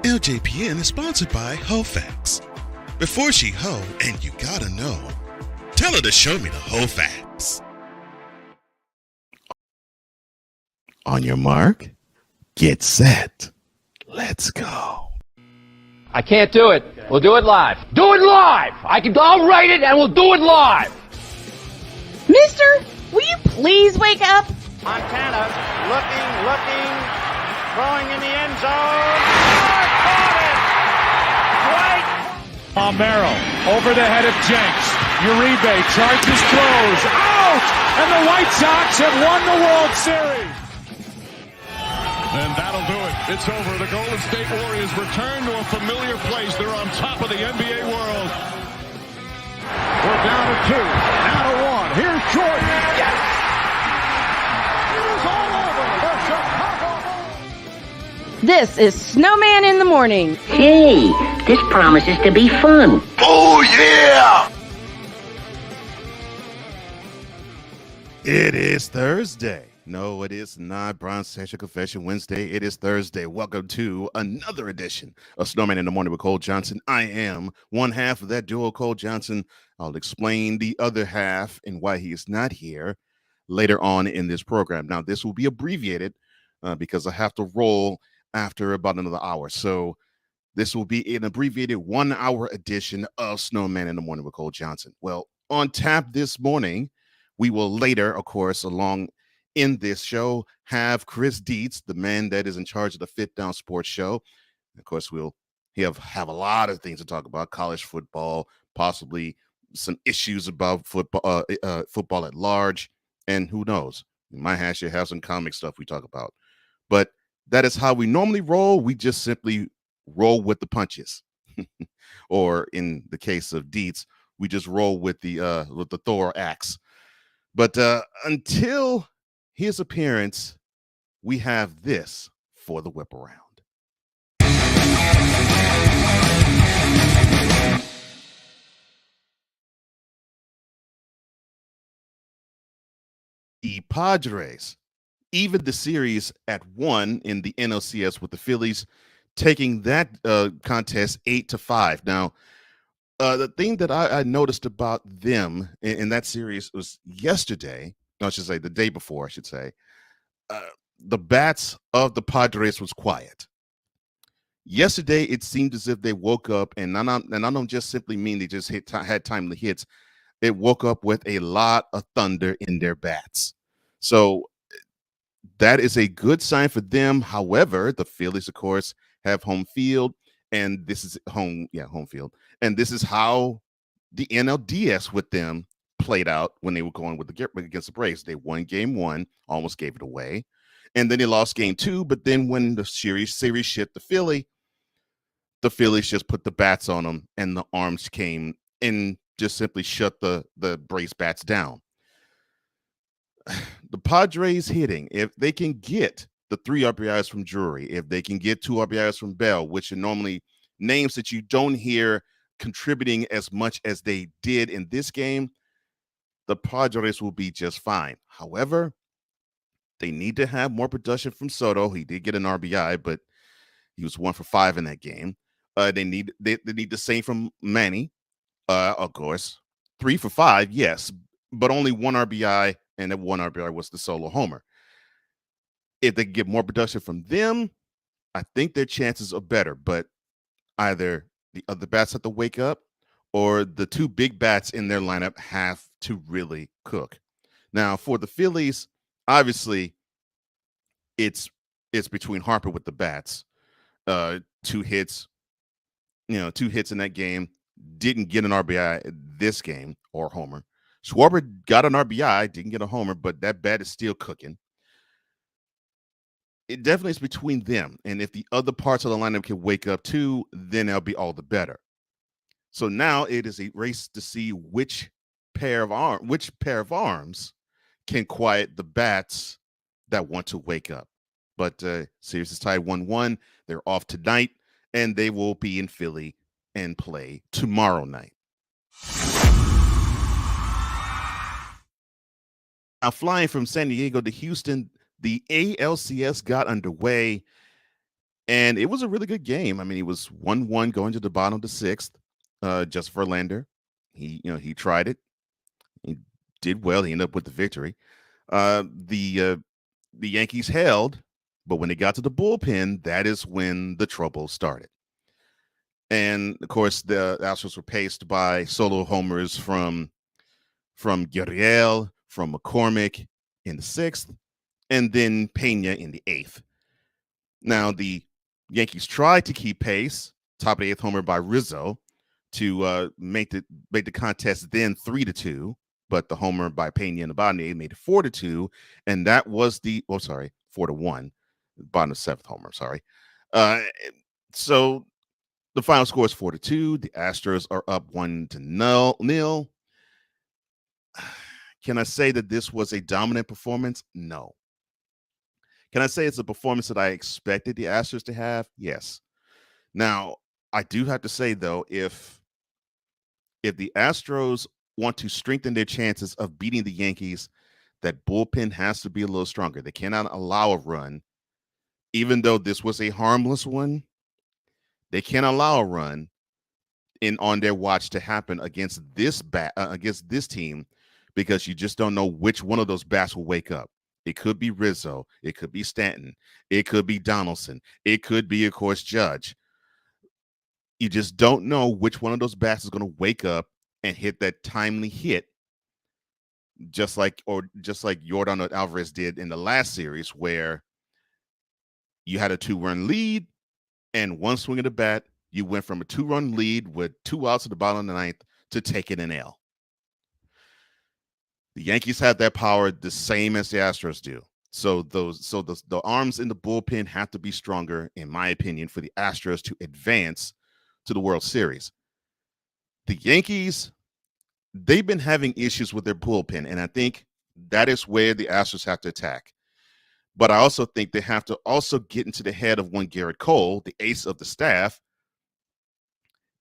LJPN is sponsored by HoFacts. Before she hoe, and you gotta know, tell her to show me the HoFacts. On your mark, get set, let's go. I can't do it. We'll do it live. Do it live! I'll write it and we'll do it live! Mister, will you please wake up? Montana looking, throwing in the end zone. Caught it! Right. Palmero over the head of Jenks. Uribe charges, throws, out! And the White Sox have won the World Series. And that'll do it. It's over. The Golden State Warriors return to a familiar place. They're on top of the NBA world. We're down to 2, now to 1. Here's Jordan. Yes! It is all over the Chicago Bulls. This is Snowman in the Morning. Hey, this promises to be fun. Oh, yeah! It is Thursday. No, it is not Bronze Session Confession Wednesday. It is Thursday. Welcome to another edition of Snowman in the Morning with Cole Johnson. I am one half of that duo, Cole Johnson. I'll explain the other half and why he is not here later on in this program. Now, this will be abbreviated because I have to roll after about another hour. So this will be an abbreviated 1 hour edition of Snowman in the Morning with Cole Johnson. Well, on tap this morning, we will later, of course, along in this show, have Chris Dietz, the man that is in charge of the Fit Down Sports Show. Of course, we'll have a lot of things to talk about: college football, possibly some issues about football, football at large, and who knows, we might actually have some comic stuff we talk about. But that is how we normally roll. We just simply roll with the punches, or in the case of Dietz, we just roll with the Thor axe. But until his appearance, we have this for the whip around. The Padres, even the series at 1 in the NLCS with the Phillies, taking that contest 8-5. Now, the thing that I noticed about them in that series was yesterday. No, I should say the day before, I should say. The bats of the Padres was quiet. Yesterday, it seemed as if they woke up, and I don't just simply mean they just had timely hits. It woke up with a lot of thunder in their bats. So that is a good sign for them. However, the Phillies, of course, have home field, and this is home field. And this is how the NLDS with them played out when they were going against the Braves. They won game 1, almost gave it away, and then they lost game 2. But then when the series shipped the Phillies just put the bats on them, and the arms came and just simply shut the Braves bats down. The Padres hitting, if they can get the 3 RBIs from Drury, if they can get 2 RBIs from Bell, which are normally names that you don't hear contributing as much as they did in this game, the Padres will be just fine. However, they need to have more production from Soto. He did get an RBI, but he was 1 for 5 in that game. They need the same from Manny. Of course, 3 for 5, yes, but only 1 RBI, and that 1 RBI was the solo homer. If they get more production from them, I think their chances are better. But either the other bats have to wake up, or the 2 big bats in their lineup have to really cook. Now, for the Phillies, obviously, it's between Harper with the bats. 2 hits, 2 hits in that game. Didn't get an RBI this game or homer. Schwarber got an RBI, didn't get a homer, but that bat is still cooking. It definitely is between them. And if the other parts of the lineup can wake up too, then that'll be all the better. So now it is a race to see which pair of arms can quiet the bats that want to wake up. But series is tied 1-1. They're off tonight, and they will be in Philly and play tomorrow night. Now, flying from San Diego to Houston, the ALCS got underway, And it was a really good game. I mean, it was 1-1 going to the bottom of the sixth. Just Verlander, he tried it. He did well. He ended up with the victory. The Yankees held, but when they got to the bullpen, that is when the trouble started. And of course, the Astros were paced by solo homers from Gurriel, from McCormick in the sixth, and then Pena in the eighth. Now, the Yankees tried to keep pace, top of the eighth homer by Rizzo, to make the contest then 3-2, but the homer by Pena in the bottom of the eighth made it 4-2, and that was 4-1, bottom of seventh homer. Sorry. So the final score is 4-2. The Astros are up 1-0. Can I say that this was a dominant performance? No. Can I say it's a performance that I expected the Astros to have? Yes. Now, I do have to say, though, if the Astros want to strengthen their chances of beating the Yankees, that bullpen has to be a little stronger. They cannot allow a run. Even though this was a harmless one, they can't allow a run on their watch to happen against this team, because you just don't know which one of those bats will wake up. It could be Rizzo. It could be Stanton. It could be Donaldson. It could be, of course, Judge. You just don't know which one of those bats is going to wake up and hit that timely hit, just like Yordan Alvarez did in the last series, where you had a 2-run lead, and one swing of the bat, you went from a 2-run lead with 2 outs at the bottom of the ninth to taking an L. The Yankees have that power the same as the Astros do. So the arms in the bullpen have to be stronger, in my opinion, for the Astros to advance to the World Series. The Yankees, they've been having issues with their bullpen, and I think that is where the Astros have to attack. But I also think they have to also get into the head of one Garrett Cole, the ace of the staff.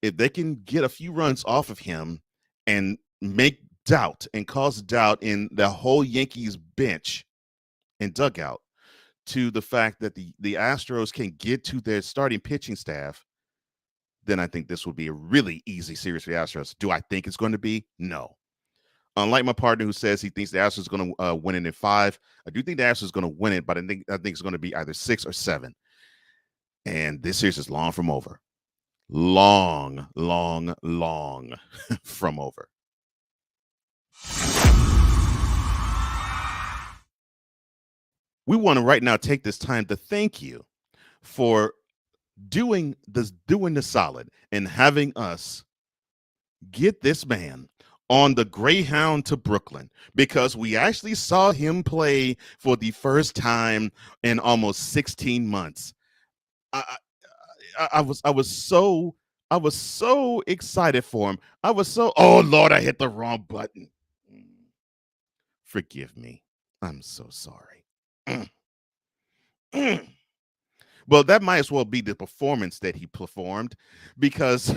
If they can get a few runs off of him and make doubt and cause doubt in the whole Yankees bench and dugout to the fact that the Astros can get to their starting pitching staff, then I think this will be a really easy series for the Astros. Do I think it's going to be? No. Unlike my partner who says he thinks the Astros is going to win it in 5, I do think the Astros is going to win it, but I think it's going to be either 6 or 7. And this series is long from over. Long from over. We want to right now take this time to thank you for doing the solid and having us get this man on the Greyhound to Brooklyn, because we actually saw him play for the first time in almost 16 months. I was so excited for him. Oh Lord, I hit the wrong button. Forgive me. I'm so sorry. Well, that might as well be the performance that he performed, because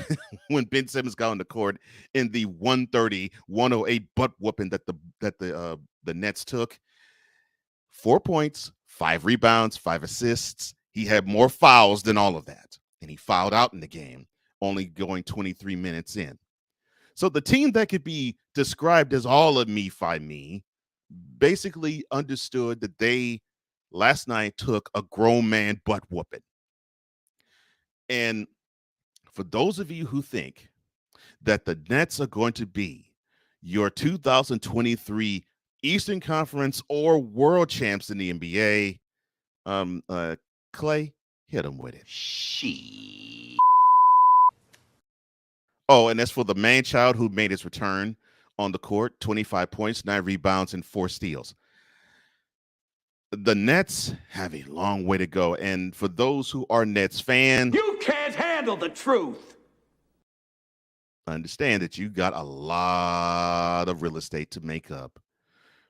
when Ben Simmons got on the court in the 130-108 butt whooping that the Nets took, 4 points, 5 rebounds, 5 assists. He had more fouls than all of that, and he fouled out in the game, only going 23 minutes in. So the team that could be described as all of me basically understood that they last night took a grown man butt whooping. And for those of you who think that the Nets are going to be your 2023 Eastern Conference or world champs in the NBA, Clay, hit him with it. Oh, and that's for the man-child who made his return on the court, 25 points, 9 rebounds, and 4 steals. The Nets have a long way to go. And for those who are Nets fans, you can't handle the truth. Understand that you got a lot of real estate to make up,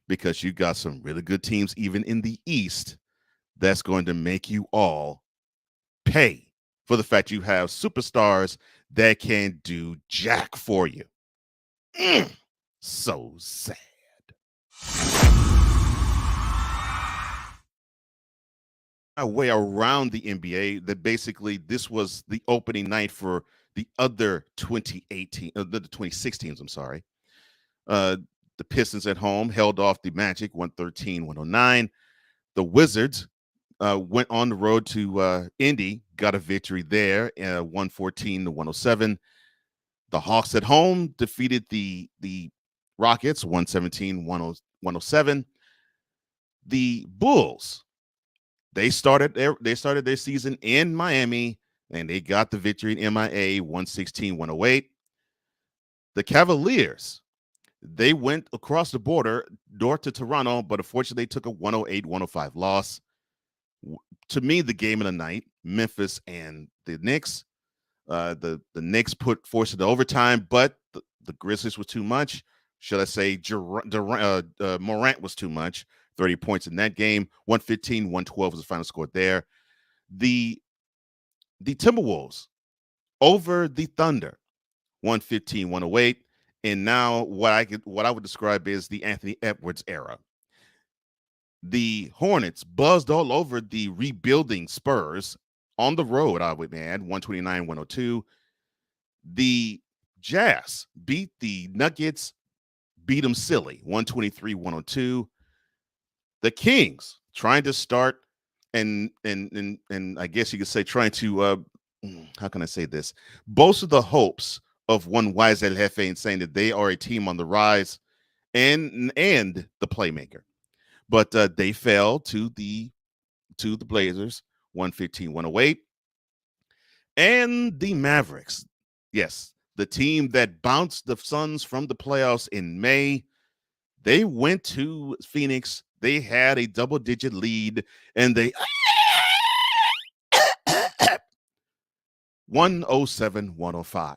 because you got some really good teams, even in the East, that's going to make you all pay for the fact you have superstars that can do jack for you. So sad. a way around the NBA that basically this was the opening night for the other 2018, the 2016s. I'm sorry. The Pistons at home held off the Magic 113-109. The Wizards went on the road to Indy, got a victory there, 114-107. The Hawks at home defeated the Rockets 117-107. The Bulls, they started their season in Miami and they got the victory in MIA 116-108. The Cavaliers, they went across the border north to Toronto, but unfortunately they took a 108-105 loss. To me, the game of the night, Memphis and the Knicks. The Knicks forced it to overtime, but the Grizzlies was too much. Should I say Morant was too much. 30 points in that game. 115-112 was the final score there. The Timberwolves over the Thunder, 115-108. And now what I would describe as the Anthony Edwards era. The Hornets buzzed all over the rebuilding Spurs on the road, I would add, 129-102. The Jazz beat the Nuggets, beat them silly, 123-102. The Kings trying to start and I guess you could say trying to how can I say this? Boast of the hopes of one Wise El Jefe and saying that they are a team on the rise and the playmaker. But they fell to the Blazers, 115-108. And the Mavericks, yes, the team that bounced the Suns from the playoffs in May, they went to Phoenix. They had a double-digit lead, and they 107-105.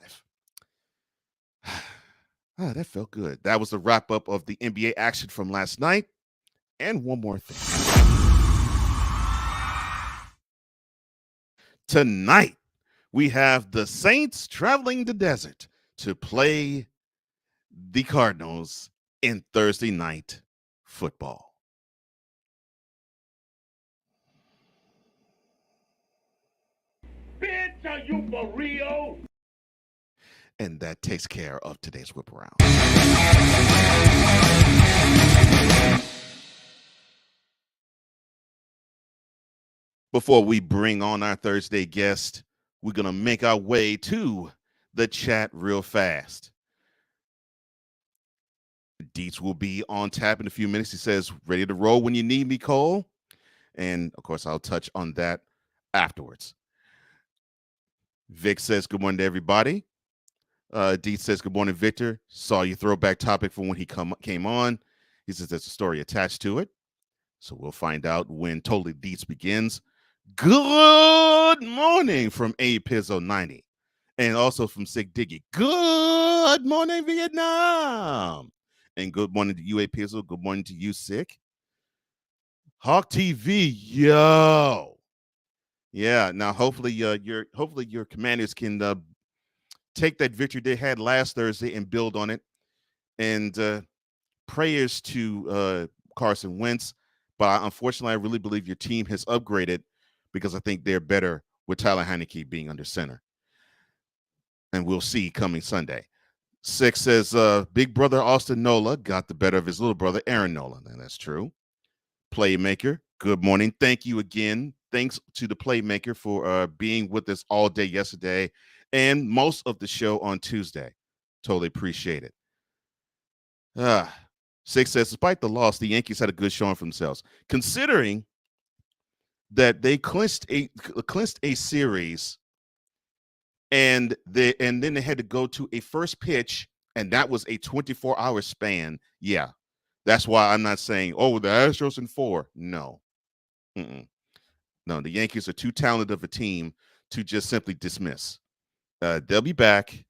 That felt good. That was the wrap-up of the NBA action from last night. And one more thing. Tonight, we have the Saints traveling the desert to play the Cardinals in Thursday night football. Bitch, are you for real? And that takes care of today's whip around. Before we bring on our Thursday guest, we're going to make our way to the chat real fast. Dietz will be on tap in a few minutes. He says, ready to roll when you need me, Cole. And, of course, I'll touch on that afterwards. Vic says, good morning to everybody. Dietz says, good morning, Victor. Saw your throwback topic from when he came on. He says there's a story attached to it. So we'll find out when Totally Dietz begins. Good morning from A Pizzo 90 and also from Sig Diggy. Good morning, Vietnam. And good morning to you, A Pizzo. Good morning to you, Sick. Hawk TV, yo. Yeah, now hopefully your Commanders can take that victory they had last Thursday and build on it. And prayers to Carson Wentz. But unfortunately, I really believe your team has upgraded because I think they're better with Tyler Heineke being under center. And we'll see coming Sunday. Six says, big brother Austin Nola got the better of his little brother Aaron Nola. And that's true. Playmaker, good morning. Thank you again. Thanks to the Playmaker for being with us all day yesterday and most of the show on Tuesday. Totally appreciate it. Six says, despite the loss, the Yankees had a good showing for themselves. Considering that they clinched a series and then they had to go to a first pitch, and that was a 24-hour span. Yeah, that's why I'm not saying, oh, the Astros in 4. No. No, the Yankees are too talented of a team to just simply dismiss. They'll be back,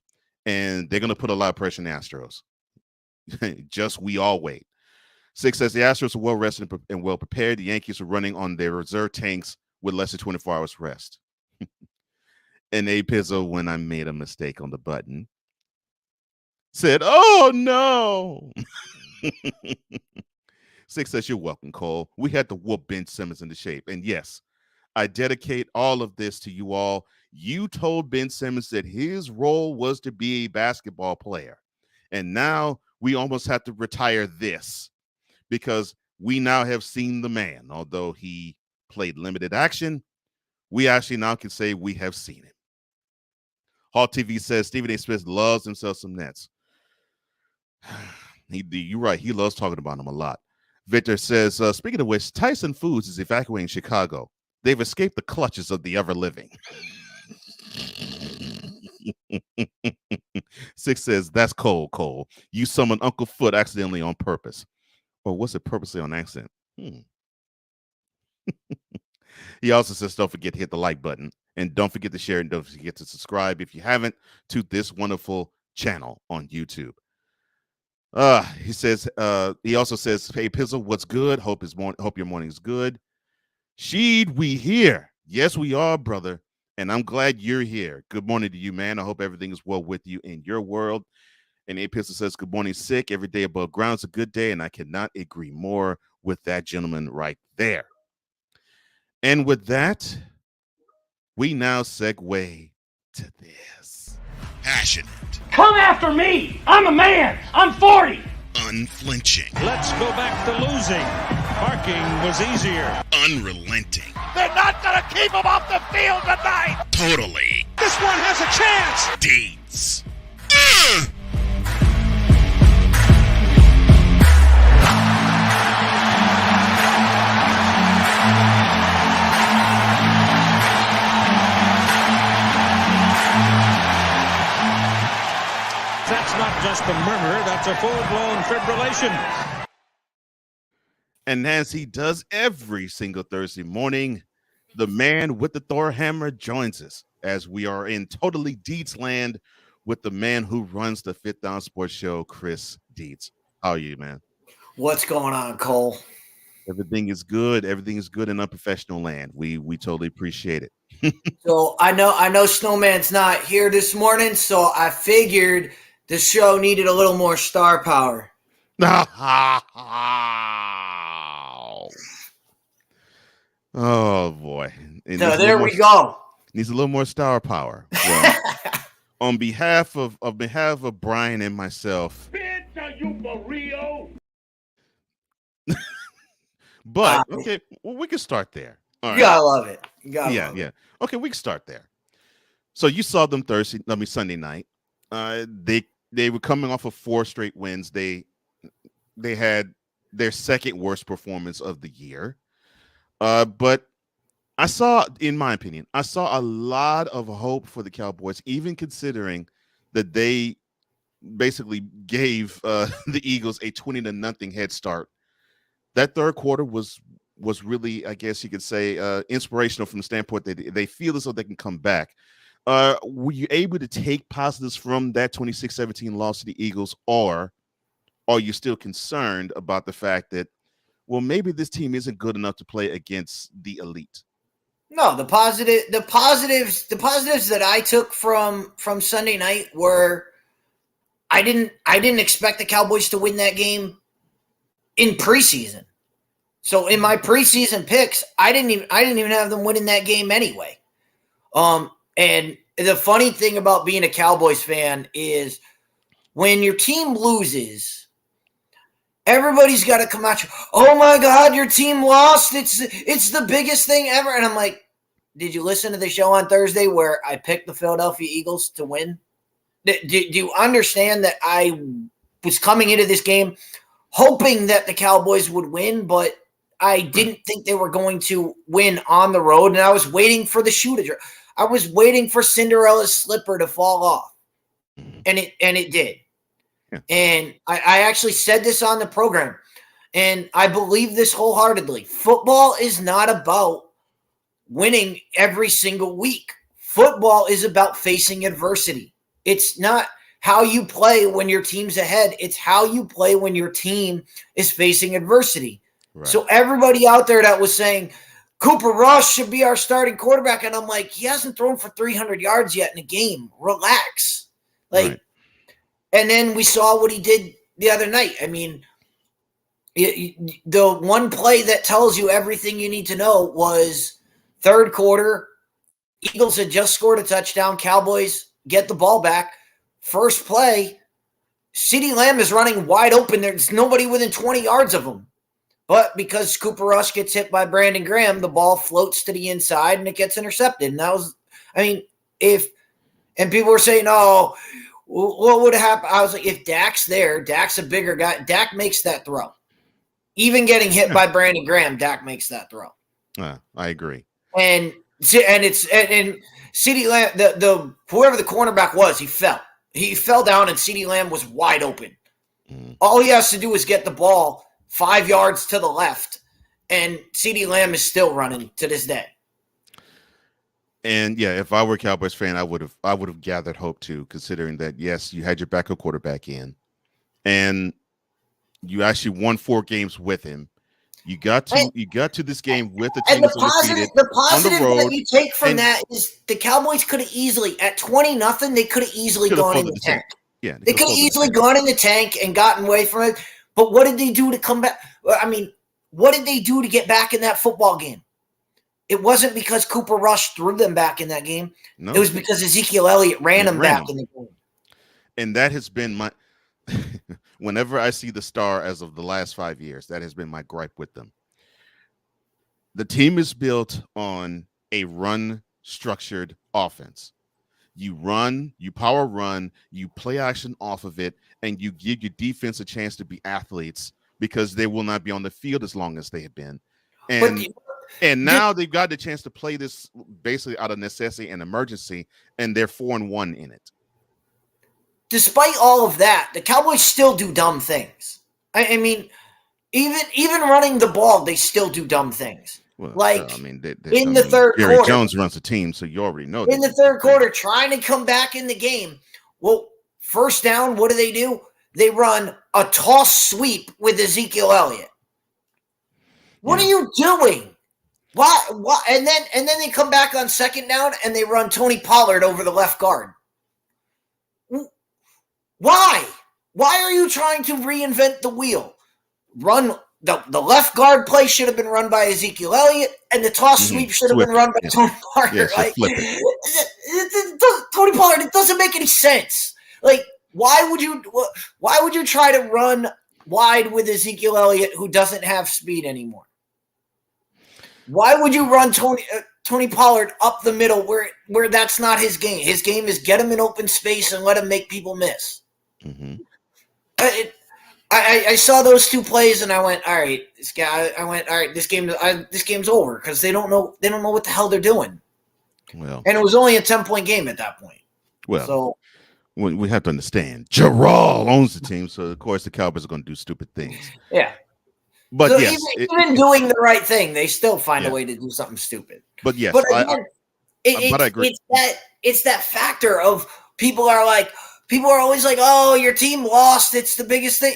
and they're going to put a lot of pressure on the Astros. Just we all wait. Six says the Astros are well rested and well prepared. The Yankees are running on their reserve tanks with less than 24 hours rest. And A Pizzo, when I made a mistake on the button, said, oh no. Six says, you're welcome, Cole. We had to whoop Ben Simmons into shape. And yes, I dedicate all of this to you all. You told Ben Simmons that his role was to be a basketball player. And now we almost have to retire this because we now have seen the man. Although he played limited action, we actually now can say we have seen him. Hall TV says Stephen A. Smith loves himself some Nets. You're right. He loves talking about them a lot. Victor says, speaking of which, Tyson Foods is evacuating Chicago. They've escaped the clutches of the ever-living. Six says, that's cold, Cole. You summoned Uncle Foot accidentally on purpose. Or was it purposely on accident? He also says, don't forget to hit the like button. And don't forget to share and don't forget to subscribe if you haven't to this wonderful channel on YouTube. He says, he also says, hey, Pizzle, what's good? Hope your morning's good. Sheed, we here. Yes, we are, brother. And I'm glad you're here. Good morning to you, man. I hope everything is well with you in your world. And A Pistol says, good morning, sick. Every day above ground is a good day. And I cannot agree more with that gentleman right there. And with that, we now segue to this. Passionate. Come after me. I'm a man. I'm 40. Unflinching. Let's go back to losing. Parking was easier. Unrelenting. They're not going to keep him off the field tonight. Totally. This one has a chance. Deeds. That's not just a murmur, that's a full-blown fibrillation. And as he does every single Thursday morning, the man with the Thor hammer joins us as we are in totally Deeds land with the man who runs the Fifth Down Sports Show, Chris Deeds. How are you, man? What's going on, Cole? Everything is good. Everything is good in unprofessional land. We totally appreciate it. So I know Snowman's not here this morning, so I figured the show needed a little more star power. Oh boy! So there we go. Needs a little more star power. Well, on behalf of Brian and myself. Bitch, are you for real? But okay, well, we can start there. All right. You gotta love it. Yeah. Okay, we can start there. So you saw them Sunday night. They were coming off of 4 straight wins. They had their second worst performance of the year. But I saw, in my opinion, a lot of hope for the Cowboys, even considering that they basically gave the Eagles a 20-0 head start. That third quarter was really, I guess you could say, inspirational from the standpoint that they feel as though they can come back. Were you able to take positives from that 26-17 loss to the Eagles, or are you still concerned about the fact that, well, maybe this team isn't good enough to play against the elite? No, the positives that I took from Sunday night were I didn't expect the Cowboys to win that game in preseason. So in my preseason picks, I didn't even have them winning that game anyway. And the funny thing about being a Cowboys fan is when your team loses, everybody's got to come at you. Oh my God, your team lost. It's the biggest thing ever. And I'm like, did you listen to the show on Thursday where I picked the Philadelphia Eagles to win? Do you understand that I was coming into this game hoping that the Cowboys would win, but I didn't think they were going to win on the road, and I was waiting for the shoe to drop. I was waiting for Cinderella's slipper to fall off, and it did. Yeah. And I actually said this on the program, and I believe this wholeheartedly. Football is not about winning every single week. Football is about facing adversity. It's not how you play when your team's ahead. It's how you play when your team is facing adversity. Right. So everybody out there that was saying Cooper Rush should be our starting quarterback, and I'm like, he hasn't thrown for 300 yards yet in a game. Relax. Right. And then we saw what he did the other night. I mean, the one play that tells you everything you need to know was third quarter, Eagles had just scored a touchdown. Cowboys get the ball back. First play, CeeDee Lamb is running wide open. There's nobody within 20 yards of him. But because Cooper Rush gets hit by Brandon Graham, the ball floats to the inside and it gets intercepted. And that was, I mean, and people were saying, oh, what would happen? I was like, if Dak's there, Dak's a bigger guy. Dak makes that throw. Even getting hit by Brandon Graham, Dak makes that throw. I agree. And CeeDee Lamb, the whoever the cornerback was, he fell. He fell down and CeeDee Lamb was wide open. All he has to do is get the ball 5 yards to the left, and CeeDee Lamb is still running to this day. And yeah, if I were a Cowboys fan, I would have gathered hope too, considering that yes, you had your backup quarterback in, and you actually won 4 games with him. You got to this game with the team that's undefeated the positive on the road, that you take from that is the Cowboys could have easily, at 20-0, they could have easily gone in the tank. Yeah, they could have easily gone in the tank and gotten away from it. But what did they do to come back? I mean, what did they do to get back in that football game? It wasn't because Cooper Rush threw them back in that game. No. It was because Ezekiel Elliott ran them back in the game. And that has been my – whenever I see the star as of the last 5 years, that has been my gripe with them. The team is built on a run-structured offense. You run, you power run, you play action off of it, and you give your defense a chance to be athletes because they will not be on the field as long as they have been. And now they've got the chance to play this basically out of necessity and emergency, and they're 4-1 in it. Despite all of that, the Cowboys still do dumb things. I mean, even running the ball, they still do dumb things. Well, in the third quarter, Jerry Jones runs the team, so you already know. In the third quarter, trying to come back in the game. Well, first down, what do? They run a toss sweep with Ezekiel Elliott. What are you doing? Why? And then they come back on second down and they run Tony Pollard over the left guard. Why? Why are you trying to reinvent the wheel? Run the left guard play should have been run by Ezekiel Elliott, and the toss sweep should have been run by Tony Pollard. Tony Pollard, it doesn't make any sense. Like, why would you try to run wide with Ezekiel Elliott, who doesn't have speed anymore? Why would you run Tony Pollard up the middle where that's not his game? His game is get him in open space and let him make people miss. Mm-hmm. I saw those 2 plays and I went, all right, this game's over because they don't know what the hell they're doing. Well, and it was only a 10-point game at that point. Well, so we have to understand, Gerald owns the team, so of course the Cowboys are going to do stupid things. Yeah. But so yes, even doing the right thing, they still find a way to do something stupid. But yes, but again, I agree. It's that factor of people are always like, oh, your team lost. It's the biggest thing.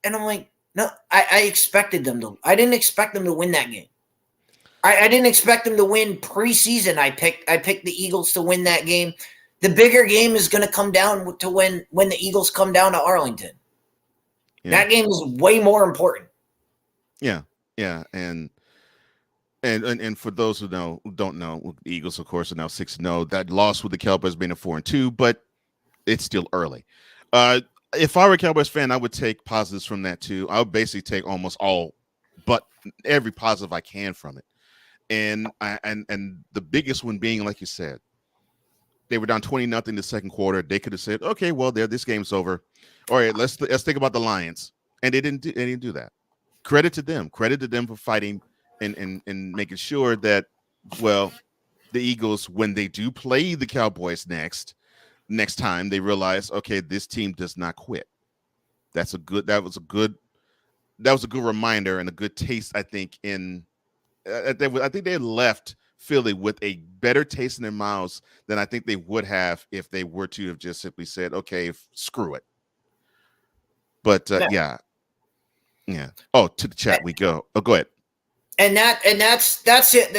And I'm like, no, I expected them to. I didn't expect them to win that game. I didn't expect them to win preseason. I picked the Eagles to win that game. The bigger game is going to come down to when the Eagles come down to Arlington. Yeah. That game is way more important. Yeah, and for those who don't know, the Eagles, of course, are now 6-0. That loss with the Cowboys being a 4-2, but it's still early. If I were a Cowboys fan, I would take positives from that too. I would basically take almost all, but every positive I can from it. And the biggest one being, like you said, they were down 20-0 the second quarter. They could have said, okay, well, this game's over. All right, let's think about the Lions, and they didn't do that. Credit to them for fighting and making sure that, well, the Eagles, when they do play the Cowboys next time, they realize, okay, this team does not quit. That was a good reminder and a good taste, I think. I think they left Philly with a better taste in their mouths than I think they would have if they were to have just simply said, okay, screw it. But yeah. Oh, to the chat we go. Oh, go ahead. And that's it.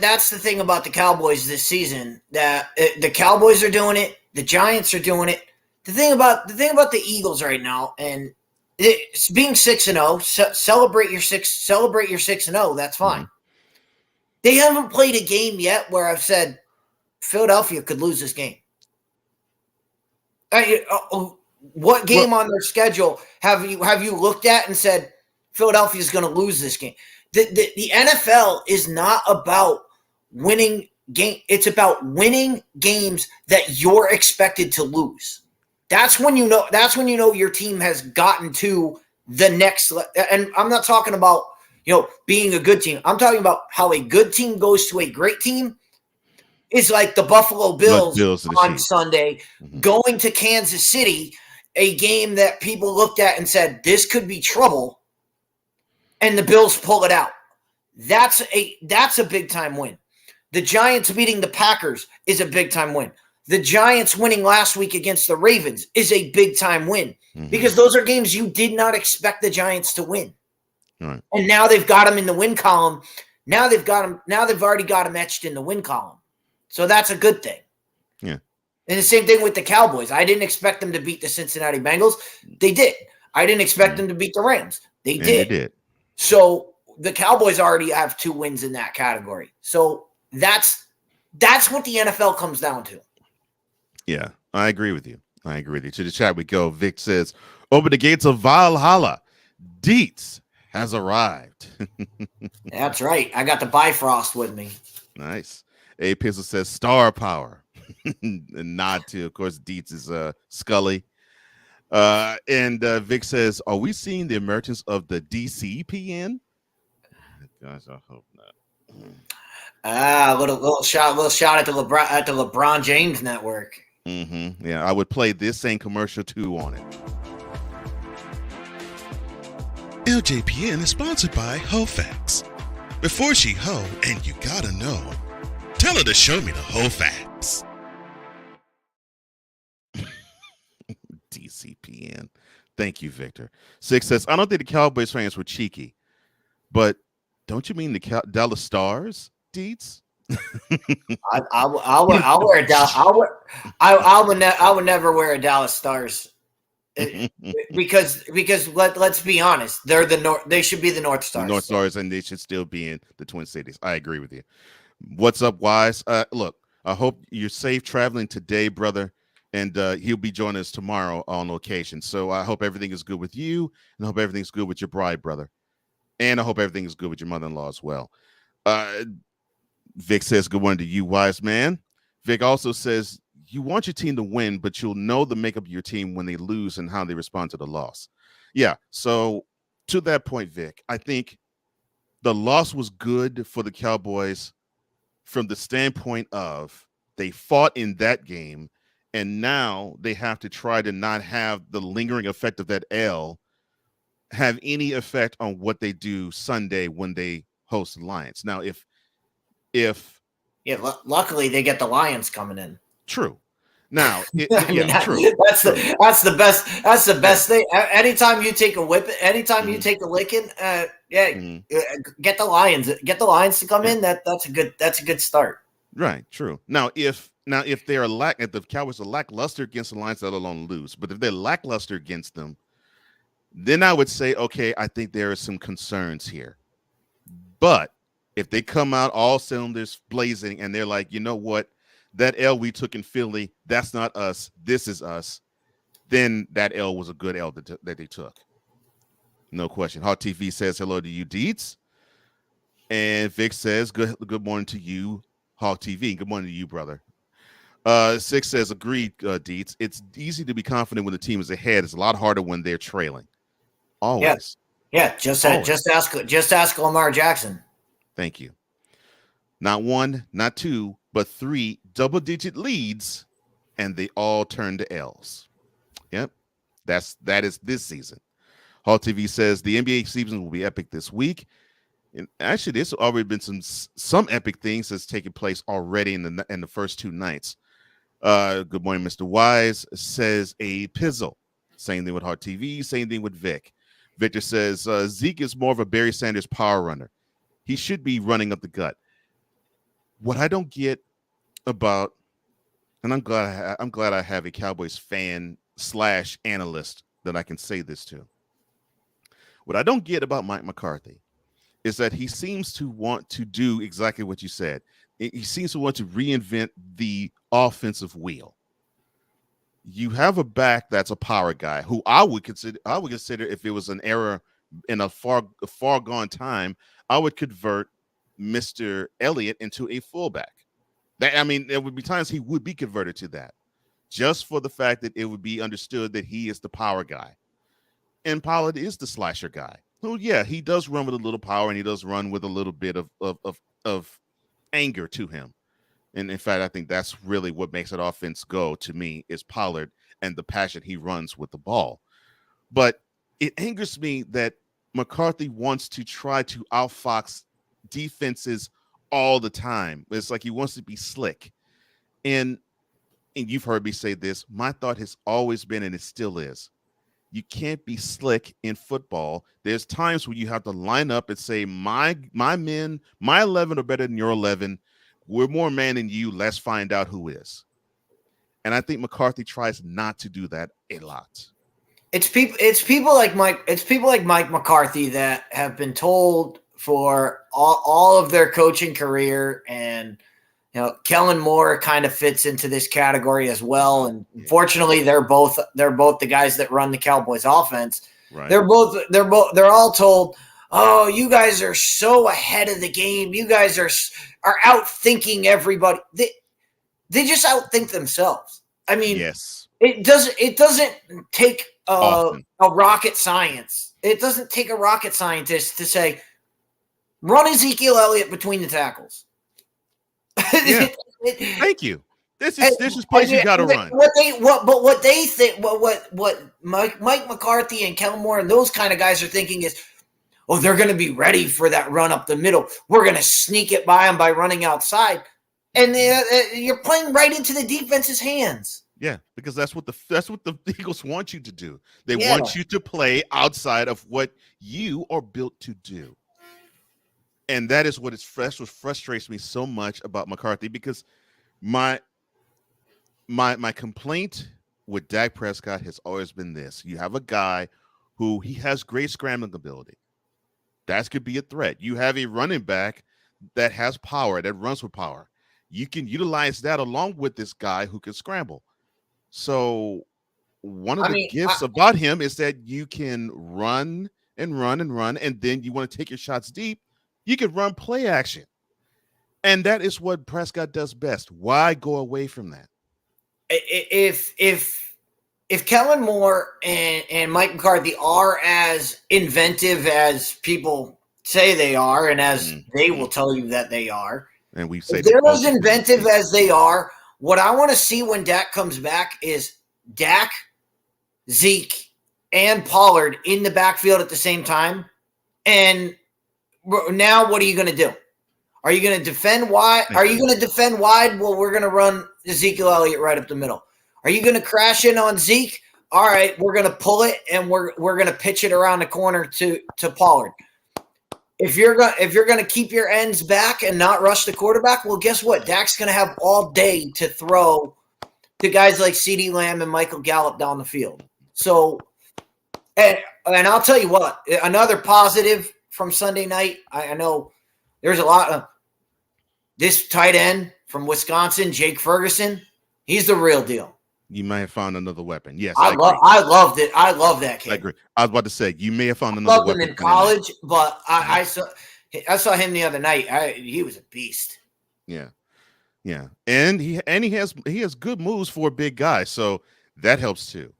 That's the thing about the Cowboys this season, that the Cowboys are doing it. The Giants are doing it. The thing about the Eagles right now, and it's being 6-0, celebrate your 6-0. That's fine. They haven't played a game yet where I've said Philadelphia could lose this game. What game on their schedule have you looked at and said Philadelphia is going to lose this game? The NFL is not about winning game. It's about winning games that you're expected to lose. That's when you know. That's when you know your team has gotten to the next. And I'm not talking about being a good team. I'm talking about how a good team goes to a great team. Is like the Buffalo Bills on Sunday going to Kansas City, a game that people looked at and said this could be trouble, and the Bills pull it out. That's a big time win. The Giants beating the Packers is a big time win. The Giants winning last week against the Ravens is a big time win because those are games you did not expect the Giants to win. Right. And now they've got them in the win column. Now they've already got them etched in the win column. So that's a good thing. Yeah. And the same thing with the Cowboys. I didn't expect them to beat the Cincinnati Bengals. They did. I didn't expect them to beat the Rams. They did. So the Cowboys already have 2 wins in that category. So that's what the NFL comes down to. Yeah, I agree with you. To the chat we go. Vic says, open the gates of Valhalla. Dietz has arrived. That's right. I got the Bifrost with me. Nice. A Pistol says star power. And nod to, of course, Dietz is Scully. And Vic says, are we seeing the emergence of the DCPN? Gosh, I hope not. Little shot at the LeBron James network. Yeah, I would play this same commercial too on it. LJPN is sponsored by HoFax. Before she hoe, and you gotta know, tell her to show me the whole facts. DCPN. Thank you, Victor. 6 says, I don't think the Cowboys fans were cheeky, but don't you mean the Dallas Stars, Dietz? I'll wear a Dallas. I would never wear a Dallas Stars because let's be honest, they're they should be the North Stars. The North Stars, and they should still be in the Twin Cities. I agree with you. What's up, Wise? Look, I hope you're safe traveling today, brother, and he'll be joining us tomorrow on location. So I hope everything is good with you, and I hope everything's good with your bride, brother, and I hope everything is good with your mother-in-law as well. Vic says, good morning to you, wise man. Vic also says, you want your team to win, but you'll know the makeup of your team when they lose and how they respond to the loss. Yeah, so to that point, Vic, I think the loss was good for the Cowboys from the standpoint of they fought in that game, and now they have to try to not have the lingering effect of that L have any effect on what they do Sunday when they host the Lions. Now, luckily they get the Lions coming in. True. Now, true. That's the best. That's the best thing. Anytime you take a whip, anytime you take a licking, get the Lions. Get the Lions to come in. That's a good start. Right. True. Now, if the Cowboys are lackluster against the Lions, let alone lose. But if they're lackluster against them, then I would say, okay, I think there are some concerns here. But if they come out all cylinders blazing and they're like, you know what, that L we took in Philly, that's not us, this is us, then that L was a good L that they took. No question. Hawk TV says hello to you, Dietz. And Vic says, good morning to you, Hawk TV. Good morning to you, brother. 6 says, agreed, Dietz. It's easy to be confident when the team is ahead. It's a lot harder when they're trailing. Always. Yeah. Just ask Lamar Jackson. Thank you. Not 1, not 2, but 3 double-digit leads, and they all turn to L's. Yep, that is this season. Hall TV says the NBA season will be epic this week, and actually, there's already been some epic things that's taken place already in the first 2 nights. Good morning, Mr. Wise says a pizzle. Same thing with Hall TV. Same thing with Vic. Victor says Zeke is more of a Barry Sanders power runner. He should be running up the gut. What I don't get about, and I'm glad I have a Cowboys fan / analyst that I can say this to. What I don't get about Mike McCarthy is that he seems to want to do exactly what you said. He seems to want to reinvent the offensive wheel. You have a back that's a power guy who I would consider if it was an era in a far gone time, I would convert Mr. Elliott into a fullback. There would be times he would be converted to that, just for the fact that it would be understood that he is the power guy. And Pollard is the slasher guy. Who, yeah, he does run with a little power, and he does run with a little bit of anger to him. And in fact, I think that's really what makes that offense go to me is Pollard and the passion he runs with the ball. But it angers me that McCarthy wants to try to outfox defenses all the time. It's like he wants to be slick. And you've heard me say this. My thought has always been, and it still is, you can't be slick in football. There's times when you have to line up and say, my men, my 11 are better than your 11. We're more man than you. Let's find out who is. And I think McCarthy tries not to do that a lot. It's people like Mike McCarthy that have been told for all of their coaching career, and Kellen Moore kind of fits into this category as well. And unfortunately, they're both the guys that run the Cowboys offense. Right. They're all told, "Oh, you guys are so ahead of the game. You guys are outthinking everybody." They just outthink themselves. I mean, yes, it doesn't take a rocket science. It doesn't take a rocket scientist to say, run Ezekiel Elliott between the tackles. Yeah. Thank you. This is place you got to run. What Mike McCarthy and Kellen Moore and those kind of guys are thinking is, oh, they're going to be ready for that run up the middle. We're going to sneak it by them by running outside, and you're playing right into the defense's hands. Yeah, because that's what the Eagles want you to do. They want you to play outside of what you are built to do. And that is what frustrates me so much about McCarthy, because my complaint with Dak Prescott has always been this. You have a guy who he has great scrambling ability. That could be a threat. You have a running back that has power, that runs with power. You can utilize that along with this guy who can scramble. So one of the gifts about him is that you can run and run and run, and then you want to take your shots deep. You can run play action. And that is what Prescott does best. Why go away from that? If Kellen Moore and Mike McCarthy are as inventive as people say they are, and as they will tell you that they are, and we say they're as inventive as they are, what I want to see when Dak comes back is Dak, Zeke, and Pollard in the backfield at the same time. And now what are you going to do? Are you going to defend wide? Are you going to defend wide? Well, we're going to run Ezekiel Elliott right up the middle. Are you going to crash in on Zeke? All right, we're going to pull it, and we're going to pitch it around the corner to Pollard. If you're going to keep your ends back and not rush the quarterback, well, guess what? Dak's going to have all day to throw to guys like CeeDee Lamb and Michael Gallup down the field. So, and I'll tell you what, another positive from Sunday night, I know there's a lot of this tight end from Wisconsin, Jake Ferguson. He's the real deal. You may have found another weapon. Yes, I loved it. I love that kid. I agree. I was about to say you may have found another weapon. I loved him in college, but I saw him the other night. He was a beast. Yeah, and he has good moves for a big guy, so that helps too.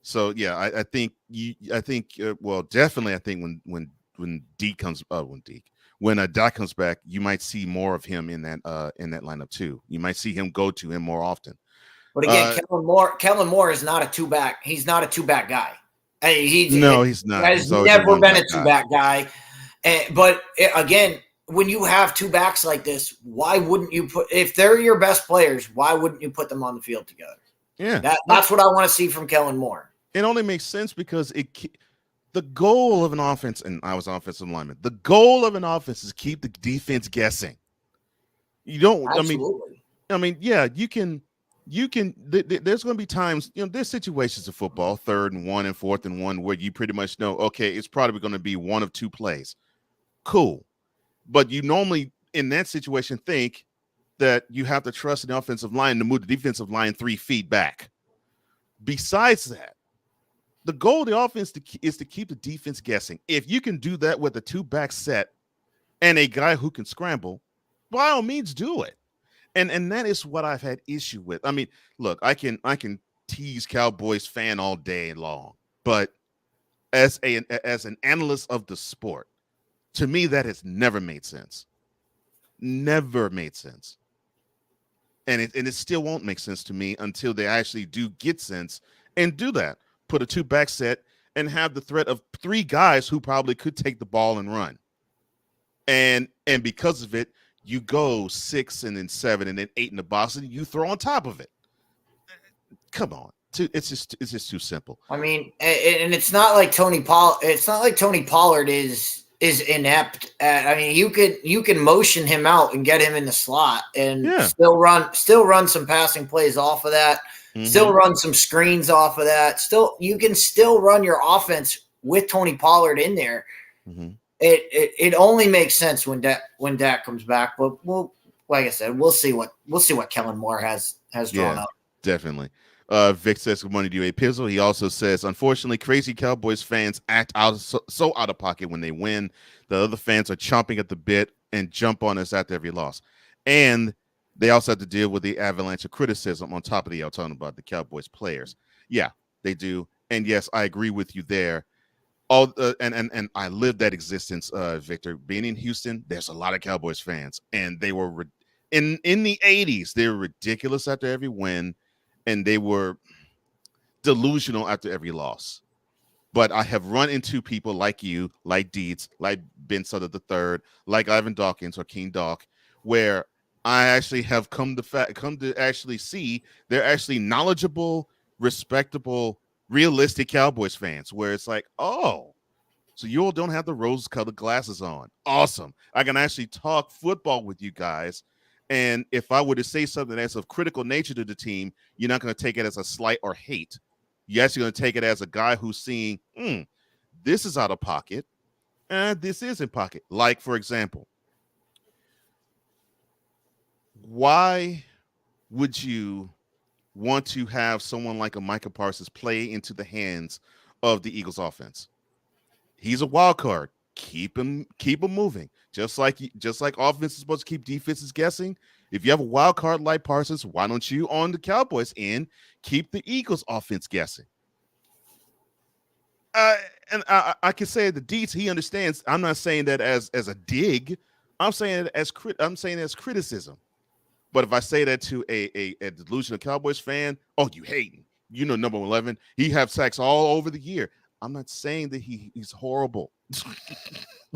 So yeah, I think definitely I think when Dak comes back, you might see more of him in that lineup too. You might see him go to him more often. But again, Kellen Moore is not a two-back. He's not a two-back guy. He's not. He's never been a two-back guy. But again, when you have two backs like this, why wouldn't you if they're your best players, why wouldn't you put them on the field together? Yeah. That's what I want to see from Kellen Moore. It only makes sense because the goal of an offense, and I was offensive lineman, the goal of an offense is keep the defense guessing. You don't, Absolutely. Yeah, you can, there's going to be times, there's situations of football, 3rd and 1 and 4th and 1, where you pretty much know, okay, it's probably going to be one of two plays. cool. But you normally, in that situation, think that you have to trust the offensive line to move the defensive line 3 feet back. Besides that, the goal of the offense is to keep the defense guessing. If you can do that with a 2-back set and a guy who can scramble, by all means do it. And that is what I've had issue with. I mean, look, I can tease Cowboys fan all day long, but as an analyst of the sport, to me that has never made sense. Never made sense. And it still won't make sense to me until they actually do get sense and do that. Put a 2-back set and have the threat of 3 guys who probably could take the ball and run. And because of it, you go 6 and then 7 and then 8 in the box and you throw on top of it. Come on. It's just too simple. I mean, and it's not like Tony Pollard is inept at, I mean, you can motion him out and get him in the slot and still run some passing plays off of that. Still run some screens off of that. You can still run your offense with Tony Pollard in there. It only makes sense when Dak comes back. But like I said, we'll see what Kellen Moore has drawn up. Definitely. Vic says good morning to you, A Pizzle. He also says, unfortunately, crazy Cowboys fans act out so out of pocket when they win. The other fans are chomping at the bit and jump on us after every loss. And they also have to deal with the avalanche of criticism on top of the talking about the Cowboys players. Yeah, they do. And yes, I agree with you there. And I lived that existence, Victor. Being in Houston, there's a lot of Cowboys fans, and they were in the 80s. They were ridiculous after every win, and they were delusional after every loss. But I have run into people like you, like Dietz, like Ben Sutter III, like Ivan Dawkins or King Dawk, where I actually have come to actually see they're actually knowledgeable, respectable, realistic Cowboys fans, where it's like, oh, so you all don't have the rose-colored glasses on. Awesome. I can actually talk football with you guys. And if I were to say something that's of critical nature to the team, you're not going to take it as a slight or hate. You're actually going to take it as a guy who's seeing, this is out of pocket, and this is in pocket. Like, for example, why would you want to have someone like a Micah Parsons play into the hands of the Eagles offense? He's a wild card. Keep him moving. Just like offense is supposed to keep defenses guessing. If you have a wild card like Parsons, why don't you on the Cowboys end keep the Eagles offense guessing? And I can say the Dietz, he understands. I'm not saying that as a dig. I'm saying it as criticism. But if I say that to a delusional Cowboys fan, oh, you hating. You know, number 11, he have sacks all over the year. I'm not saying that he's horrible.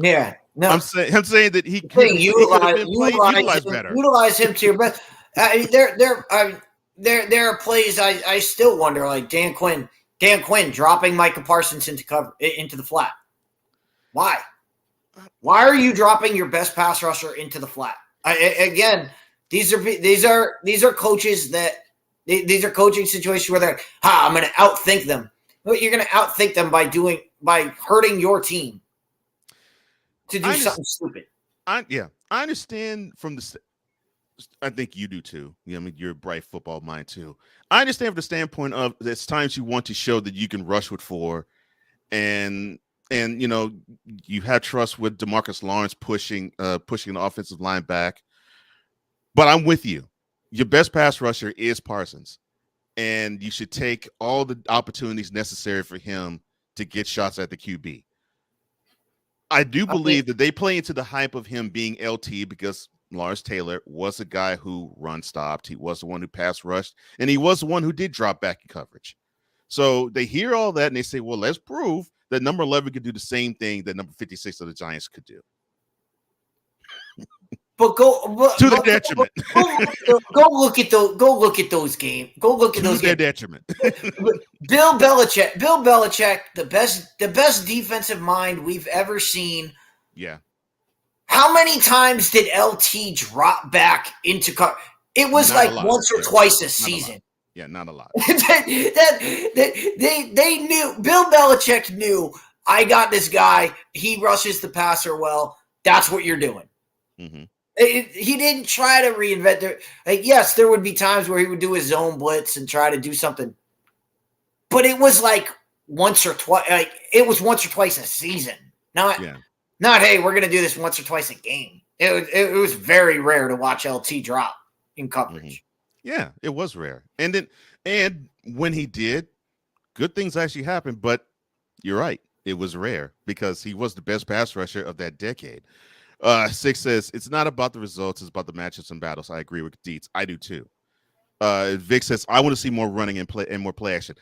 Yeah, no. I'm saying that he could utilize him to your best. There are plays I still wonder, like Dan Quinn dropping Micah Parsons into the flat. Why? Why are you dropping your best pass rusher into the flat? Again, these are coaches these are coaching situations where they're, I'm going to outthink them. But you're going to outthink them by hurting your team to do something stupid. I understand I think you do too. I mean, you're a bright football mind too. I understand from the standpoint of there's times you want to show that you can rush with 4, and you know you have trust with DeMarcus Lawrence pushing the offensive line back. But I'm with you. Your best pass rusher is Parsons, and you should take all the opportunities necessary for him to get shots at the QB. I do believe that they play into the hype of him being LT because Lawrence Taylor was a guy who run stopped. He was the one who pass rushed, and he was the one who did drop back in coverage. So they hear all that, and they say, well, let's prove that number 11 could do the same thing that number 56 of the Giants could do. But to the detriment. Go look at those games. Go look at those games. To their detriment. Bill Belichick, the best defensive mind we've ever seen. Yeah. How many times did LT drop back into cover? It was not like once or twice a season. Yeah, not a lot. They knew. Bill Belichick knew, I got this guy. He rushes the passer well. That's what you're doing. Mm-hmm. He didn't try to reinvent it. Like, yes, there would be times where he would do his zone blitz and try to do something, but it was like once or twice. Like, it was once or twice a season. Not hey, we're gonna do this once or twice a game. It was very rare to watch LT drop in coverage. Mm-hmm. Yeah, it was rare. And when he did, good things actually happened. But you're right, it was rare because he was the best pass rusher of that decade. Six says it's not about the results, it's about the matchups and battles. I agree with Dietz. I do too. Vic says I want to see more running and more play action.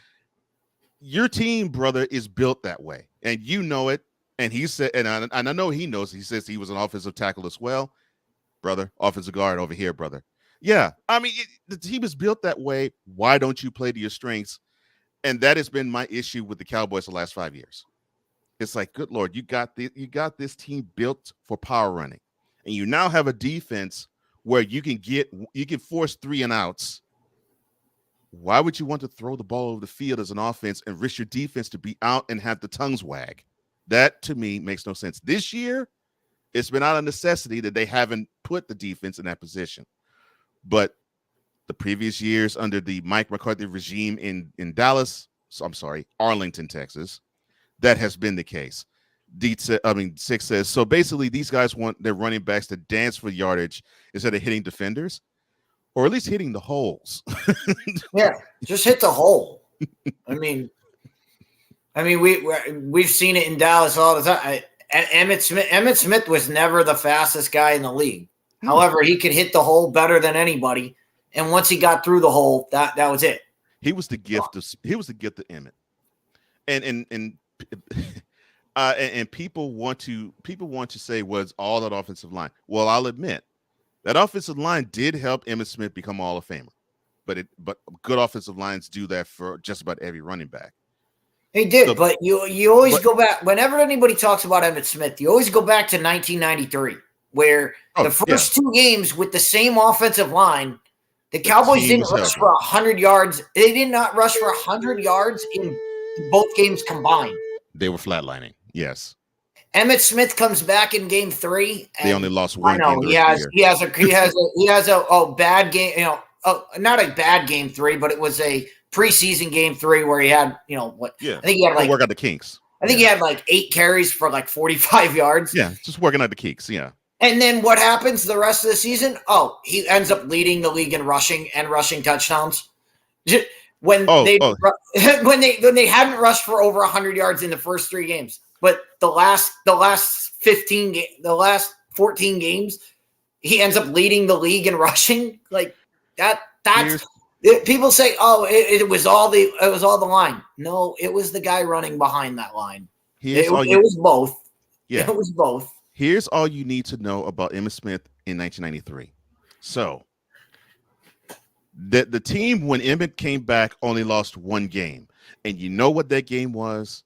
Your team, brother, is built that way, and you know it. And he said, and I know he knows. He says he was an offensive tackle as well, brother. Offensive guard over here, brother. Yeah, I mean the team is built that way. Why don't you play to your strengths? And that has been my issue with the Cowboys the last 5 years. It's like, good Lord, you got this team built for power running, and you now have a defense where you can force 3 and outs. Why would you want to throw the ball over the field as an offense and risk your defense to be out and have the tongues wag? That to me makes no sense. This year, it's been out of necessity that they haven't put the defense in that position, but the previous years under the Mike McCarthy regime in Arlington, Texas. That has been the case. Six says, so basically these guys want their running backs to dance for yardage instead of hitting defenders, or at least hitting the holes. Yeah, just hit the hole. I mean, we've seen it in Dallas all the time. Emmitt Smith was never the fastest guy in the league. However, he could hit the hole better than anybody. And once he got through the hole, that was it. He was the gift of Emmitt. And people want to say was all that offensive line. Well, I'll admit that offensive line did help Emmitt Smith become Hall of Famer, but good offensive lines do that for just about every running back. He did, but you always go back whenever anybody talks about Emmitt Smith. You always go back to 1993, where the first 2 games with the same offensive line, the Cowboys didn't rush for 100 yards. They did not rush for 100 yards in both games combined. They were flatlining. Yes. Emmitt Smith comes back in game 3. They only lost one. I know he has a bad game. Not a bad game 3, but it was a preseason game 3 where he had I think he had work out the kinks. I think he had 8 carries for 45 yards. Yeah, just working out the kinks. Yeah. And then what happens the rest of the season? Oh, he ends up leading the league in rushing touchdowns. When they hadn't rushed for over 100 yards in the first 3 games, but the last 14 games, he ends up leading the league in rushing. Like that. People say, "Oh, it was all the line." No, it was the guy running behind that line. It was both. Yeah, it was both. Here's all you need to know about Emmitt Smith in 1993. So, the team, when Emmitt came back, only lost 1 game. And you know what that game was?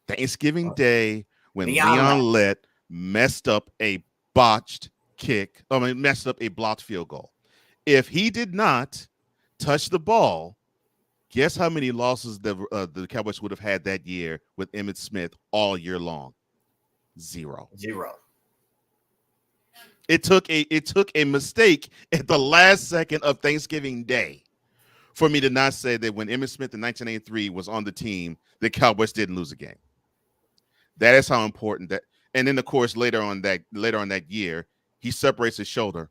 Thanksgiving Day, when Leon Lett messed up a blocked field goal. If he did not touch the ball, guess how many losses the Cowboys would have had that year with Emmitt Smith all year long? 0. It took a mistake at the last second of Thanksgiving Day for me to not say that when Emmitt Smith in 1983 was on the team, the Cowboys didn't lose a game. That is how important that. And then, of course, later on that year, he separates his shoulder,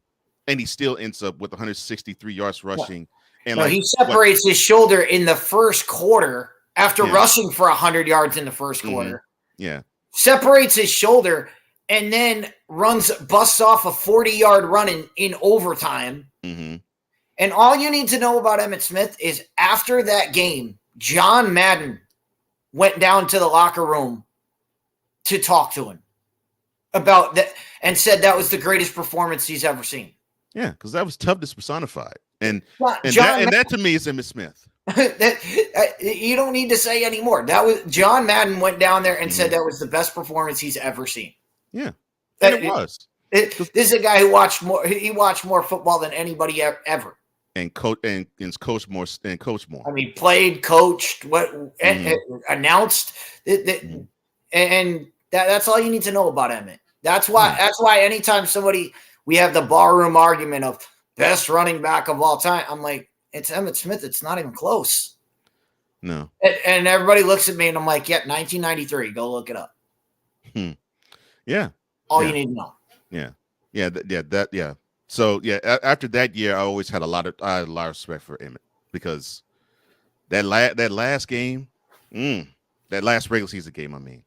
and he still ends up with 163 yards rushing. And he separates his shoulder in the first quarter after rushing for 100 yards in the first quarter. Yeah, separates his shoulder. And then busts off a 40-yard run in overtime. Mm-hmm. And all you need to know about Emmitt Smith is after that game, John Madden went down to the locker room to talk to him about that and said that was the greatest performance he's ever seen. Yeah, because that was toughness personified. And that to me is Emmitt Smith. You don't need to say anymore. That was John Madden went down there and said that was the best performance he's ever seen. Yeah, and it was. This is a guy who watched more. He watched more football than anybody ever. And coached more. I mean, played, coached, announced, and that's all you need to know about Emmitt. That's why anytime we have the barroom argument of best running back of all time, I'm like, it's Emmitt Smith. It's not even close. No. And everybody looks at me and I'm like, yeah, 1993. Go look it up. Yeah. All you need to know. Yeah. Yeah. So after that year, I always had a lot of respect for Emmitt because that last game, that last regular season game, I mean,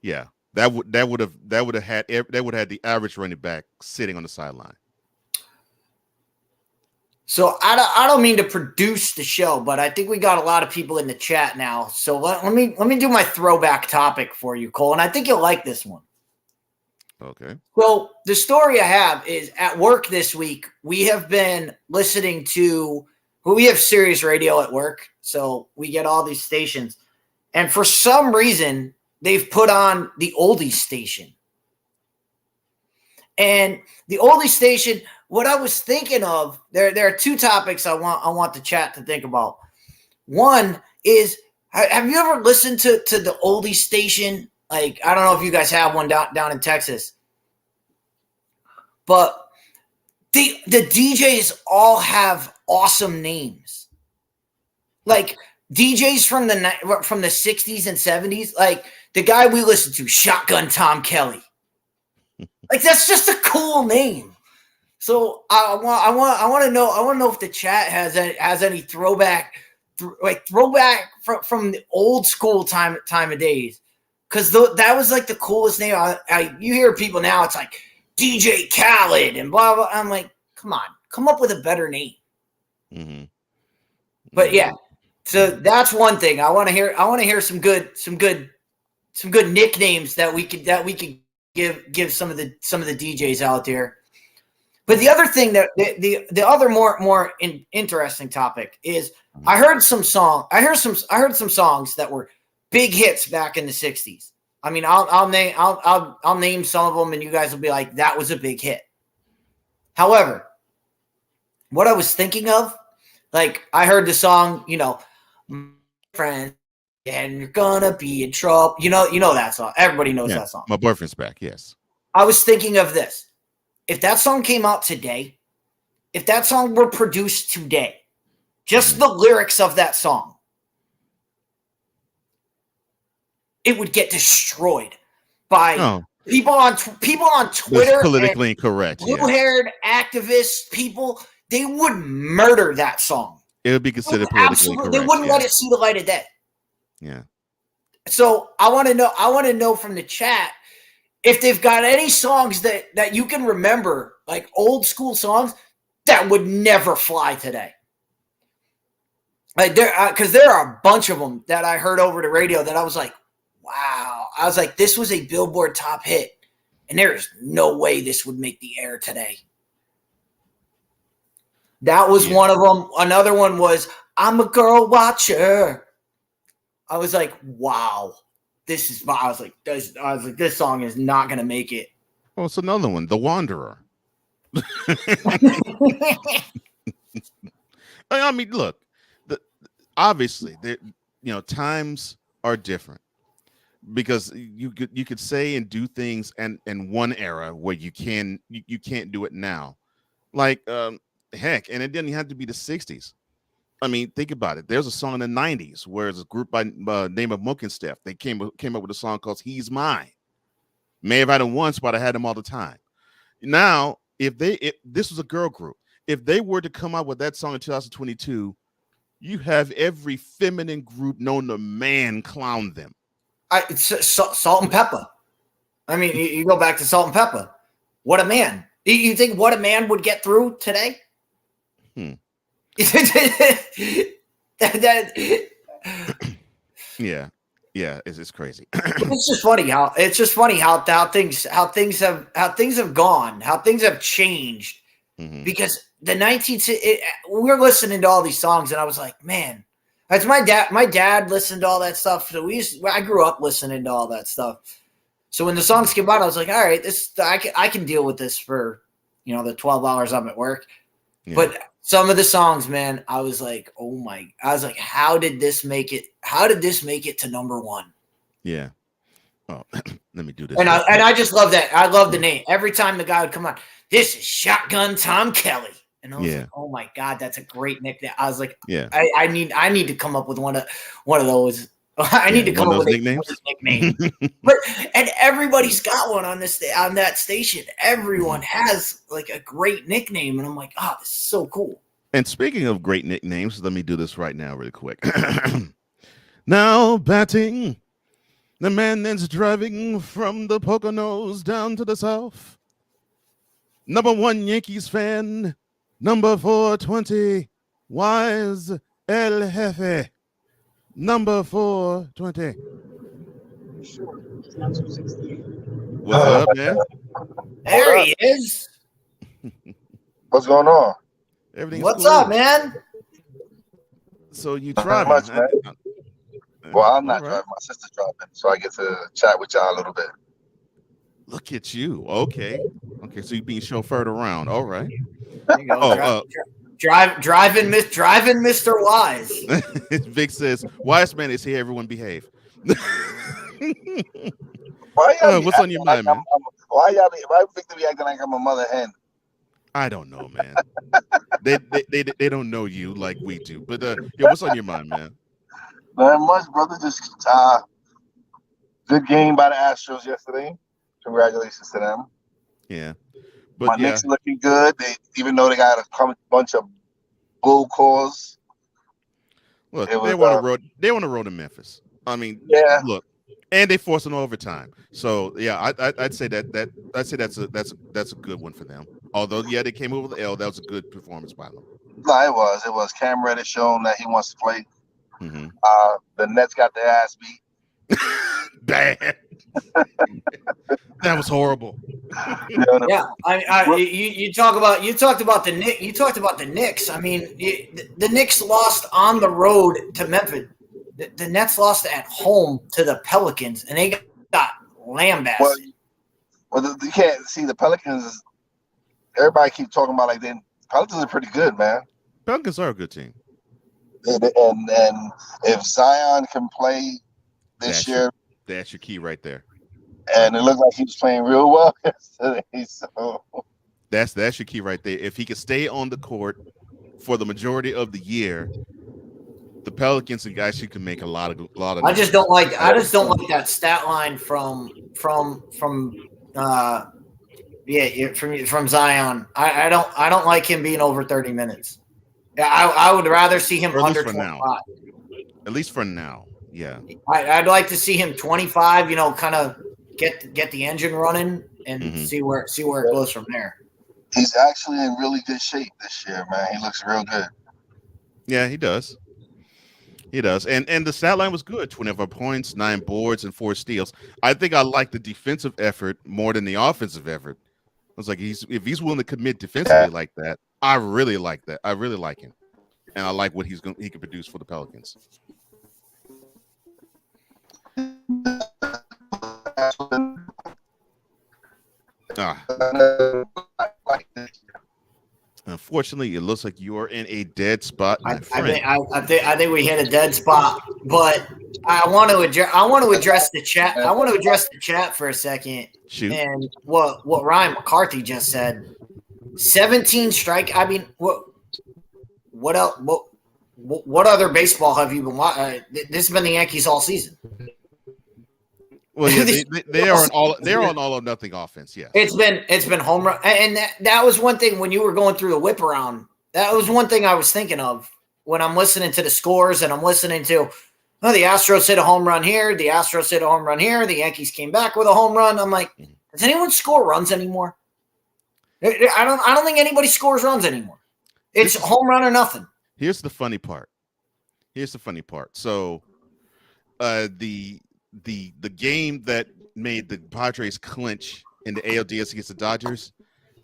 yeah, that would have had the average running back sitting on the sideline. So I don't mean to produce the show, but I think we got a lot of people in the chat now. So let me do my throwback topic for you, Cole, and I think you'll like this one. Okay. So the story I have is at work this week, we have been listening to we have Sirius Radio at work, so we get all these stations. And for some reason, they've put on the oldies station. And the oldies station, what I was thinking of, there are two topics I want the chat to think about. One is, have you ever listened to the oldies station? Like, I don't know if you guys have one down in Texas. But the DJs all have awesome names. Like DJs from the 60s and 70s, like the guy we listened to, Shotgun Tom Kelly. Like that's just a cool name. So I want to know if the chat has any throwback from the old school time of days, because that was like the coolest name. You hear people now, it's like DJ Khaled and blah blah. I'm like, come on, come up with a better name. Mm-hmm. But yeah, so that's one thing I want to hear. I want to hear some good nicknames that we could give some of the DJs out there. But the other thing that the other more interesting topic is I heard some songs that were big hits back in the 60s. I mean, I'll name some of them and you guys will be like, that was a big hit. However, what I was thinking of, like I heard the song, friend, and you're gonna be in trouble. You know that song. Everybody knows that song. My boyfriend's back. Yes. I was thinking of this. If that song came out today, if that song were produced today, just the lyrics of that song, it would get destroyed by people on Twitter. That's politically incorrect. Blue-haired activists, people, they would murder that song. It would be considered politically incorrect. They wouldn't let it see the light of day. Yeah. So I want to know from the chat if they've got any songs that you can remember, like old school songs that would never fly today. Like because there are a bunch of them that I heard over the radio that I was like, wow. I was like, this was a Billboard top hit, and there is no way this would make the air today. That was one of them. Another one was, I'm a girl watcher. I was like, wow. This song is not going to make it. Oh, it's another one, The Wanderer. I mean, look, obviously, times are different because you could say and do things in one era where you can't do it now. Like, heck, and it didn't have to be the 60s. I mean, think about it. There's a song in the 90s where it's a group by name of Mook and Steph. They came up with a song called He's Mine. May have had him once, but I had him all the time. Now, if this was a girl group, if they were to come out with that song in 2022, you have every feminine group known to man clown them. It's Salt and Pepper. I mean, you go back to Salt and Pepper. What a Man. You think What a Man would get through today? Yeah, it's crazy. It's just funny how things have gone, how things have changed. Mm-hmm. Because we're listening to all these songs, and I was like, man, that's my dad. My dad listened to all that stuff. So I grew up listening to all that stuff. So when the songs came out, I was like, all right, I can deal with this for the 12 hours I'm at work. Yeah. But some of the songs, man, I was like, how did this make it? How did this make it to number one? Yeah. Oh, let me do this. And I just love that. I love the name. Every time the guy would come on, this is Shotgun Tom Kelly. And I was like, oh my God, that's a great nickname. I was like, I need to come up with one of those. I need to come up with nicknames. Nickname. and everybody's got one on that station. Everyone has like a great nickname, and I'm like, oh, this is so cool. And speaking of great nicknames, let me do this right now, really quick. Now batting, the man that's driving from the Poconos down to the south. Number 1 Yankees fan, number 420, Wise El Jefe. Number 420. What's up, man? There he is. What's going on? Everything's What's cool. up, man? So you driving? Much, man. Well, I'm not right. driving. My sister's driving, so I get to chat with y'all a little bit. Look at you. Okay. So you're being chauffeured around. All right. There you go. Driving Mr. Wise. Vic says, "Wise man is here. Everyone behave." Why y'all what's on your mind, man? Why Vic be acting like I'm a mother hen? I don't know, man. they don't know you like we do. But what's on your mind, man? Not much, brother. Just good game by the Astros yesterday. Congratulations to them. Yeah. But my Knicks looking good. Even though they got a bunch of bull calls. Look, they want to road to Memphis. I mean, look, and they forced an overtime. So yeah, I'd say that's a good one for them. Although they came over the L, that was a good performance by them. No, it was. Cam Reddish showing that he wants to play. Mm-hmm. The Nets got their ass beat. Bad. That was horrible. Yeah, you talked about the Knicks. I mean, the Knicks lost on the road to Memphis. The Nets lost at home to the Pelicans, and they got lambasted. Well, you can't see the Pelicans. Everybody keeps talking about Pelicans are pretty good, man. Pelicans are a good team. And if Zion can play this year, that's your key right there. And it looked like he was playing real well yesterday. So that's your key right there. If he could stay on the court for the majority of the year, the Pelicans and guys, you can make a lot of. I just don't like that stat line from Zion. I don't like him being over 30 minutes. I would rather see him under 25. At least for now, yeah. I'd like to see him 25. Kind of get the engine running and see where it goes from there. He's actually in really good shape this year, man. He looks real good. Yeah, he does. He does. And the stat line was good. 24 points, 9 boards, and 4 steals. I think I like the defensive effort more than the offensive effort. I was like, if he's willing to commit defensively like that, I really like that. I really like him. And I like what he can produce for the Pelicans. Unfortunately, it looks like you are in a dead spot. I think we hit a dead spot, but I want to address the chat. I want to address the chat for a second. Shoot. And what Ryan McCarthy just said. 17 strike. I mean, what else? What other baseball have you been watching? This has been the Yankees all season. Well, yeah, they're on all or nothing offense. Yeah, it's been home run, and that was one thing when you were going through the whip around. That was one thing I was thinking of when I'm listening to the scores and I'm listening to, the Astros hit a home run here, the Astros hit a home run here, the Yankees came back with a home run. I'm like, does anyone score runs anymore? I don't think anybody scores runs anymore. It's home run or nothing. Here's the funny part. So, the game that made the Padres clinch in the ALDS against the Dodgers,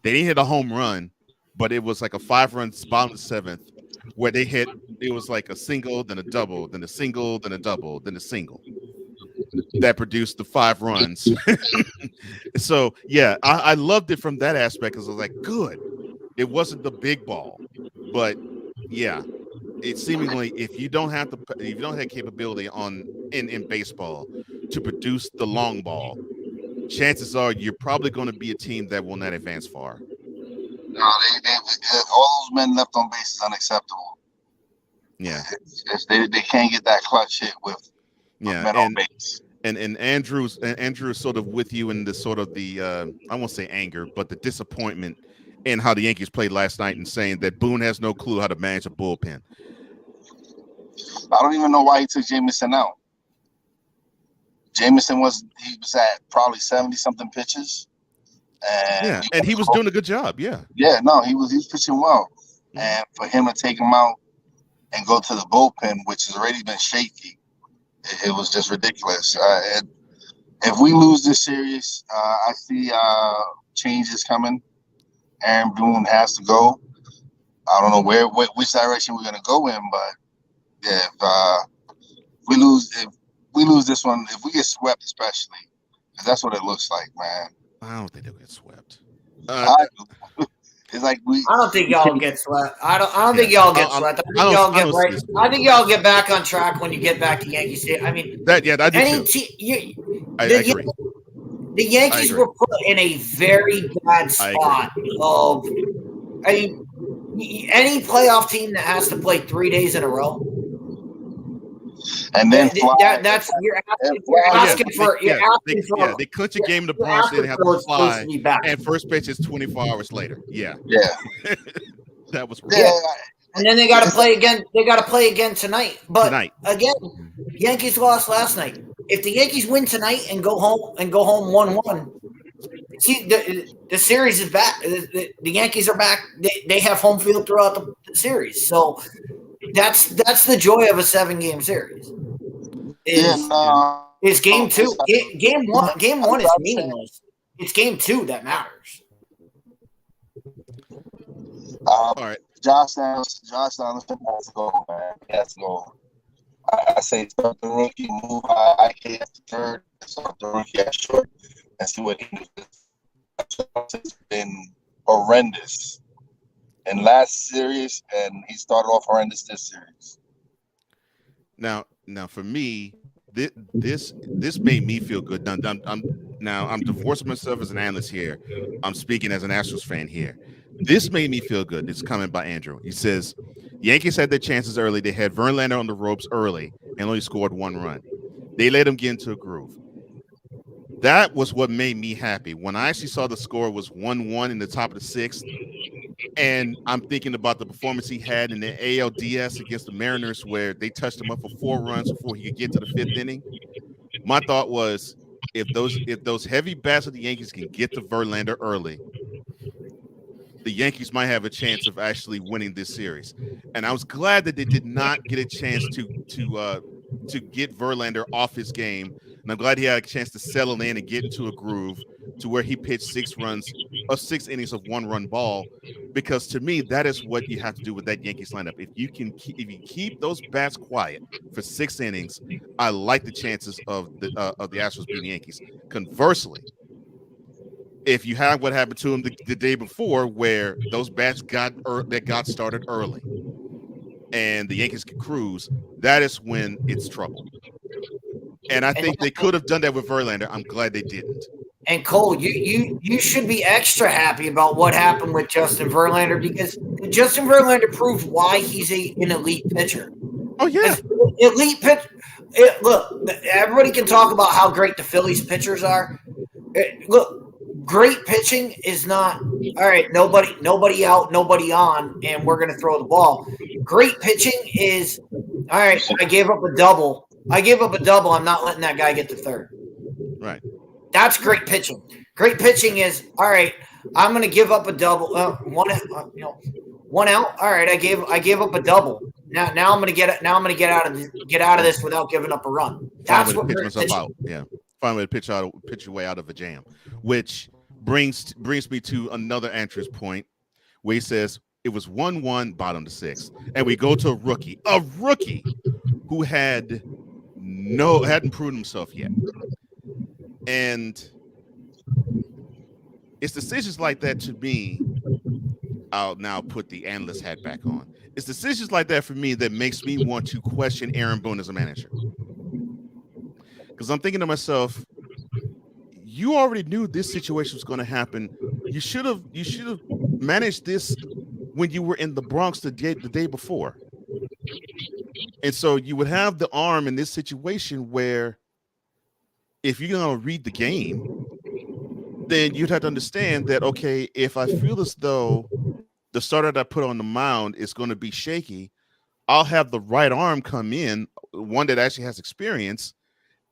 they didn't hit a home run, but it was like a 5-run bottom of the 7th where it was like a single, then a double, then a single, then a double, then a single that produced the 5 runs. So yeah, I loved it from that aspect because I was like, good. It wasn't the big ball, but yeah, it's seemingly if you don't have capability in baseball to produce the long ball, chances are you're probably going to be a team that will not advance far. No, all those men left on base is unacceptable. Yeah, they can't get that clutch hit with men on base. And Andrew is sort of with you in the sort of the I won't say anger, but the disappointment in how the Yankees played last night, and saying that Boone has no clue how to manage a bullpen. I don't even know why he took Jameson out. Jameson was at probably 70-something pitches. And he was doing a good job. Yeah, no, he was pitching well. And for him to take him out and go to the bullpen, which has already been shaky, it was just ridiculous. If we lose this series, I see changes coming. Aaron Boone has to go. I don't know which direction we're going to go in, but if we lose this one, if we get swept, especially, because that's what it looks like, man. I don't think they'll get swept. It's like I don't think y'all get swept. I don't think y'all get swept. I think y'all get back on track when you get back to Yankee Stadium. I mean, I do I agree. The Yankees were put in a very bad spot. Any playoff team that has to play 3 days in a row, and then you're asking for. They clinch a game in the Bronx, they have to fly, and first pitch is 24 hours later. Yeah. That was and then they got to play again. They got to play again tonight. But again, Yankees lost last night. If the Yankees win tonight and go home 1-1, see the series is back. The Yankees are back. They have home field throughout the series. So that's the joy of a 7-game series. Is game 2. Game one is meaningless. It's game 2 that matters. All right. Josh Allen has to go, man. He has to go. I say start the rookie, move IK at third, start the rookie at short, and see what he does. It's been horrendous in last series, and he started off horrendous this series. Now for me, this made me feel good. I'm divorcing myself as an analyst here. I'm speaking as an Astros fan here. This made me feel good. It's coming by Andrew. He says, Yankees had their chances early. They had Verlander on the ropes early and only scored 1 run. They let him get into a groove. That was what made me happy. When I actually saw the score was 1-1 in the top of the 6th, and I'm thinking about the performance he had in the ALDS against the Mariners, where they touched him up for 4 runs before he could get to the 5th inning. My thought was, if those heavy bats of the Yankees can get to Verlander early, the Yankees might have a chance of actually winning this series. And I was glad that they did not get a chance to get Verlander off his game. And I'm glad he had a chance to settle in and get into a groove to where he pitched 6 innings of 1-run ball. Because to me, that is what you have to do with that Yankees lineup. If you keep those bats quiet for 6 innings, I like the chances of the Astros beating the Yankees. Conversely, if you have what happened to him the day before, where those bats got started early and the Yankees can cruise, that is when it's trouble. And I think they could have done that with Verlander. I'm glad they didn't. And Cole, you should be extra happy about what happened with Justin Verlander, because Justin Verlander proved why he's an elite pitcher. Oh yeah, elite pitch. Look, everybody can talk about how great the Phillies pitchers are. Look. Great pitching is not all right. Nobody out, nobody on, and we're going to throw the ball. Great pitching is all right. I gave up a double. I'm not letting that guy get to third. Right. That's great pitching. Great pitching is all right. I'm going to give up a double. One out. All right. I gave up a double. Now I'm going to get out of this without giving up a run. That's what pitch myself out. Yeah. Find a way to pitch your way out of a jam, which brings me to another Andrew's point, where he says it was 1-1 bottom to 6th, and we go to a rookie who hadn't proven himself yet, and it's decisions like that to me. I'll now put the analyst hat back on. It's decisions like that for me that makes me want to question Aaron Boone as a manager. because I'm thinking to myself, you already knew this situation was going to happen. You should have managed this when you were in the Bronx the day before. And so you would have the arm in this situation where if you're going to read the game, then you'd have to understand that, okay, if I feel as though the starter that I put on the mound is going to be shaky, I'll have the right arm come in, one that actually has experience,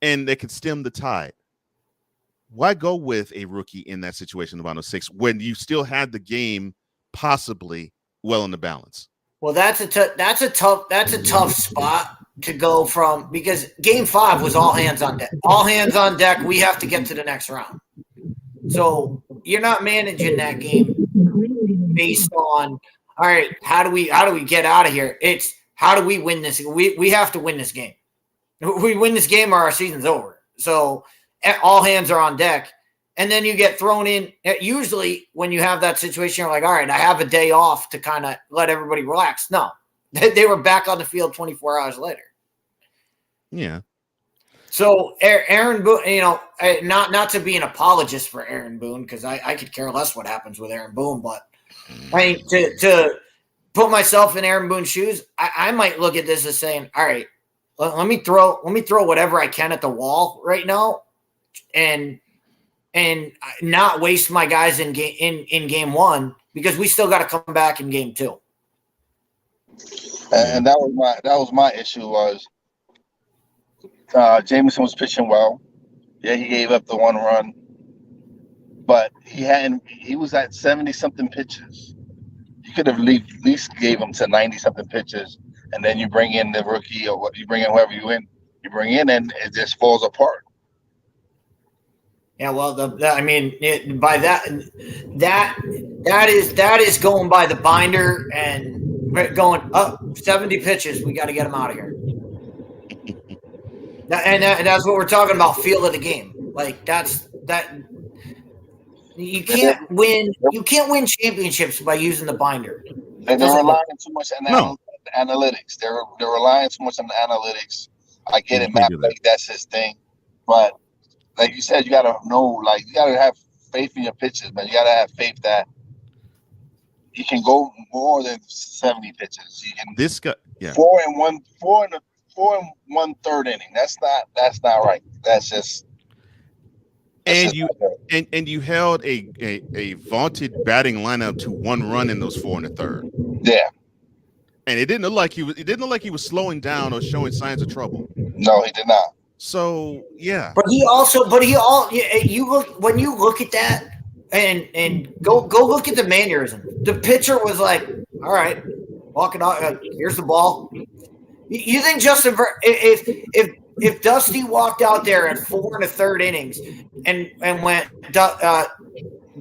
and they can stem the tide. Why go with a rookie in that situation in the bottom of 6 when you still had the game possibly well in the balance? Well, that's a tough spot to go from, because Game 5 was all hands on deck. All hands on deck. We have to get to the next round. So you're not managing that game based on, all right, how do we get out of here? It's how do we win this? We have to win this game. If we win this game or our season's over. So all hands are on deck. And then you get thrown in. Usually when you have that situation, you're like, all right, I have a day off to kind of let everybody relax. No, they were back on the field 24 hours later. Yeah. So Aaron Boone, not to be an apologist for Aaron Boone, because I could care less what happens with Aaron Boone, but I mean, to put myself in Aaron Boone's shoes, I might look at this as saying, all right, let me throw whatever I can at the wall right now, and not waste my guys in game 1, because we still got to come back in game 2. And that was my issue was Jameson was pitching well. Yeah, he gave up the 1 run, but he was at 70-something pitches. You could have at least gave him to 90-something pitches, and then you bring in the rookie or what you bring in whoever you bring in, and it just falls apart. Yeah, well, by that is going by the binder and going up 70 pitches. We got to get him out of here. And that's what we're talking about. Feel of the game, like that. You can't win championships by using the binder. And they're relying too much on analytics. They're relying too much on the analytics. I get it, Matt. Like that's his thing, but like you said, you gotta know, like you gotta have faith in your pitches, man. You gotta have faith that he can go more than 70 pitches. He can. This guy, yeah. 4 and 1/3 inning. That's not right. That's just. And you held a vaunted batting lineup to 1 run in those 4 1/3. Yeah. And it didn't look like he was slowing down or showing signs of trouble. No, he did not. So yeah. When you look at that and go look at the mannerism. The pitcher was like, all right, walking out. Here's the ball. You think Justin, if Dusty walked out there at 4 1/3 innings and went,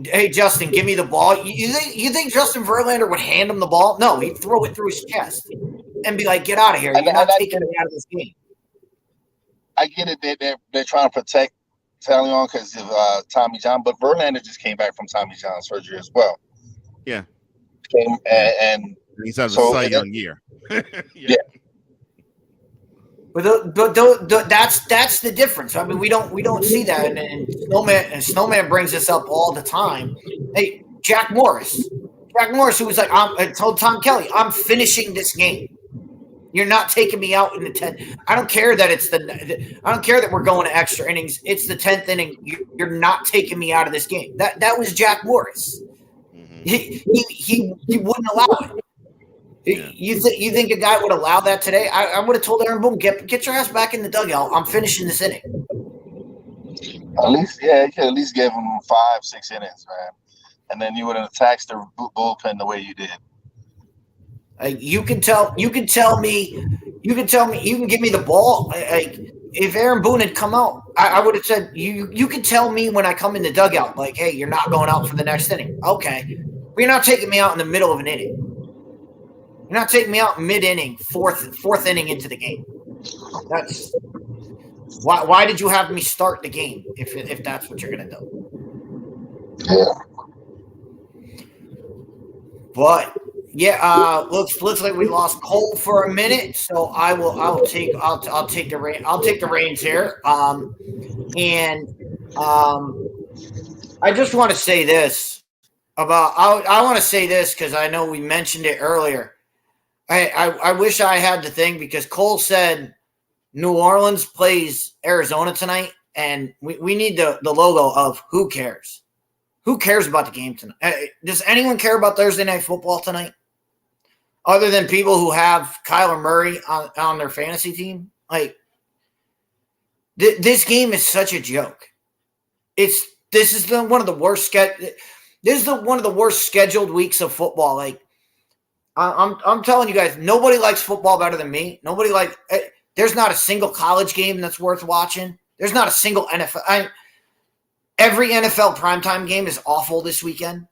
hey Justin, give me the ball. You think Justin Verlander would hand him the ball? No, he'd throw it through his chest and be like, get out of here. You're not taking me out of this game. I get it. They're trying to protect Talion because of Tommy John, but Verlander just came back from Tommy John surgery as well. Yeah. And he's had a Cy Young year. Yeah. But that's the difference. I mean, we don't see that, and Snowman brings this up all the time. Hey, Jack Morris, who was like, I told Tom Kelly, I'm finishing this game. You're not taking me out in the 10th. I don't care that I don't care that we're going to extra innings. It's the 10th inning. You're not taking me out of this game. That was Jack Morris. Mm-hmm. He wouldn't allow it. Yeah. You think a guy would allow that today? I would have told Aaron Boone, get your ass back in the dugout. I'm finishing this inning. At least, yeah, you could at least give him 5-6 innings, man, and then you would have taxed the bullpen the way you did. You can tell me, you can give me the ball. If Aaron Boone had come out, I would have said, you can tell me when I come in the dugout, like, hey, you're not going out for the next inning. Okay, but you're not taking me out in the middle of an inning. You're not taking me out mid-inning, fourth inning into the game. That's why did you have me start the game if that's what you're gonna do? Yeah. But Yeah, looks like we lost Cole for a minute, so I'll take the reins here. I just want to say this I want to say this because I know we mentioned it earlier. I wish I had the thing because Cole said New Orleans plays Arizona tonight, and we need the logo of who cares. Who cares about the game tonight? Does anyone care about Thursday Night Football tonight? Other than people who have Kyler Murray on their fantasy team? Like, this game is such a joke. This is one of the worst one of the worst scheduled weeks of football. Like, I'm telling you guys, nobody likes football better than me. There's not a single college game that's worth watching. There's not a single NFL. Every NFL primetime game is awful this weekend.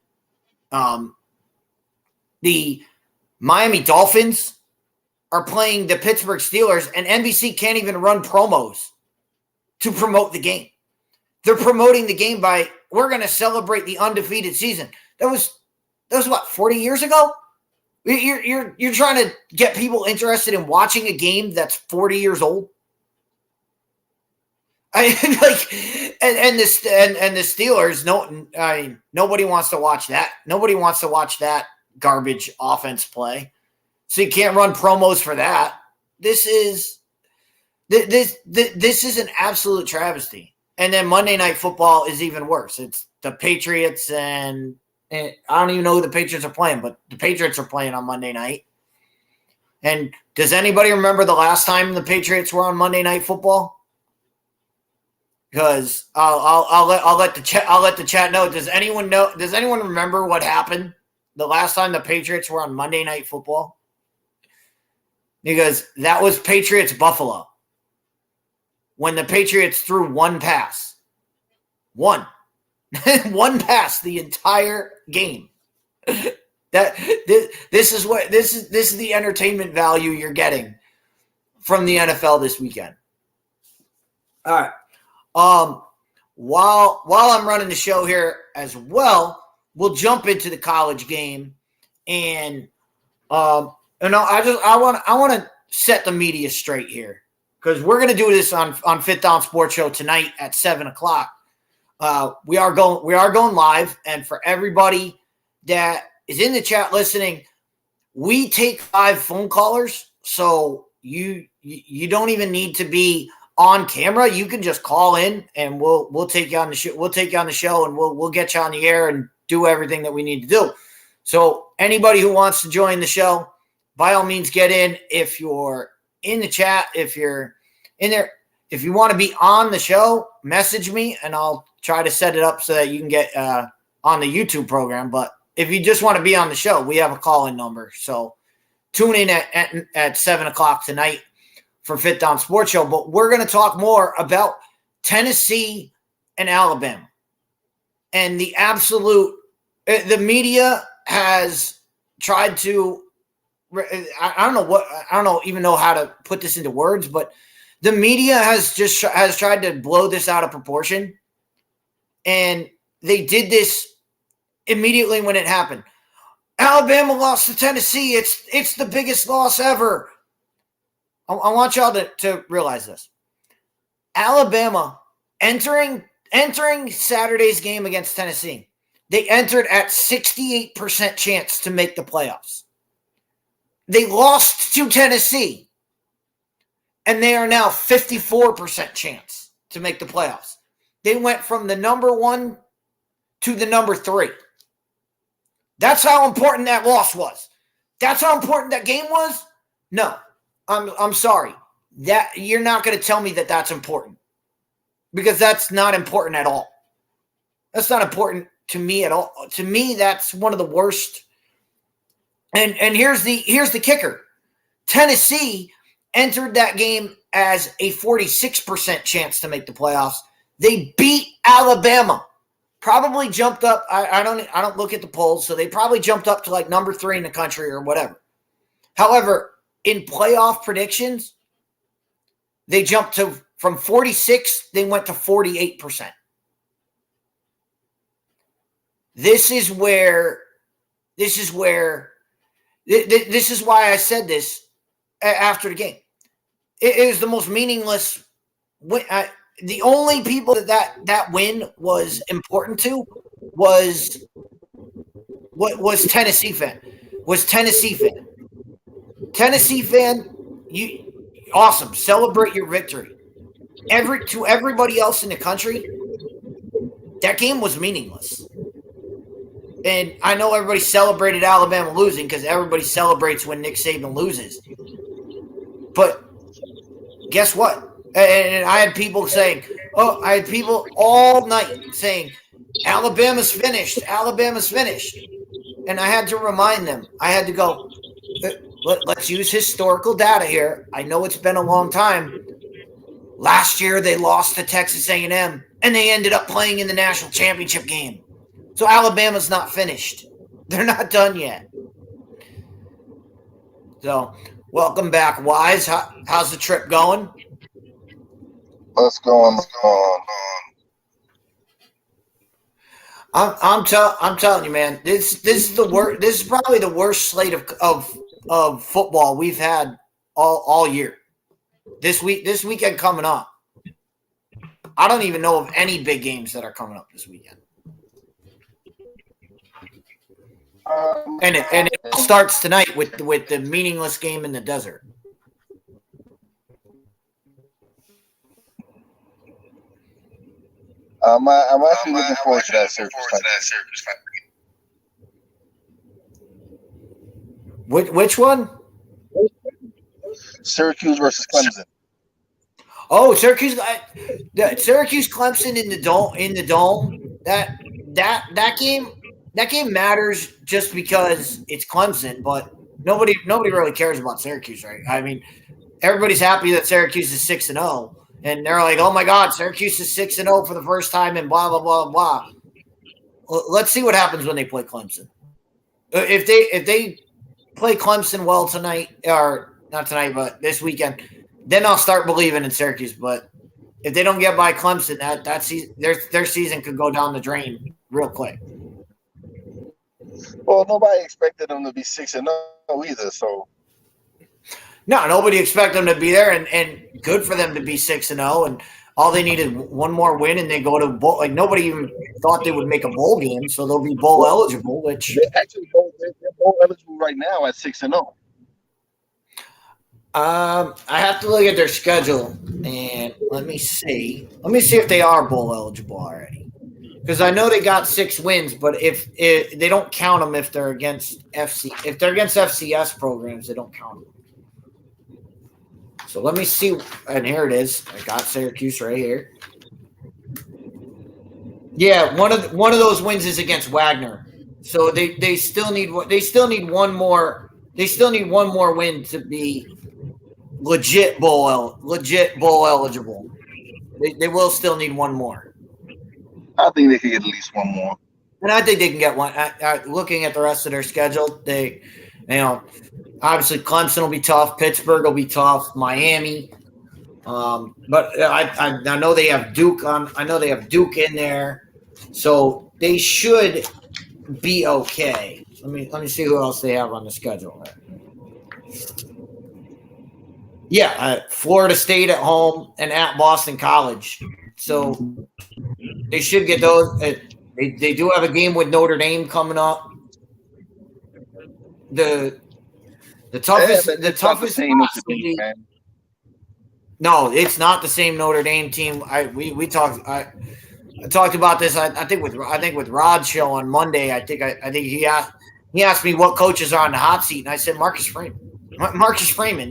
The Miami Dolphins are playing the Pittsburgh Steelers, and NBC can't even run promos to promote the game. They're promoting the game by, we're going to celebrate the undefeated season. That was what, 40 years ago? You're trying to get people interested in watching a game that's 40 years old. And the Steelers, nobody wants to watch that. Nobody wants to watch that garbage offense play. So you can't run promos for that. This is an absolute travesty. And then Monday Night Football is even worse. It's the Patriots and I don't even know who the Patriots are playing, but the Patriots are playing on Monday night. And does anybody remember the last time the Patriots were on Monday Night Football? Because I'll let the chat know. Does anyone know? Does anyone remember what happened the last time the Patriots were on Monday Night Football? Because that was Patriots Buffalo. When the Patriots threw one pass. One pass the entire game. This is the entertainment value you're getting from the NFL this weekend. All right. While I'm running the show here as well, we'll jump into the college game, and I want to set the media straight here because we're going to do this on Fifth Down Sports Show tonight at 7:00. We are going live, and for everybody that is in the chat listening, we take 5 phone callers, so you don't even need to be on camera. You can just call in, and we'll take you on the show. We'll take you on the show, and we'll get you on the air and do everything that we need to do. So anybody who wants to join the show, by all means, get in. If you're in the chat, if you're in there, if you want to be on the show, message me, and I'll try to set it up so that you can get on the YouTube program. But if you just want to be on the show, we have a call-in number. So tune in at 7:00 tonight for Fifth Down Sports Show. But we're going to talk more about Tennessee and Alabama. And the media has tried to, I don't even know how to put this into words, but the media has tried to blow this out of proportion. And they did this immediately when it happened. Alabama lost to Tennessee. It's the biggest loss ever. I want y'all to realize this. Alabama entering Saturday's game against Tennessee, they entered at 68% chance to make the playoffs. They lost to Tennessee, and they are now 54% chance to make the playoffs. They went from the number 1 to the number 3. That's how important that loss was. That's how important that game was? No. I'm sorry. That you're not going to tell me that that's important. Because that's not important at all. That's not important to me at all. To me, that's one of the worst. And here's the kicker. Tennessee entered that game as a 46% chance to make the playoffs. They beat Alabama. Probably jumped up. I don't look at the polls, so they probably jumped up to like number 3 in the country or whatever. However, in playoff predictions, they jumped from 46, they went to 48%. This is where This is why I said this after the game. It is the most meaningless win. The only people that win was important to was Tennessee fan. Tennessee fan, you awesome. Celebrate your victory. To everybody else in the country, that game was meaningless. And I know everybody celebrated Alabama losing because everybody celebrates when Nick Saban loses. But guess what? And I had people saying, I had people all night saying, Alabama's finished. And I had to remind them. I had to go, let's use historical data here. I know it's been a long time. Last year they lost to Texas A&M, and they ended up playing in the national championship game. So Alabama's not finished. They're not done yet. So welcome back, Wise. How's the trip going? What's going on? I'm telling you, man. This is the worst. This is probably the worst slate of football we've had all year. This weekend coming up. I don't even know of any big games that are coming up this weekend. And it starts tonight with the meaningless game in the desert. I'm actually looking forward to that Syracuse fight. Which one? Syracuse versus Clemson. Oh, Syracuse Clemson in the dome. That game matters just because it's Clemson, but nobody really cares about Syracuse, right? I mean, everybody's happy that Syracuse is 6-0. And they're like, oh, my God, Syracuse is 6-0 for the first time and blah, blah, blah, blah. Let's see what happens when they play Clemson. If they play Clemson well tonight, or not tonight, but this weekend, then I'll start believing in Syracuse. But if they don't get by Clemson, their season could go down the drain real quick. Well, nobody expected them to be 6-0 either, so. No, nobody expected them to be there, and good for them to be 6-0. And all they needed one more win, and they go to bowl. Like nobody even thought they would make a bowl game, so they'll be bowl eligible. Which they're bowl eligible right now at 6-0. I have to look at their schedule, and let me see. Let me see if they are bowl eligible already, because I know they got 6 wins. But if they don't count them if they're against FCS programs, they don't count them. So let me see, and here it is. I got Syracuse right here. Yeah, one of those wins is against Wagner. So they still need one more win to be legit bowl eligible. They will still need one more. I think they can get at least one more. And I think they can get one. Looking at the rest of their schedule, obviously Clemson will be tough. Pittsburgh will be tough. Miami. But I know they have Duke on. I know they have Duke in there, so they should be okay. Let me see who else they have on the schedule. Yeah, Florida State at home and at Boston College. So they should get those. They do have a game with Notre Dame coming up. The toughest team. No, it's not the same Notre Dame team. I talked about this. I think with Rod's show on Monday. I think he asked me what coaches are on the hot seat, and I said Marcus Freeman.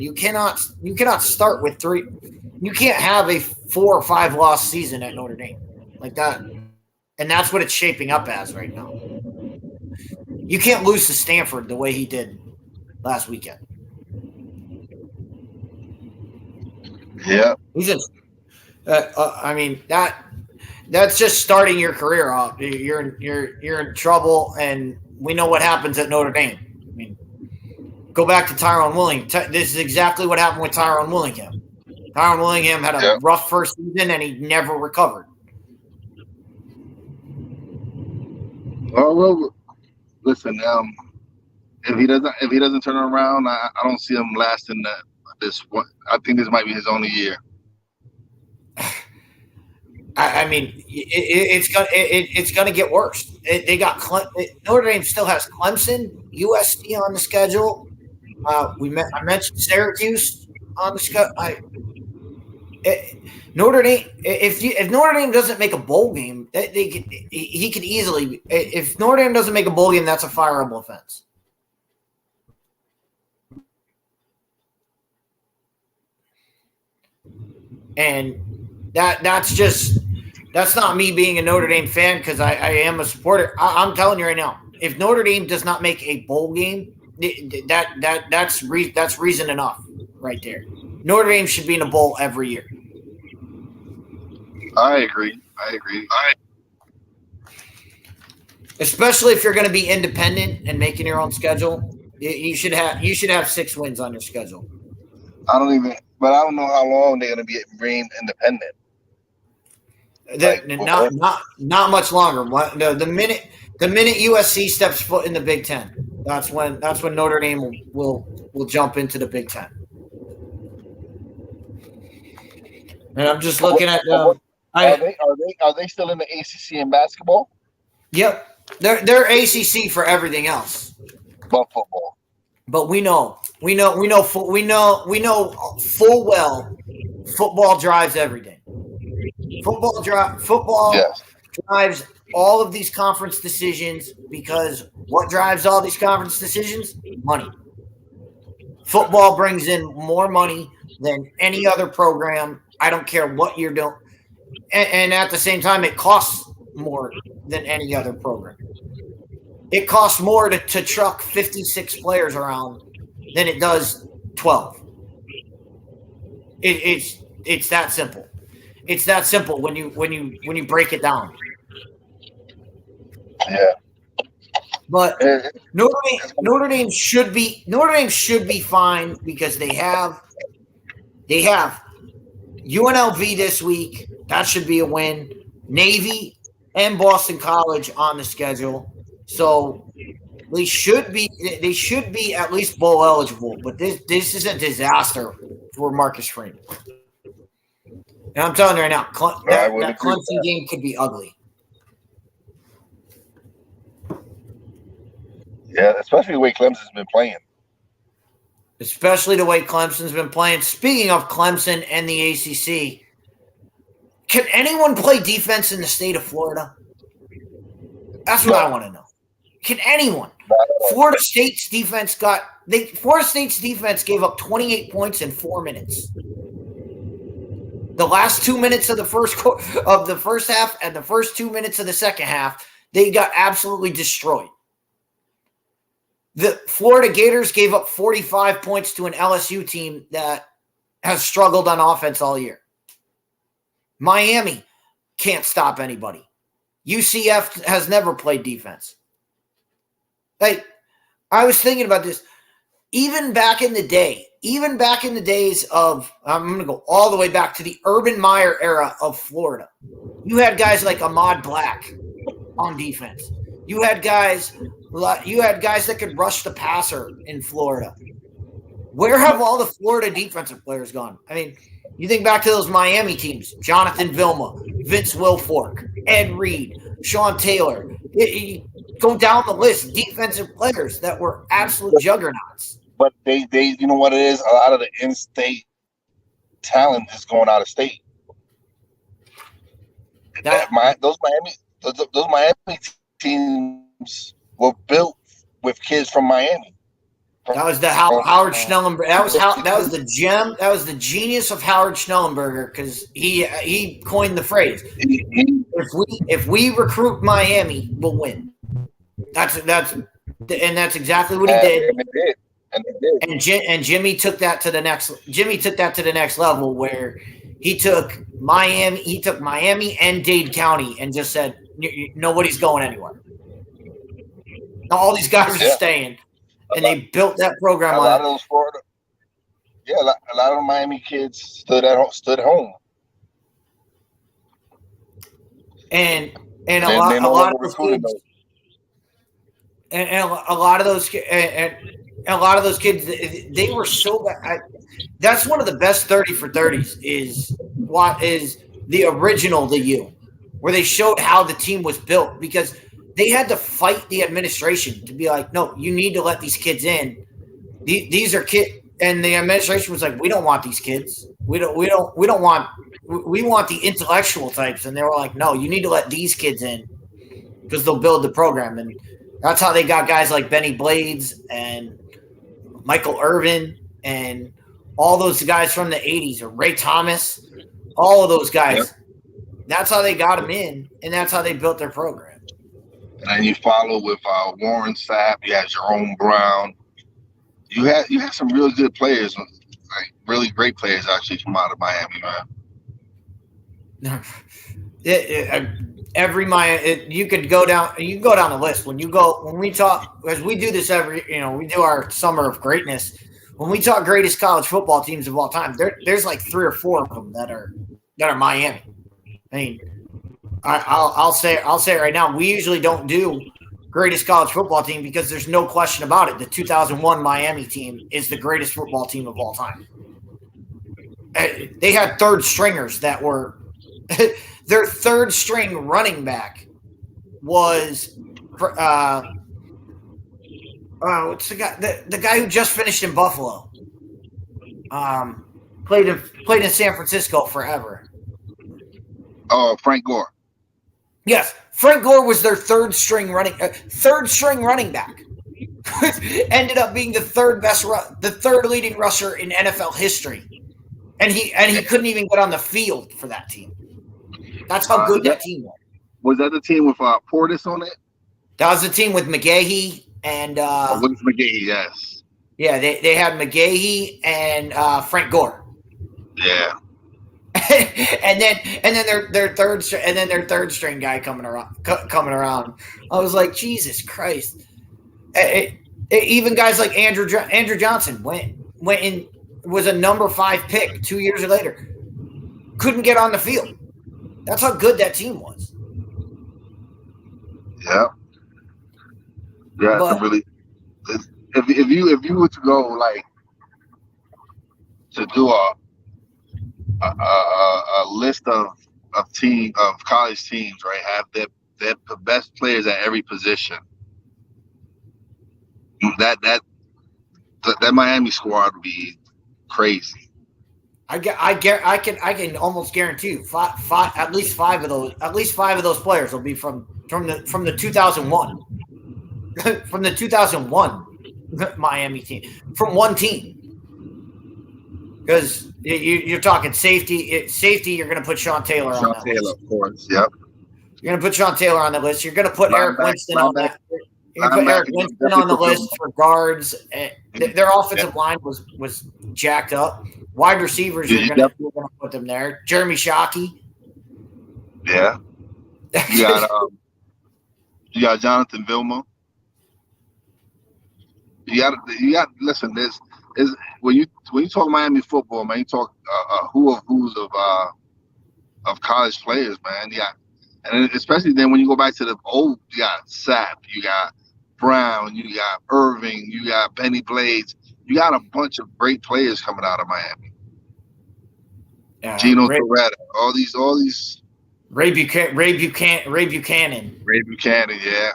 You cannot start with 3. You can't have a 4 or 5 loss season at Notre Dame like that, and that's what it's shaping up as right now. You can't lose to Stanford the way he did last weekend. Yeah, he's just. That's just starting your career off. You're in trouble, and we know what happens at Notre Dame. I mean, go back to Tyrone Willingham. This is exactly what happened with Tyrone Willingham. Tyrone Willingham had a rough first season, and he never recovered. Well, listen. if he doesn't turn it around, I don't see him lasting this one. I think this might be his only year. I mean, it's gonna get worse. They got Notre Dame still has Clemson, USC on the schedule. I mentioned Syracuse on the schedule. Notre Dame. If Notre Dame doesn't make a bowl game, he could easily. If Notre Dame doesn't make a bowl game, that's a fireable offense. And that's not me being a Notre Dame fan because I am a supporter. I'm telling you right now, if Notre Dame does not make a bowl game, that's reason enough right there. Notre Dame should be in a bowl every year. I agree. Especially if you're going to be independent and making your own schedule, you should have 6 wins on your schedule. But I don't know how long they're going to be ranked independent. Not much longer. The minute USC steps foot in the Big Ten, that's when Notre Dame will jump into the Big Ten. And I'm just looking at are they still in the ACC in basketball? Yep, they're ACC for everything else, but football. But we know full well football drives everything. Football drives all of these conference decisions because what drives all these conference decisions? Money. Football brings in more money than any other program. I don't care what you're doing. And at the same time, it costs more than any other program. It costs more to truck 56 players around than it does 12. It's that simple. It's that simple when you break it down. Yeah. But Notre Dame should be fine because they have UNLV this week. That should be a win. Navy and Boston College on the schedule. So they should be at least bowl eligible, but this is a disaster for Marcus Freeman. And I'm telling you right now, that Clemson game could be ugly. Yeah, especially the way Clemson's been playing. Speaking of Clemson and the ACC, can anyone play defense in the state of Florida? That's what I want to know. Can anyone? Florida State's defense gave up 28 points in 4 minutes. The last 2 minutes of the first half and the first 2 minutes of the second half, they got absolutely destroyed. The Florida Gators gave up 45 points to an LSU team that has struggled on offense all year. Miami can't stop anybody. UCF has never played defense. Like, I was thinking about this. Even back in the days of, I'm going to go all the way back to the Urban Meyer era of Florida. You had guys like Ahmad Black on defense. You had guys that could rush the passer in Florida. Where have all the Florida defensive players gone? I mean, you think back to those Miami teams, Jonathan Vilma, Vince Wilfork, Ed Reed, Sean Taylor. Go down the list, defensive players that were absolute juggernauts. But they you know what it is? A lot of the in-state talent is going out of state. Those Miami teams were built with kids from Miami. That was the Howard Schnellenberger. That was the genius of Howard Schnellenberger because he coined the phrase. If we recruit Miami, we'll win. That's exactly what he did. And Jimmy took that to the next level where he took Miami and Dade County and just said nobody's going anywhere. All these guys are staying. And they built that program on. A lot of those Florida, a lot of Miami kids stood home. And a lot of recruits. and a lot of those kids, they were so bad. That's one of the best 30 for 30s is the original The U, where they showed how the team was built, because they had to fight the administration to be like, no, you need to let these kids in. These are kids, and the administration was like, we don't want these kids. We want the intellectual types, and they were like, no, you need to let these kids in because they'll build the program. And that's how they got guys like Benny Blades and Michael Irvin and all those guys from the 80s, or Ray Thomas, all of those guys. Yep. That's how they got them in, and that's how they built their program. And then you follow with Warren Sapp. You had Jerome Brown. You had some really good players, like really great players actually from out of Miami, man. You could go down. You can go down the list when we talk, as we do this we do our summer of greatness. When we talk greatest college football teams of all time, there's like 3 or 4 of them that are Miami. I mean, I'll say it right now. We usually don't do greatest college football team because there's no question about it. The 2001 Miami team is the greatest football team of all time. They had third stringers that were their third string running back was what's the guy? The guy who just finished in Buffalo. Played in San Francisco forever. Oh, Frank Gore. Yes, Frank Gore was their third string running back. Ended up being the third leading rusher in NFL history, and he couldn't even get on the field for that team. That's how good that team was. Was that the team with Portis on it? That was the team with McGahee and with McGahee, yes. Yeah, they had McGahee and Frank Gore. Yeah. and then their third string guy coming around. I was like, Jesus Christ! Even guys like Andrew Johnson went in, was a number 5 pick 2 years later. Couldn't get on the field. That's how good that team was. Yeah. Yeah, but, really. If you were to go like to do a list of college teams, right? Have the best players at every position. That Miami squad would be crazy. I can almost guarantee you at least five of those players will be from the 2001 from the 2001 Miami team, from one team. Because you're talking safety. You're going to put Sean Taylor on that list. Of course, yep. You're going to put Sean Taylor on the list. You're going to put Eric Winston on that. You're going to put Eric Winston on the list for guards. Their offensive line was jacked up. Wide receivers, you're going to put them there. Jeremy Shockey. Yeah. You got Jonathan Vilma. You got. Listen, there's when you talk Miami football, man, you talk who's of college players, man. Yeah, and especially then when you go back to the old, you got Sapp, you got Brown, you got Irving, you got Benny Blades. You got a bunch of great players coming out of Miami. Gino Toretta, all these. Ray Buchanan, yeah.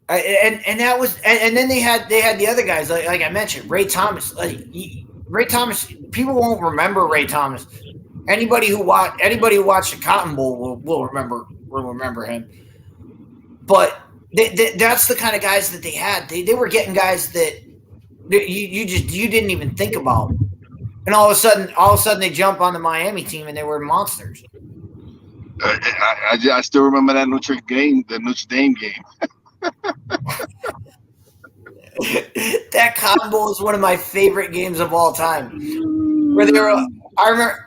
And that was, and then they had the other guys like I mentioned, Ray Thomas. Ray Thomas, people won't remember Ray Thomas. Anybody who watched the Cotton Bowl will remember him. But that's the kind of guys that they had. They were getting guys that you didn't even think about, and all of a sudden they jump on the Miami team and they were monsters. I still remember that Notre Dame game. That Cotton Bowl is one of my favorite games of all time. Where they were, I remember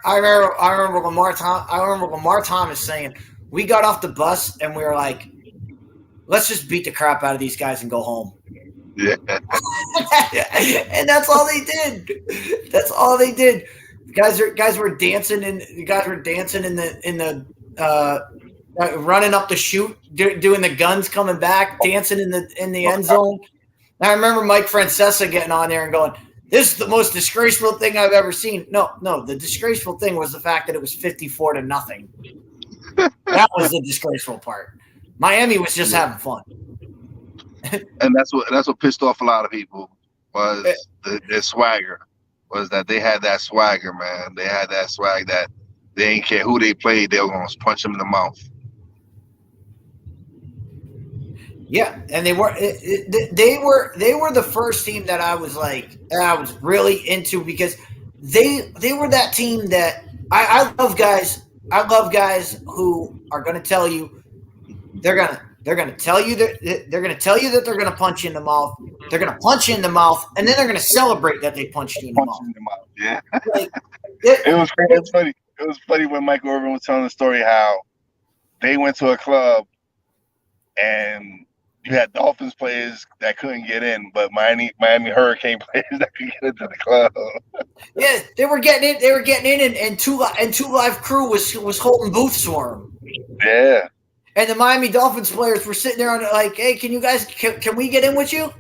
Lamar Thomas saying, "We got off the bus and we were like, let's just beat the crap out of these guys and go home." Yeah. And that's all they did. That's all they did. Guys were dancing in the running up the chute, doing the guns coming back, dancing in the end zone. I remember Mike Francesa getting on there and going, "This is the most disgraceful thing I've ever seen." No, the disgraceful thing was the fact that it was 54-0. That was the disgraceful part. Miami was just having fun. And that's what pissed off a lot of people was their swagger. Was that they had that swagger, man. They had that swag that they ain't care who they played, they were gonna punch them in the mouth. Yeah, and they were the first team that I was really into because they were that team that I love guys. I love guys who are going to tell you they're going to tell you that they're going to punch you in the mouth. They're going to punch you in the mouth, and then they're going to celebrate that they punched you in the mouth. Yeah, it was funny. It was funny when Michael Irvin was telling the story how they went to a club and you had Dolphins players that couldn't get in, but Miami Hurricane players that could get into the club. Yeah, they were getting in. They were getting in, and Two Live Crew was holding booths for them. Yeah. And the Miami Dolphins players were sitting there on like, "Hey, can you guys? Can we get in with you?"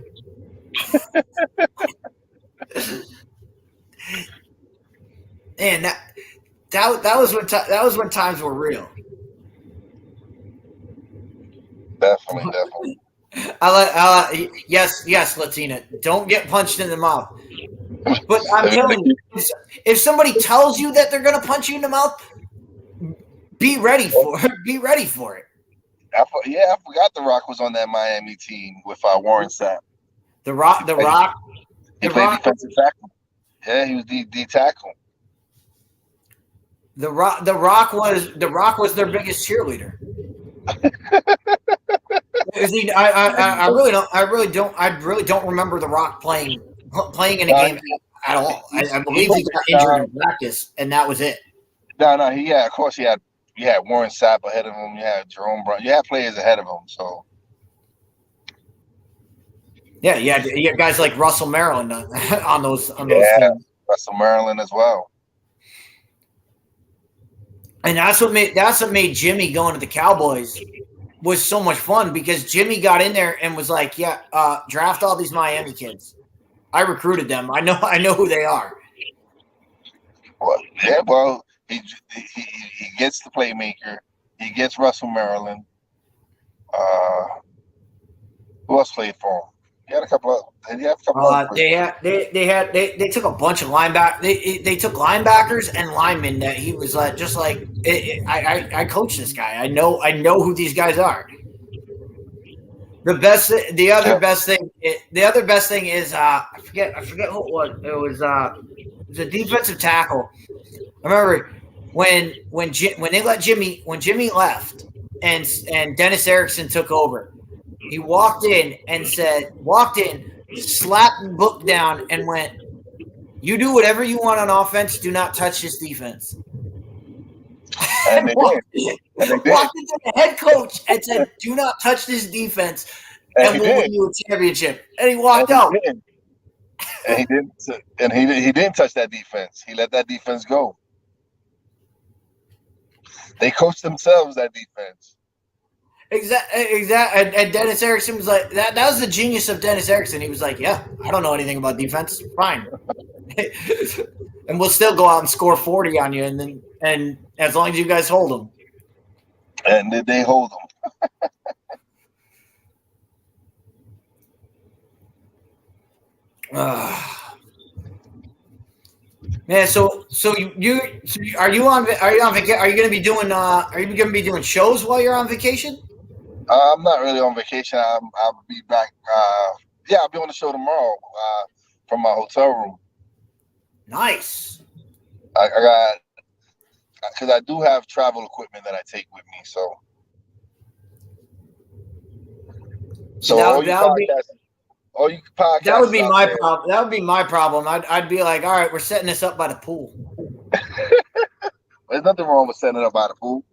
And that was when times were real. Definitely. Yes, Latina. Don't get punched in the mouth. But I'm telling you, if somebody tells you that they're going to punch you in the mouth, be ready for it. Be ready for it. I forgot The Rock was on that Miami team with Warren Sapp. The Rock. He played defensive tackle. Yeah, he was the tackle. The Rock was their biggest cheerleader. I really don't remember The Rock playing in a game at all. I believe he got injured in practice, and that was it. No, of course he had Warren Sapp ahead of him. You had Jerome Brown. You had players ahead of him. So yeah, you had guys like Russell Maryland on those teams. Russell Maryland as well. And that's what made Jimmy going to the Cowboys was so much fun because Jimmy got in there and was like, "Yeah, draft all these Miami kids. I recruited them. I know who they are." Well, he gets the playmaker. He gets Russell Maryland. Who else played for him? He had a couple. Did he have a couple? They took a bunch of linebackers. They took linebackers and linemen that he was I coach this guy. I know who these guys are. The other best thing is I forget who it was. It was a defensive tackle. I remember when Jimmy left and Dennis Erickson took over. He walked in, slapped the book down, and went, "You do whatever you want on offense. Do not touch this defense." And walked into the head coach and said, "Do not touch this defense, and we'll win you a championship." And he walked out. And he didn't touch that defense. He let that defense go. They coached themselves that defense. Exactly. And Dennis Erickson was like, that was the genius of Dennis Erickson. He was like, "Yeah, I don't know anything about defense. Fine. And we'll still go out and score 40 on you. And as long as you guys hold them." And did they hold them? Man, so are you going to be doing shows while you're on vacation? I'm not really on vacation. I'll be back. I'll be on the show tomorrow from my hotel room. Nice. I got because I do have travel equipment that I take with me. So that would be my problem. That would be my problem. I'd be like, "All right, we're setting this up by the pool." There's nothing wrong with setting it up by the pool.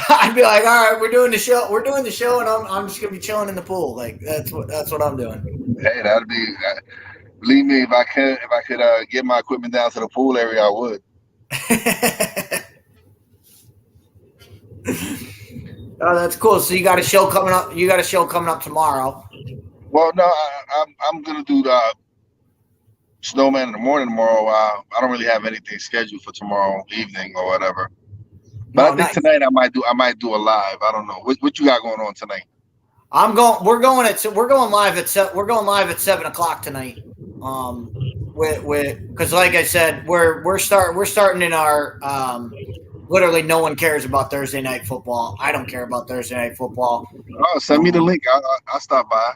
I'd be like, "All right, we're doing the show, and I'm just gonna be chilling in the pool. Like that's what I'm doing." Hey, that'd be. Believe me, if I could get my equipment down to the pool area, I would. Oh, that's cool. So you got a show coming up. You got a show coming up tomorrow. Well, no, I'm gonna do the Snowman in the morning tomorrow. I don't really have anything scheduled for tomorrow evening or whatever. But I think tonight I might do a live. I don't know what you got going on tonight. We're going live at 7:00 tonight. Because like I said, we're starting in our literally no one cares about Thursday night football. I don't care about Thursday night football. Oh, send me the link. I'll stop by.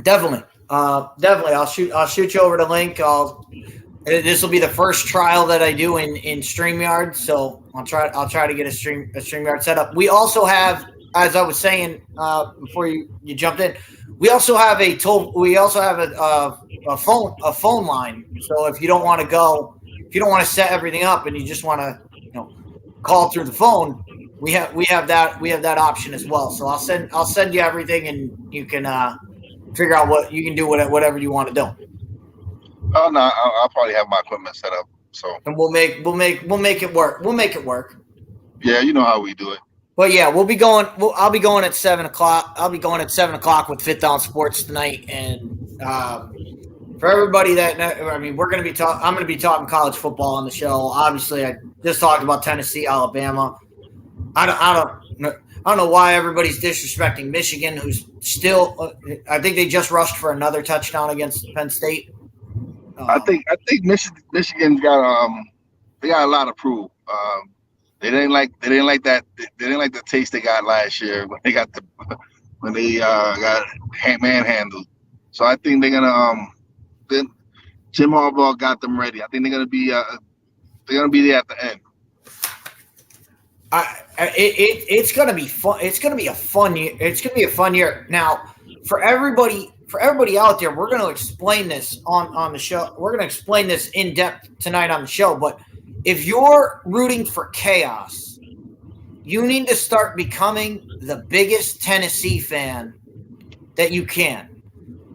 Definitely. I'll shoot you over the link. This will be the first trial that I do in StreamYard, so I'll try to get a StreamYard set up. We also have, as I was saying before you jumped in, we also have a phone line. So if you don't want to set everything up and you just want to call through the phone, we have that option as well. So I'll send you everything and you can figure out what you can do, whatever you want to do. Oh no, I'll probably have my equipment set up. So and we'll make it work. We'll make it work. Yeah, you know how we do it. But yeah, I'll be going at 7:00. I'll be going at 7:00 with Fifth Down Sports tonight. And for everybody I'm going to be talking college football on the show. Obviously, I just talked about Tennessee, Alabama. I don't know why everybody's disrespecting Michigan, who's still. I think they just rushed for another touchdown against Penn State. I think Michigan's got they got a lot to prove. They didn't like the taste they got last year when they got manhandled. So I think they're gonna Jim Harbaugh got them ready. I think they're gonna be there at the end. It's gonna be fun. It's gonna be a fun year. It's gonna be a fun year. Now, for everybody out there, we're gonna explain this on the show. We're gonna explain this in depth tonight on the show. But if you're rooting for chaos, you need to start becoming the biggest Tennessee fan that you can.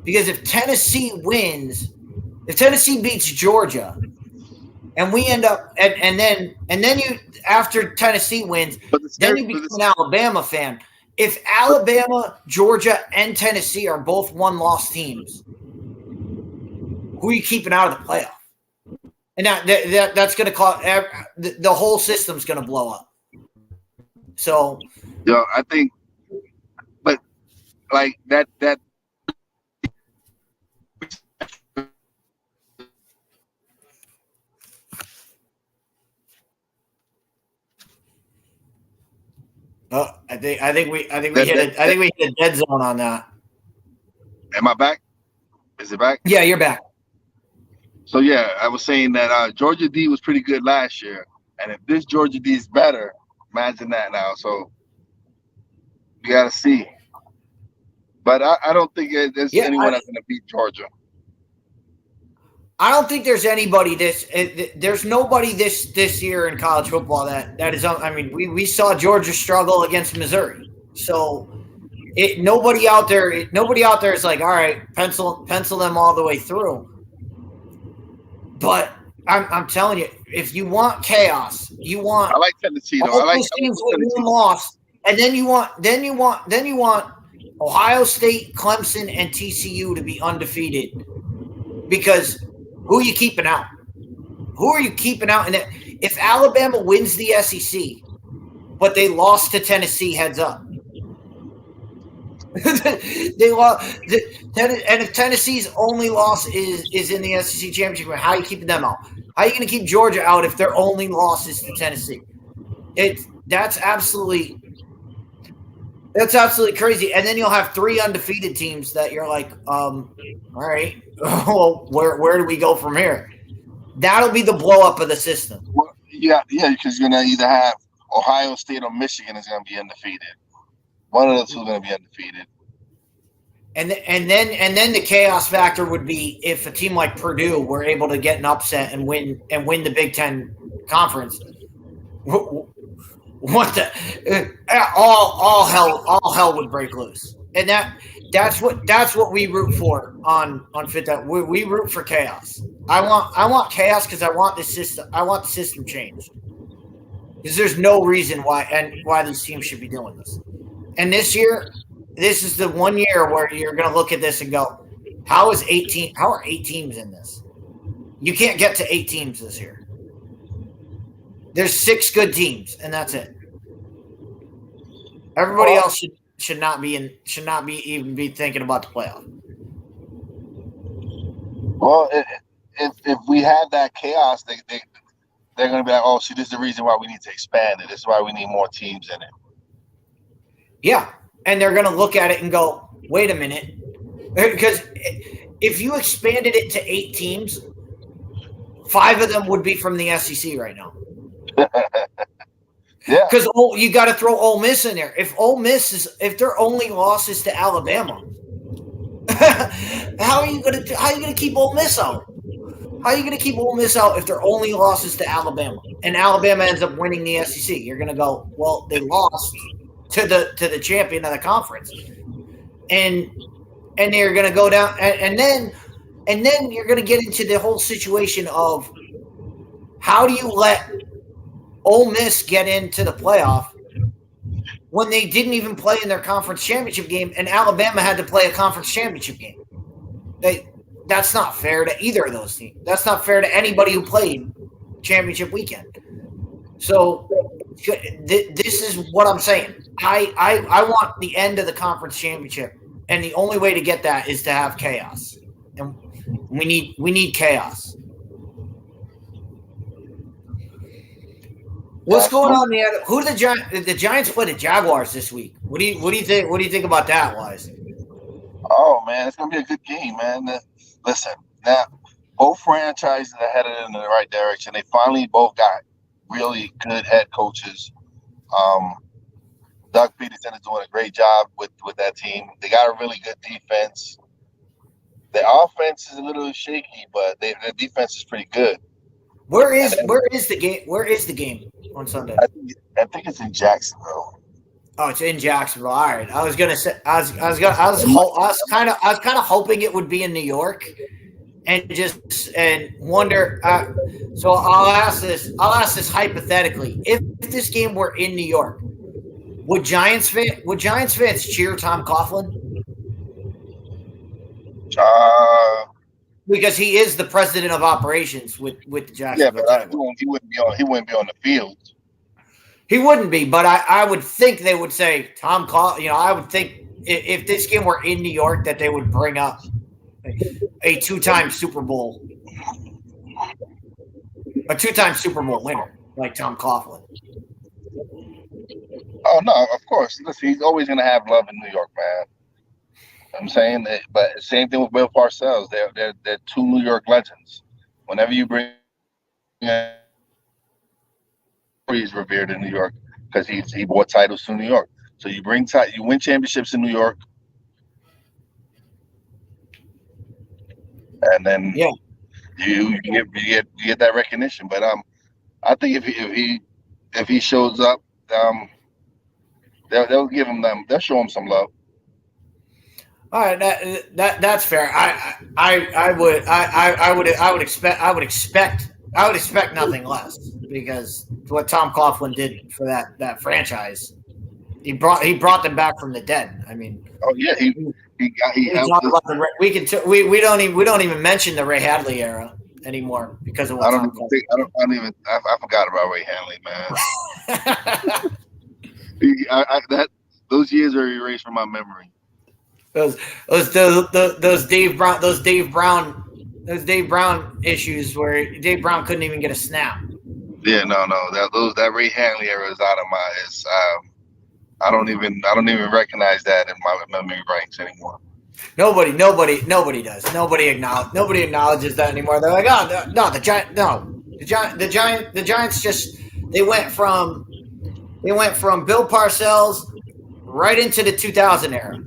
Because if Tennessee beats Georgia, and we end up and then you after Tennessee wins, then you become an Alabama fan. If Alabama, Georgia, and Tennessee are both one-loss teams, who are you keeping out of the playoff? And that's going to cause the whole system's going to blow up. So, I think, but like that. I think we hit a dead zone on that. Am I back? Is it back? Yeah, you're back. So yeah, I was saying that Georgia D was pretty good last year, and if this Georgia D is better, imagine that now. So you got to see. But I don't think there's anyone that's going to beat Georgia. I don't think there's anybody there's nobody this year in college football that is. I mean, we saw Georgia struggle against Missouri, so nobody out there is like, all right, pencil them all the way through. But I'm telling you, if you want chaos, I like Tennessee though. I like teams with one loss, and then you want Ohio State, Clemson, and TCU to be undefeated. Because who are you keeping out? Who are you keeping out? And if Alabama wins the SEC, but they lost to Tennessee, heads up. They lost, and if Tennessee's only loss is in the SEC championship, how are you keeping them out? How are you going to keep Georgia out if their only loss is to Tennessee? That's absolutely crazy. And then you'll have 3 undefeated teams that you're like, all right, well, where do we go from here? That'll be the blow up of the system. Well, yeah, because you're going to either have Ohio State or Michigan is going to be undefeated. One of the two is going to be undefeated. And then the chaos factor would be if a team like Purdue were able to get an upset and win the Big Ten conference. What the all hell would break loose, and that's what we root for on Fit That. We root for chaos. I want chaos because I want the system changed. Because there's no reason why these teams should be doing this. And this year, this is the one year where you're going to look at this and go, how are 8 teams in this? You can't get to 8 teams this year. There's 6 good teams, and that's it. Everybody else should not be even be thinking about the playoff. Well, if we have that chaos, they're going to be like, oh, see, this is the reason why we need to expand it. This is why we need more teams in it. Yeah, and they're going to look at it and go, wait a minute. Because if you expanded it to 8 teams, 5 of them would be from the SEC right now. Yeah, because you got to throw Ole Miss in there. If their only loss is to Alabama, how are you gonna keep Ole Miss out? How are you gonna keep Ole Miss out if their only loss is to Alabama and Alabama ends up winning the SEC? You're gonna go, well, they lost to the champion of the conference, and they're gonna go down, and then you're gonna get into the whole situation of how do you let Ole Miss get into the playoff when they didn't even play in their conference championship game and Alabama had to play a conference championship game? That's not fair to either of those teams. That's not fair to anybody who played championship weekend. So this is what I'm saying. I want the end of the conference championship, and the only way to get that is to have chaos. And we need chaos. What's going on there? Who the Giants play the Jaguars this week? What do you think? What do you think about that, Wise? Oh man, it's gonna be a good game, man. Listen, now both franchises are headed in the right direction. They finally both got really good head coaches. Doug Peterson is doing a great job with that team. They got a really good defense. The offense is a little shaky, but their defense is pretty good. Where is the game? Where is the game on Sunday? I think it's in Jacksonville. Oh, it's in Jacksonville. All right. I was kind of hoping it would be in New York, and wonder. So I'll ask this hypothetically: if this game were in New York, would Giants fans cheer Tom Coughlin? Because he is the president of operations with the Jacksonville. Yeah, but he wouldn't be on the field. He wouldn't be, but I would think they would say Tom Coughlin. I would think if this game were in New York that they would bring up a 2-time Super Bowl winner like Tom Coughlin. Oh no, of course. Listen, he's always going to have love in New York, man. I'm saying that, but same thing with Bill Parcells. They're 2 New York legends. Whenever you bring, he's revered in New York because he brought titles to New York. So you win championships in New York, and then you get that recognition. But I think if he shows up, they'll give him they'll show him some love. All right, that's fair. I would expect nothing less, because what Tom Coughlin did for that franchise, he brought them back from the dead. I mean, oh yeah, he helped us. We don't even mention the Ray Hadley era anymore because of what I forgot about Ray Hadley, man. Those years are erased from my memory. Those Dave Brown issues where Dave Brown couldn't even get a snap. Yeah, no, that Ray Hadley era is out of I don't even recognize that in my memory banks anymore. Nobody does. Nobody acknowledges that anymore. They're like, the Giants just they went from Bill Parcells right into the 2000 era.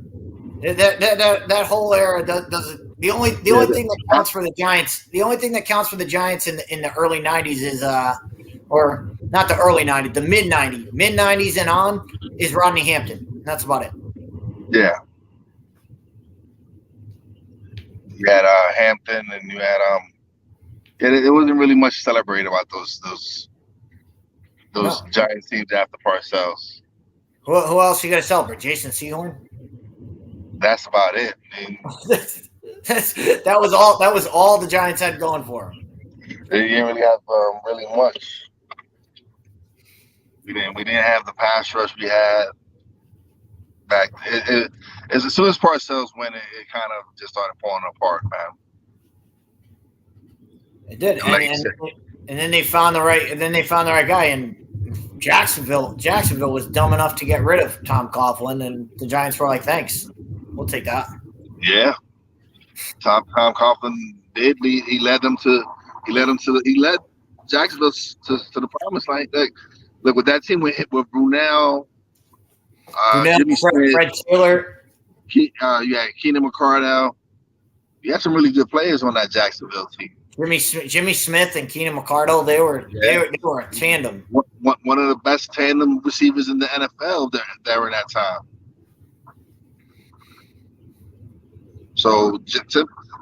That whole era doesn't. The only thing that counts for the Giants. The only thing that counts for the Giants in the early '90s is or not the early '90s, the mid '90s and on is Rodney Hampton. That's about it. Yeah. You had Hampton, and you had it wasn't really much celebrated about those those Giants teams after Parcells. Who else you got to celebrate? Jason Sehorn? That's about it. I mean, that was all. That was all the Giants had going for them. They didn't really have really much. We didn't have the pass rush we had back. As soon as Parcells went, it kind of just started falling apart, man. It did, and then they found the right. And then they found the right guy in Jacksonville. Jacksonville was dumb enough to get rid of Tom Coughlin, and the Giants were like, "Thanks, we'll take that." Yeah, Tom Coughlin did. He led Jacksonville to the promised land. Look, with that team with Brunell, Jimmy Smith, Fred Taylor, you had Keenan McCardell. You had some really good players on that Jacksonville team. Jimmy Smith and Keenan McCardell, they were a tandem. One of the best tandem receivers in the NFL there in that time. So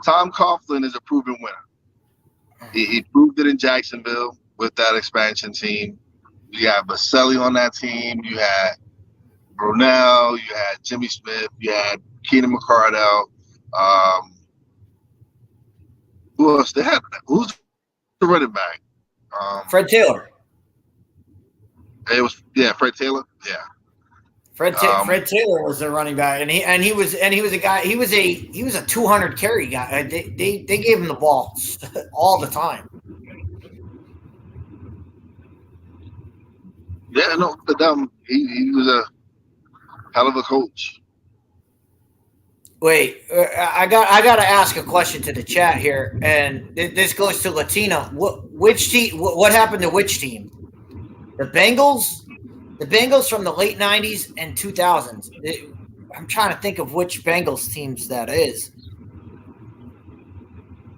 Tom Coughlin is a proven winner. He proved it in Jacksonville with that expansion team. You had Baselli on that team. You had Brunell. You had Jimmy Smith. You had Keenan McCardell. Who else? Who's the running back? Fred Taylor. It was Fred Taylor. Yeah. Fred Taylor was the running back, and he was a guy. He was a 200 carry guy. They gave him the ball all the time. Yeah, no, but he was a hell of a coach. Wait, I got to ask a question to the chat here, and this goes to Latina. Which team? What happened to which team? The Bengals. The Bengals from the late 90s and 2000s. I'm trying to think of which Bengals teams that is.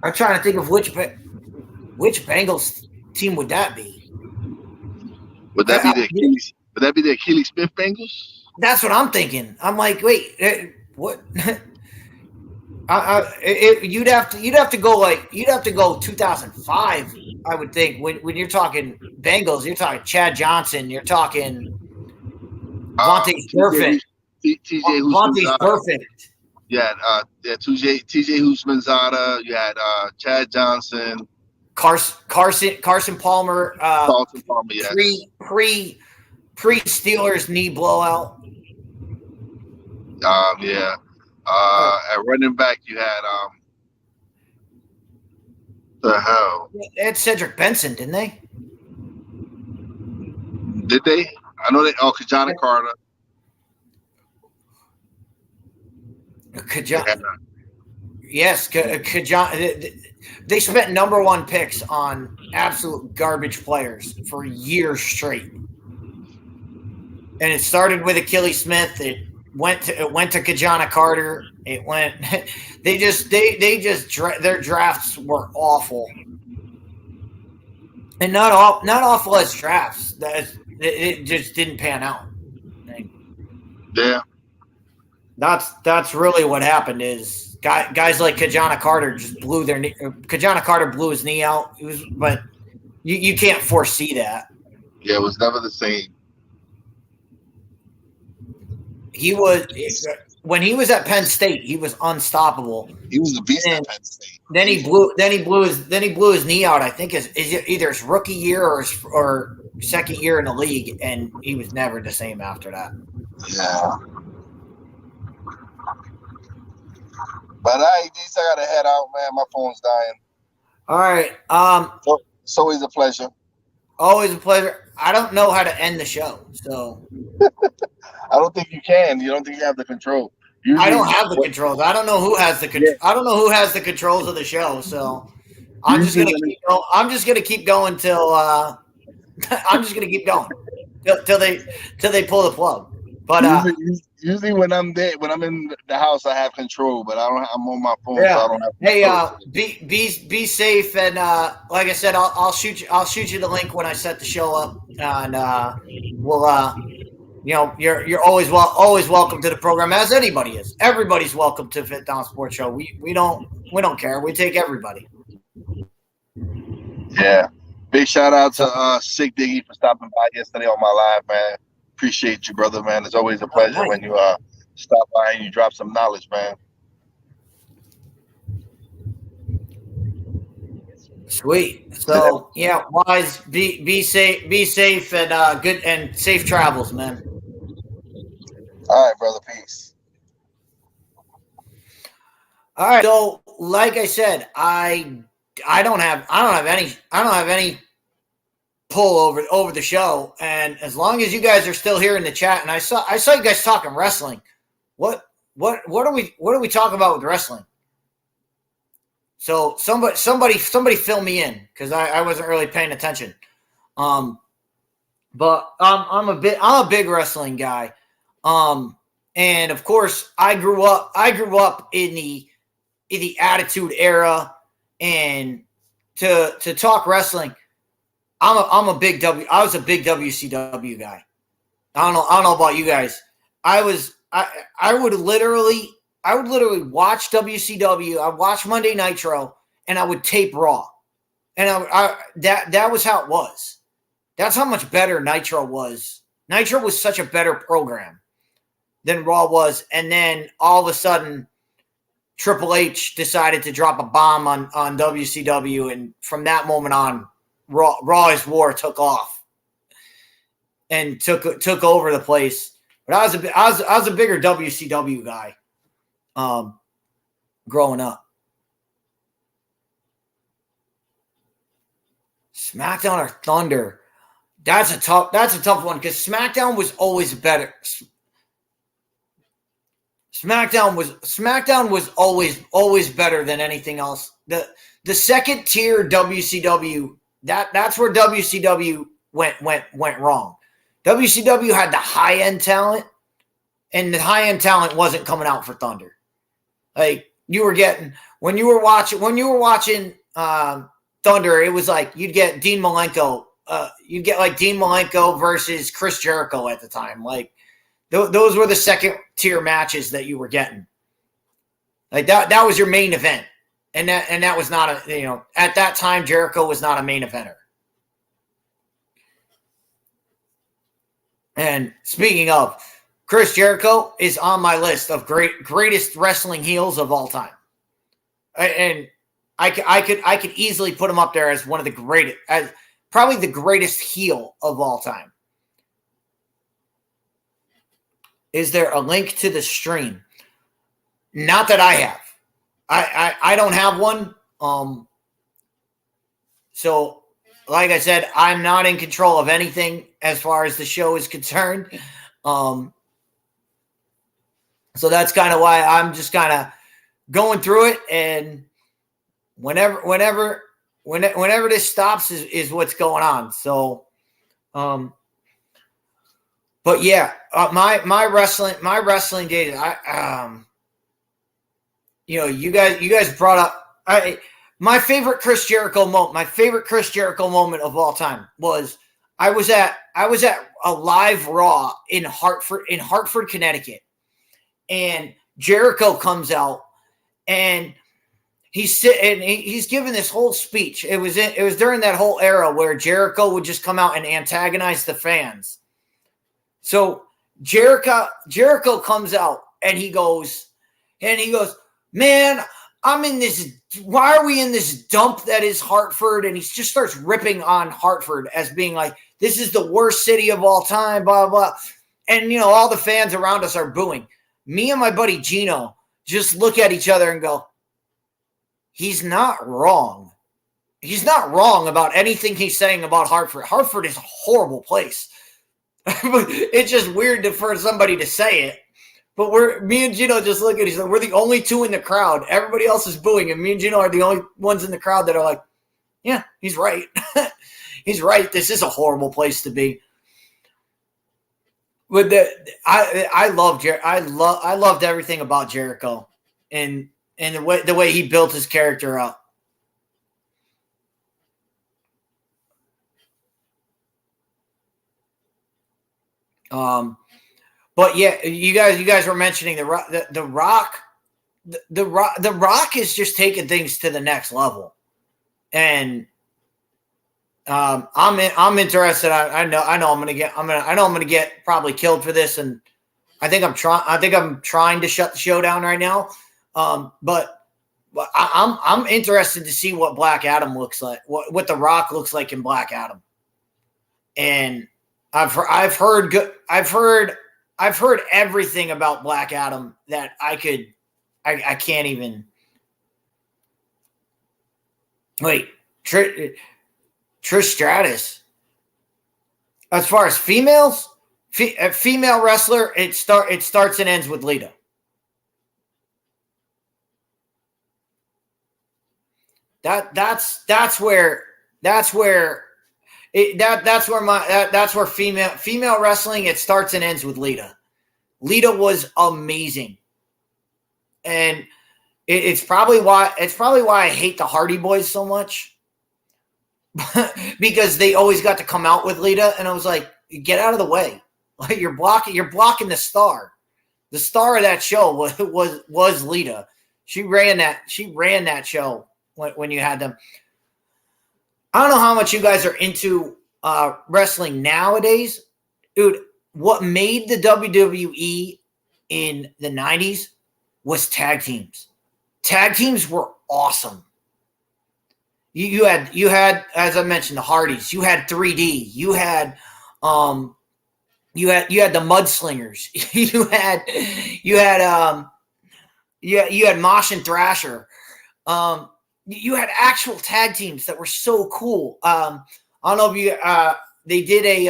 I'm trying to think of which Bengals team would that be? Would that be the Achilles Smith Bengals? That's what I'm thinking. I'm like, wait, what? You'd have to go 2005. I would think when you're talking Bengals, you're talking Chad Johnson, you're talking Vontae's perfect. Vontae's perfect. Yeah, TJ Houshmandzadeh. You had Chad Johnson, Carson Palmer. Carson Palmer, yes. Pre Steelers knee blowout. Yeah. At running back, you had the hell. They had Cedric Benson, didn't they? Did they? I know they. Oh, Kajana Carter. Yes, Kajana. They spent number one picks on absolute garbage players for years straight, and it started with Achilles Smith. It went to Kajana Carter. It went. Their drafts were awful, and not awful as drafts. It just didn't pan out. Yeah, that's really what happened. Is guys like Kajana Carter just blew their knee. Kajana Carter blew his knee out. But you can't foresee that. Yeah, it was never the same. When he was at Penn State, he was unstoppable. He was a beast at Penn State. Then he blew his knee out. I think is either his rookie year or second year in the league, and he was never the same after that. Yeah. But I gotta head out, man. My phone's dying. All right. It's always a pleasure. Always a pleasure. I don't know how to end the show, so. I don't think you can. You don't think you have the control. I don't have the controls. I don't know who has the control. I don't know who has the controls of the show. So I'm just gonna keep going. I'm just gonna keep going till I'm just gonna keep going till they pull the plug. But usually when I'm there, when I'm in the house, I have control. But I'm on my phone, so I don't have control. Hey, be safe, and like I said, I'll shoot you the link when I set the show up, and we'll. You're always welcome to the program, as anybody is. Everybody's welcome to Fit Down Sports Show. We don't care. We take everybody. Yeah. Big shout out to Sick Diggy for stopping by yesterday on my live, man. Appreciate you, brother, man. It's always a pleasure when you stop by and you drop some knowledge, man. Sweet. So yeah, Wise, be safe and good and safe travels, man. All right, brother. Peace. All right. So like I said, I don't have any pull over the show, and as long as you guys are still here in the chat, and I saw you guys talking wrestling. What are we talking about with wrestling? So somebody fill me in, because I wasn't really paying attention. But I'm a big wrestling guy. And of course I grew up in the Attitude Era, and to talk wrestling, I was a big WCW guy. I don't know about you guys. I would literally watch WCW. I'd watch Monday Nitro, and I would tape Raw. And that was how it was. That's how much better Nitro was. Nitro was such a better program than Raw was. And then all of a sudden, Triple H decided to drop a bomb on WCW, and from that moment on, Raw is War took off and took over the place. But I was a bigger WCW guy growing up. SmackDown or Thunder? That's a tough one, because SmackDown was always better. SmackDown was always better than anything else. The second tier WCW, that's where WCW went wrong. WCW had the high end talent, and the high end talent wasn't coming out for Thunder. Like when you were watching Thunder, it was like you'd get Dean Malenko. You'd get like Dean Malenko versus Chris Jericho at the time. Like those were the second tier matches that you were getting. Like that was your main event, and that was not at that time Jericho was not a main eventer. And speaking of, Chris Jericho is on my list of greatest wrestling heels of all time, and I could easily put him up there as one of the greatest, as probably the greatest heel of all time. Is there a link to the stream? Not that I have. I don't have one. So, like I said, I'm not in control of anything as far as the show is concerned. So that's kind of why I'm just kind of going through it, and whenever this stops is what's going on. So, but yeah, my wrestling days. You guys brought up my favorite Chris Jericho moment. My favorite Chris Jericho moment of all time was I was at a live Raw in Hartford, Connecticut, and Jericho comes out, and he's giving this whole speech. It was during that whole era where Jericho would just come out and antagonize the fans. So Jericho comes out, and he goes, man, why are we in this dump that is Hartford? And he just starts ripping on Hartford as being like, this is the worst city of all time, blah, blah. And, all the fans around us are booing. Me and my buddy Gino just look at each other and go, he's not wrong. He's not wrong about anything he's saying about Hartford. Hartford is a horrible place. It's just weird for somebody to say it. But me and Gino just look at each other. We're the only two in the crowd. Everybody else is booing, and me and Gino are the only ones in the crowd that are like, yeah, he's right. He's right. This is a horrible place to be. But I loved everything about Jericho and the way he built his character up. But yeah, you guys were mentioning the Rock. The Rock is just taking things to the next level, and I'm interested. I know I'm gonna get probably killed for this, and I think I'm trying to shut the show down right now. But I'm interested to see what Black Adam looks like, what The Rock looks like in Black Adam. And I've heard everything about Black Adam that I can't even wait. Trish Stratus. As far as females, a female wrestler, it starts and ends with Lita. That's where female wrestling, it starts and ends with Lita. Lita was amazing, and it's probably why I hate the Hardy Boys so much. Because they always got to come out with Lita, and I was like, get out of the way. Like, you're blocking the star. The star of that show was Lita. She ran that show when you had them. I don't know how much you guys are into wrestling nowadays. Dude, what made the WWE in the 90s was tag teams. Tag teams were awesome. You had, as I mentioned, the Hardys. You had 3D. You had the Mudslingers. you had Mosh and Thrasher. You had actual tag teams that were so cool. I don't know if you they did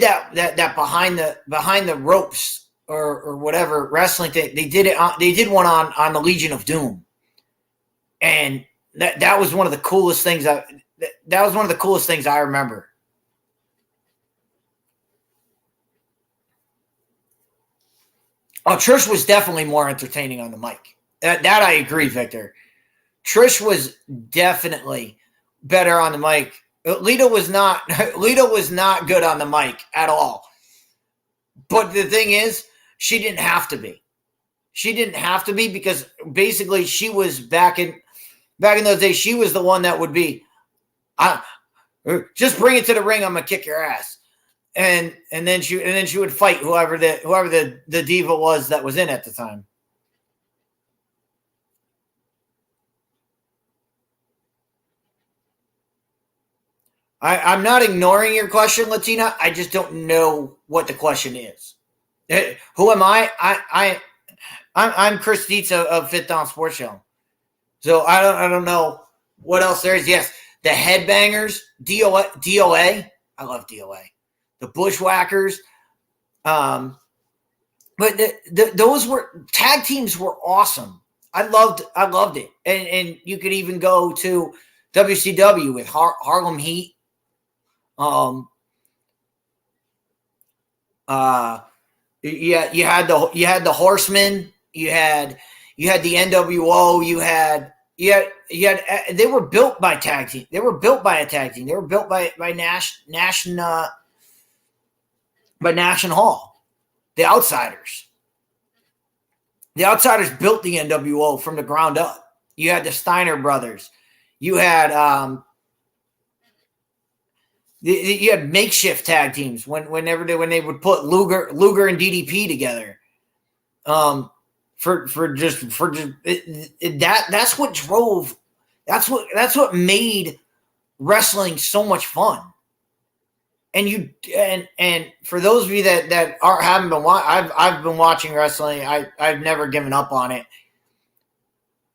that behind the ropes or whatever wrestling thing. They did one on the Legion of Doom, and that was one of the coolest things. That was one of the coolest things I remember. Oh, Trish was definitely more entertaining on the mic. That I agree, Victor. Trish was definitely better on the mic. Lita was not good on the mic at all. But the thing is, she didn't have to be. She didn't have to be, because basically she was back in those days, she was the one that would be, just bring it to the ring, I'm gonna kick your ass. And then she would fight whoever the diva was that was in at the time. I'm not ignoring your question, Latina. I just don't know what the question is. Who am I? I'm Chris Dietz of Fit Down Sports Show. So I don't know what else there is. Yes, the Headbangers, DOA. I love DOA. The Bushwhackers. But those were tag teams were awesome. I loved it. And you could even go to WCW with Harlem Heat. You had the Horsemen, you had the NWO, they were built by tag team. They were built by a tag team. They were built by Nash Hall. The Outsiders. The Outsiders built the NWO from the ground up. You had the Steiner brothers. You had you had makeshift tag teams when they would put Luger and DDP together. That's what made wrestling so much fun. And for those of you that haven't been watching, I've been watching wrestling. I've never given up on it.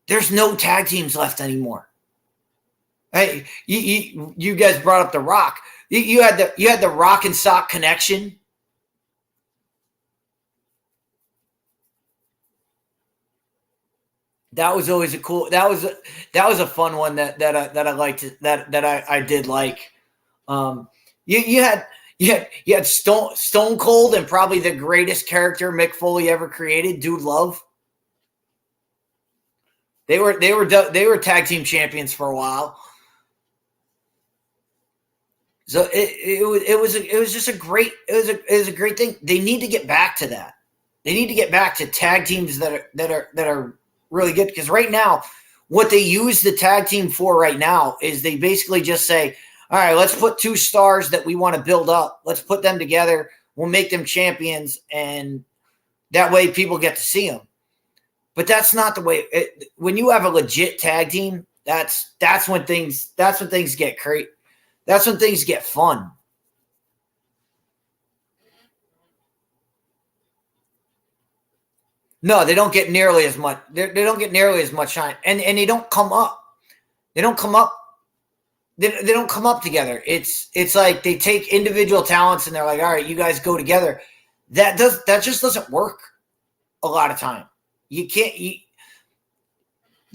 There's no tag teams left anymore. Hey, you guys brought up The Rock. You had the Rock and Sock connection. That was always a cool. That was a fun one that I liked. That I did like. You had Stone Cold and probably the greatest character Mick Foley ever created, Dude Love. They were tag team champions for a while. So it was just a great thing. They need to get back to that. They need to get back to tag teams that are really good, because right now what they use the tag team for right now is they basically just say, all right, let's put 2 stars that we want to build up. Let's put them together. We'll make them champions, and that way people get to see them. But that's not the way. When you have a legit tag team, that's when things get great. That's when things get fun. No, they don't get nearly as much. They don't get nearly as much shine, and they don't come up. They don't come up. They don't come up together. It's like they take individual talents and they're like, all right, you guys go together. That just doesn't work a lot of time. You can't.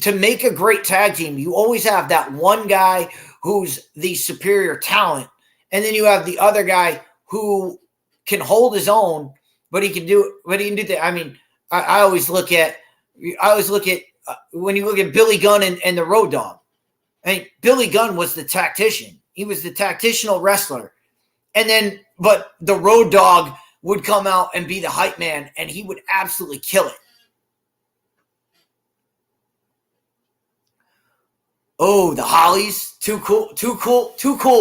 To make a great tag team, you always have that one guy who's the superior talent, and then you have the other guy who can hold his own, but he can do that. I mean. I always look at when you look at Billy Gunn and the Road Dogg. I mean, Billy Gunn was the tactician. He was the tactitional wrestler. But the Road Dogg would come out and be the hype man, and he would absolutely kill it. Oh, the Hollies. Too cool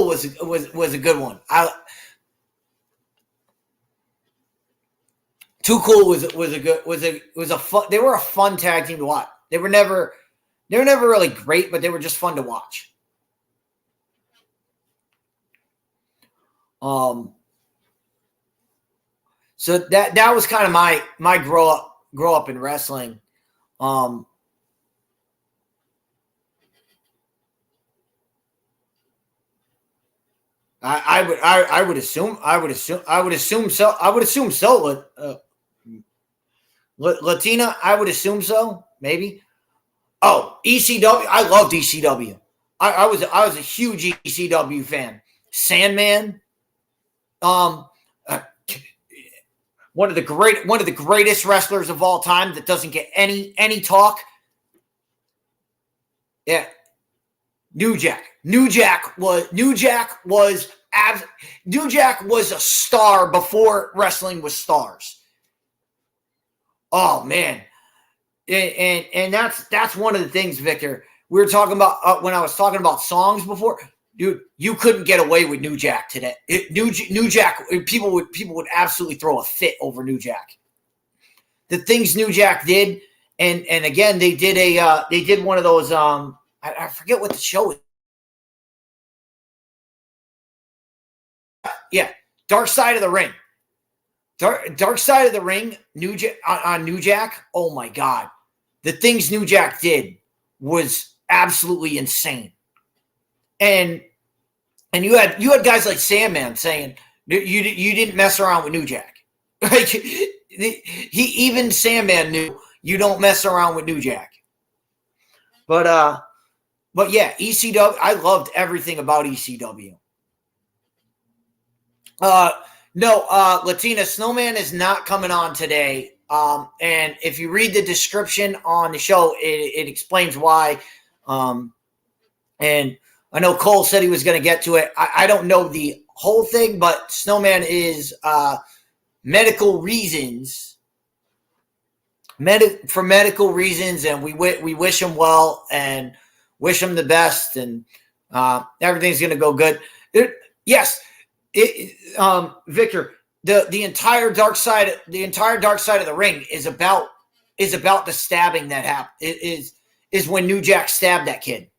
was a good one. Too Cool was a fun. They were a fun tag team to watch. They were never really great, but they were just fun to watch. So that was kind of my grow up in wrestling. I would assume so. Latina, I would assume so, maybe. Oh, ECW. I loved ECW. I was a huge ECW fan. Sandman, one of the greatest wrestlers of all time that doesn't get any talk. Yeah, New Jack. New Jack was a star before wrestling was stars. Oh man, and that's one of the things, Victor. We were talking about when I was talking about songs before. Dude, you couldn't get away with New Jack today. New Jack, people would absolutely throw a fit over New Jack. The things New Jack did, and again they did one of those. I forget what the show is. Yeah, Dark Side of the Ring. Dark Side of the Ring, New Jack. Oh my God, the things New Jack did was absolutely insane. And you had guys like Sandman saying you didn't mess around with New Jack. Like even Sandman knew you don't mess around with New Jack. But yeah, ECW. I loved everything about ECW. No, Latina, Snowman is not coming on today. And if you read the description on the show, it explains why. And I know Cole said he was going to get to it. I don't know the whole thing, but Snowman is medical reasons. For medical reasons, and we wish him well and wish him the best, and everything's going to go good. Yes. Victor, the entire dark side of the ring is about the stabbing that happened. It is when New Jack stabbed that kid.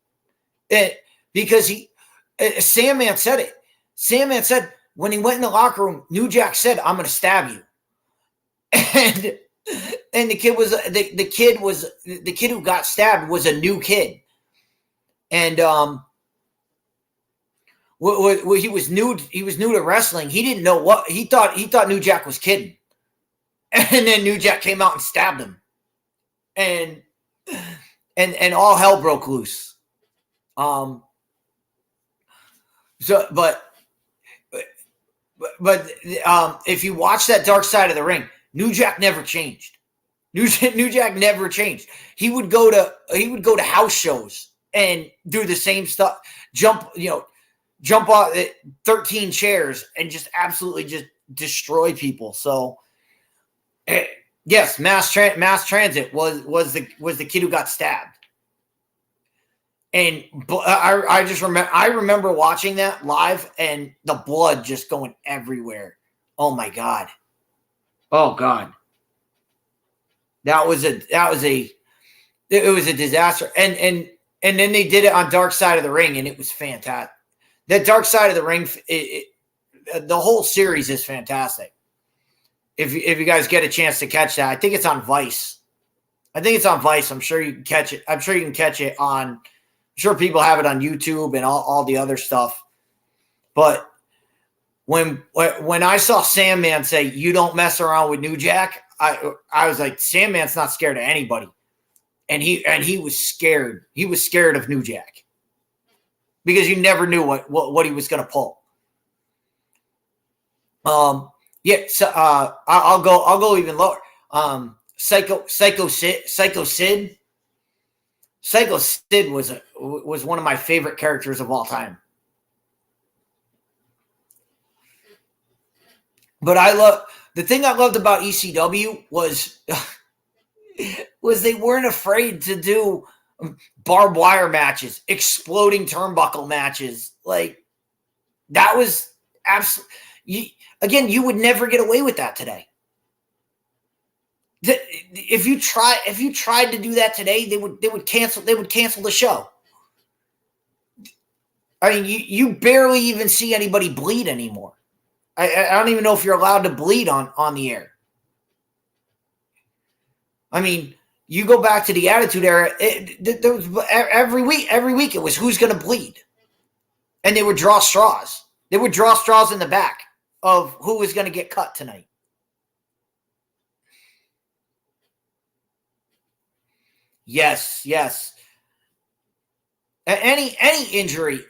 Because Sandman said it. Sandman said when he went in the locker room, New Jack said, "I'm going to stab you," and the kid who got stabbed was a new kid, and he was new to wrestling. He didn't know what he thought New Jack was kidding. And then New Jack came out and stabbed him. And all hell broke loose. But if you watch that Dark Side of the Ring, New Jack never changed. New Jack never changed. He would go to house shows and do the same stuff. Jump off 13 chairs and just absolutely just destroy people. So yes, mass transit was the kid who got stabbed. And I just remember watching that live and the blood just going everywhere. Oh my God. Oh God. It was a disaster. And then they did it on Dark Side of the Ring, and it was fantastic. That Dark Side of the Ring, the whole series is fantastic. If you guys get a chance to catch that, I think it's on Vice. I'm sure you can catch it. I'm sure people have it on YouTube and all the other stuff. But when I saw Sandman say, "You don't mess around with New Jack," I was like, Sandman's not scared of anybody. And he was scared. He was scared of New Jack because you never knew what he was going to pull. Yeah. So I'll go even lower. Psycho Sid. Psycho Sid was one of my favorite characters of all time. But the thing I loved about ECW was they weren't afraid to do barbed wire matches, exploding turnbuckle matches. Like, that was absolutely, again, you would never get away with that today. If you tried to do that today, they would cancel the show. I mean, you barely even see anybody bleed anymore. I don't even know if you're allowed to bleed on the air. I mean, you go back to the Attitude Era. There was every week it was who's going to bleed, and they would draw straws. They would draw straws in the back of who was going to get cut tonight. Yes. Any injury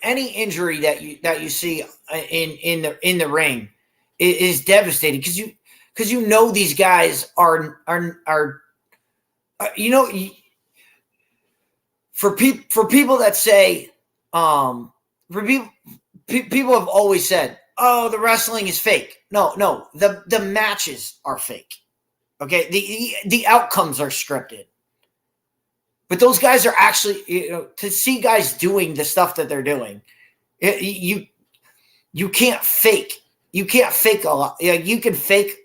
that you see in the ring is devastating because you know these guys are you know, for people that say people have always said, oh, the wrestling is fake. No, the matches are fake. Okay, the outcomes are scripted. But those guys are actually, to see guys doing the stuff that they're doing, you can't fake. You can't fake a lot. You can fake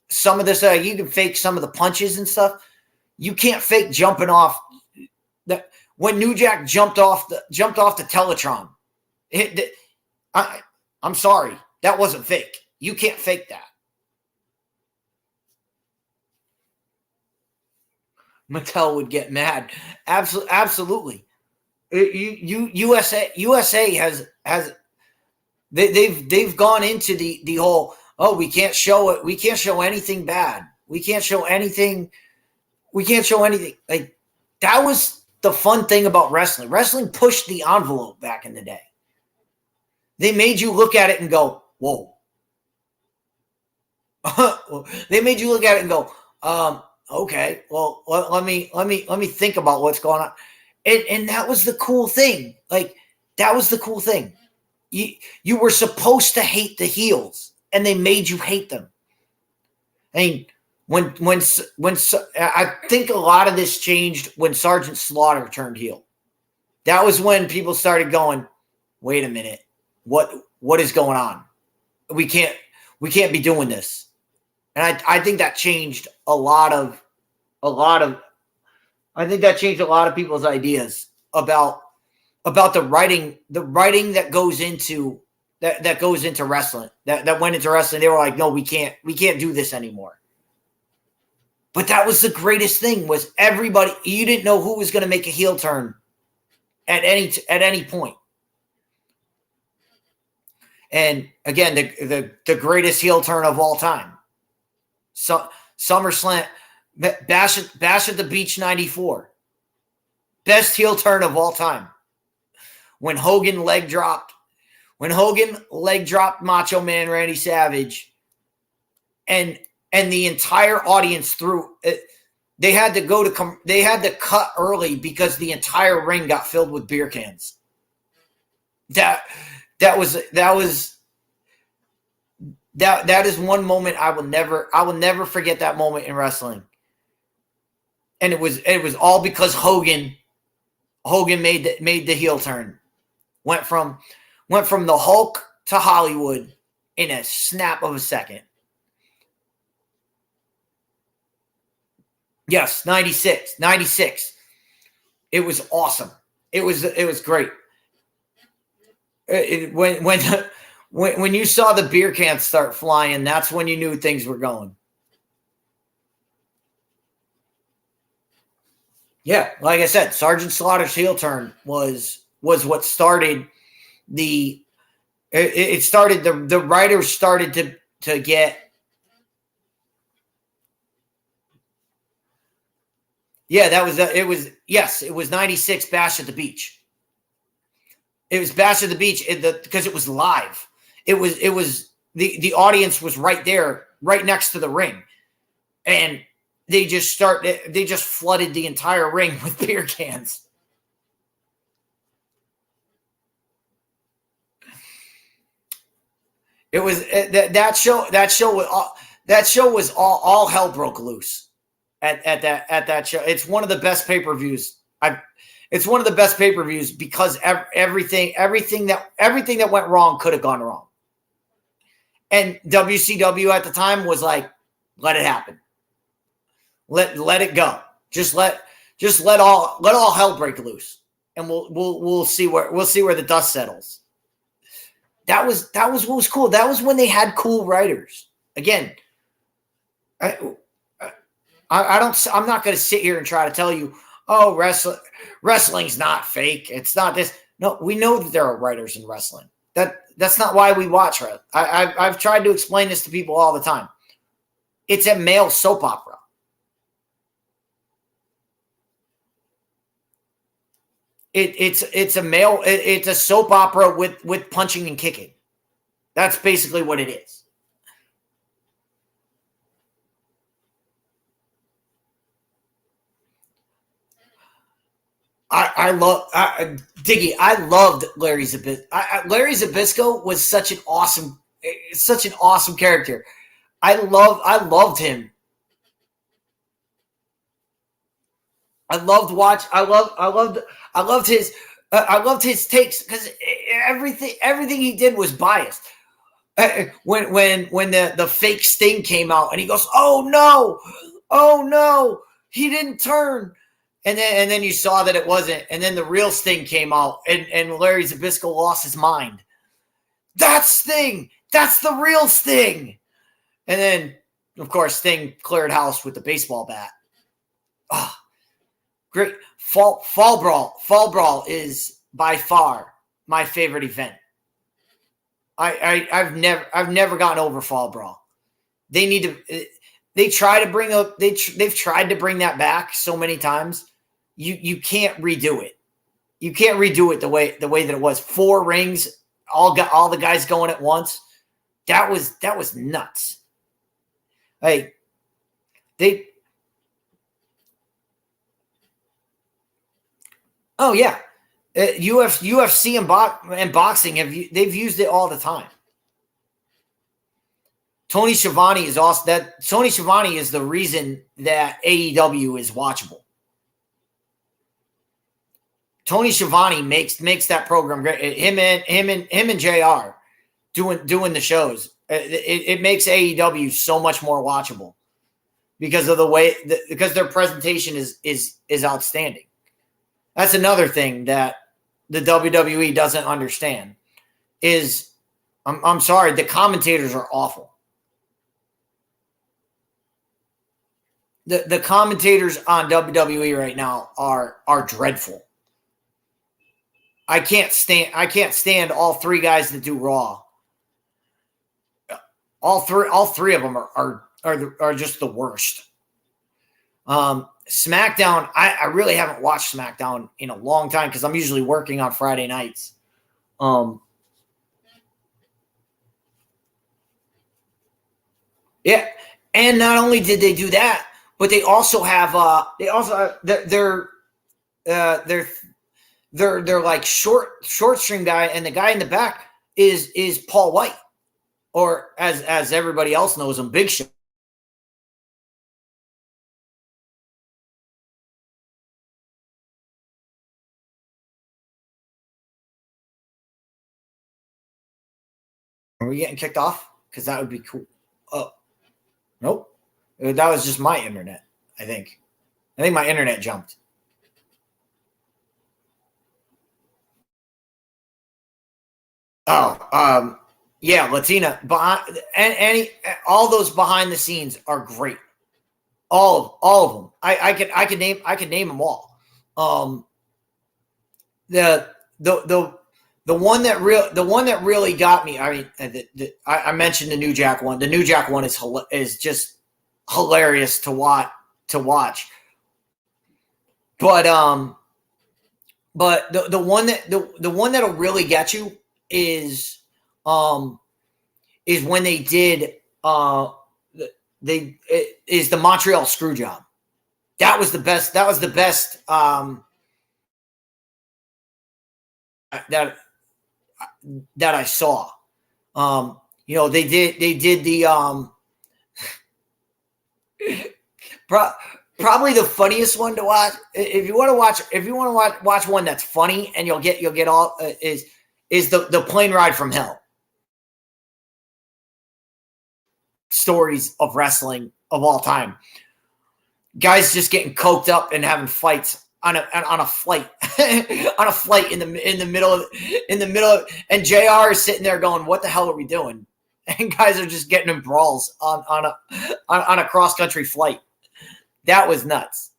some of this. You can fake some of the punches and stuff. You can't fake jumping off. When New Jack jumped off the Teletron, I'm sorry, that wasn't fake. You can't fake that. Mattel would get mad. Absolutely. USA has they've gone into the whole, oh, we can't show it. We can't show anything bad. We can't show anything. Like, that was the fun thing about wrestling. Wrestling pushed the envelope back in the day. They made you look at it and go, whoa. They made you look at it and go, okay, well, let me think about what's going on. And that was the cool thing. Like, that was the cool thing. You were supposed to hate the heels, and they made you hate them. I mean, when I think a lot of this changed when Sergeant Slaughter turned heel. That was when people started going, wait a minute, what is going on? We can't be doing this. And I think that changed a lot of people's ideas about the writing that goes into wrestling. That went into wrestling. They were like, no, we can't do this anymore. But that was the greatest thing, was everybody, you didn't know who was going to make a heel turn at any point. And again, the greatest heel turn of all time. So SummerSlam, Bash at the Beach 94. Best heel turn of all time. When Hogan leg dropped Macho Man Randy Savage, and the entire audience threw it, they had to cut early because the entire ring got filled with beer cans. That is one moment I will never forget, that moment in wrestling. And it was all because Hogan Hogan made the heel turn. Went from the Hulk to Hollywood in a snap of a second. Yes, 96. It was awesome. It was great. When you saw the beer cans start flying, that's when you knew things were going. Yeah, like I said, Sergeant Slaughter's heel turn was what started the. It started the writers started to get. Yeah, it was 96 Bash at the Beach. It was Bash at the Beach because it was live. It was the audience was right there, right next to the ring. And they just flooded the entire ring with beer cans. It was that show was all hell broke loose at that show. It's one of the best pay-per-views. It's one of the best pay-per-views because everything that went wrong could have gone wrong. And WCW at the time was like, let it happen. Let it go. Just let all hell break loose, and we'll see where the dust settles. That was what was cool. That was when they had cool writers. Again, I'm not going to sit here and try to tell you, oh, wrestling's not fake. It's not this. No, we know that there are writers in wrestling. That's not why we watch it. I've tried to explain this to people all the time. It's a male soap opera. It's a soap opera with punching and kicking. That's basically what it is. I loved Larry Zbyszko. Larry Zbyszko was such an awesome character. I loved him. I loved his takes because everything he did was biased. When the fake Sting came out and he goes, oh no, he didn't turn. And then you saw that it wasn't. And then the real Sting came out and Larry Zbyszko lost his mind. That's Sting. That's the real Sting. And then, of course, Sting cleared house with the baseball bat. Oh, great. Fall Brawl is by far my favorite event. I've never gotten over Fall Brawl. They've tried to bring that back so many times. You can't redo it. You can't redo it the way that it was. 4 rings, all the guys going at once. That was nuts. Like oh yeah, UFC and boxing they've used it all the time. Tony Schiavone is awesome. Tony Schiavone is the reason that AEW is watchable. Tony Schiavone makes that program great. Him and JR doing the shows. It makes AEW so much more watchable because of because their presentation is outstanding. That's another thing that the WWE doesn't understand is I'm sorry, the commentators are awful. The commentators on WWE right now are dreadful. I can't stand all 3 guys that do Raw. All three of them are just the worst. SmackDown, I really haven't watched SmackDown in a long time because I'm usually working on Friday nights. Yeah, and not only did they do that, but they also have they're like short string guy, and the guy in the back is Paul White, or as everybody else knows him, Big Show. Are we getting kicked off? Because that would be cool. Oh, nope. That was just my internet, I think. I think my internet jumped. Oh, yeah, Latina. All those behind the scenes are great. All of them. I could name them all. The one that really got me. I mean, I mentioned the New Jack one. The New Jack one is just hilarious to watch. But the one that'll really get you is when they did is the Montreal Screwjob. That was the best. That was the best. That I saw. They did the probably the funniest one to watch. If you want to watch one that's funny and you'll get all is the plane ride from hell. Stories of wrestling of all time. Guys just getting coked up and having fights on a flight on a flight in the middle of and JR is sitting there going, what the hell are we doing? And guys are just getting in brawls on a cross country flight. That was nuts.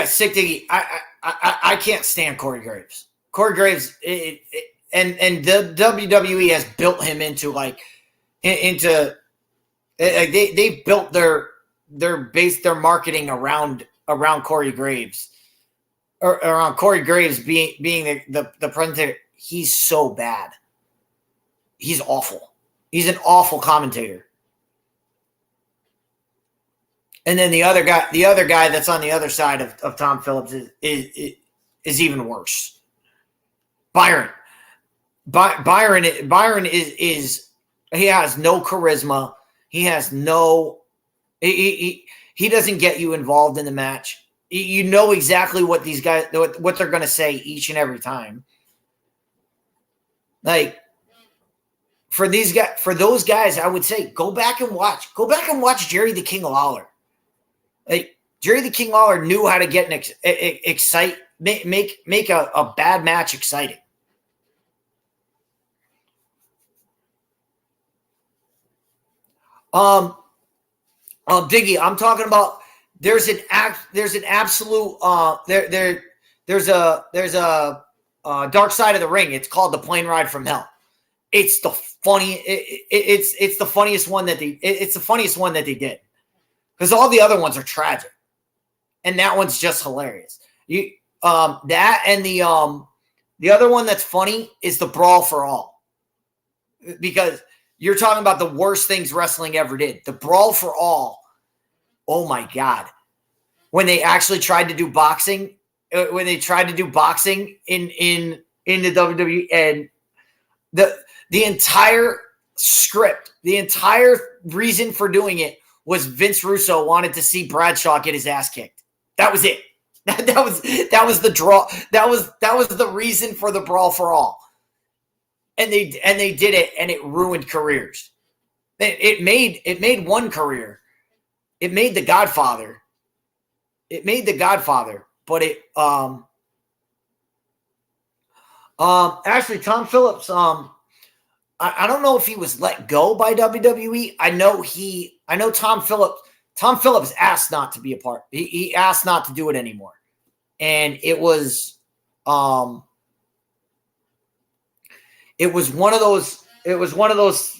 Sick Diggy. I can't stand Corey Graves. Corey Graves, and the WWE has built him into they've built their marketing around Corey Graves, or around Corey Graves being the presenter. He's so bad. He's awful. He's an awful commentator. And then the other guy that's on the other side of Tom Phillips is even worse. Byron is he has no charisma. He has no he doesn't get you involved in the match. You know exactly what these guys what they're going to say each and every time. Like for those guys, I would say go back and watch Jerry the King Lawler. Like Jerry the King Lawler knew how to get make a bad match exciting. Diggy, I'm talking about there's a Dark Side of the Ring. It's called The Plane Ride from Hell. It's the it's the funniest one that they did. Because all the other ones are tragic. And that one's just hilarious. That and the other one that's funny is the Brawl for All. Because you're talking about the worst things wrestling ever did. The Brawl for All. Oh my God. When they actually tried to do boxing, in the WWE, and the entire script, the entire reason for doing it was Vince Russo wanted to see Bradshaw get his ass kicked. That was it. That was the draw. That was the reason for the Brawl for All. And they did it, and it ruined careers. It made one career. It made The Godfather. But it actually Tom Phillips I don't know if he was let go by WWE. I know Tom Phillips asked not to be a part. He asked not to do it anymore. And it was one of those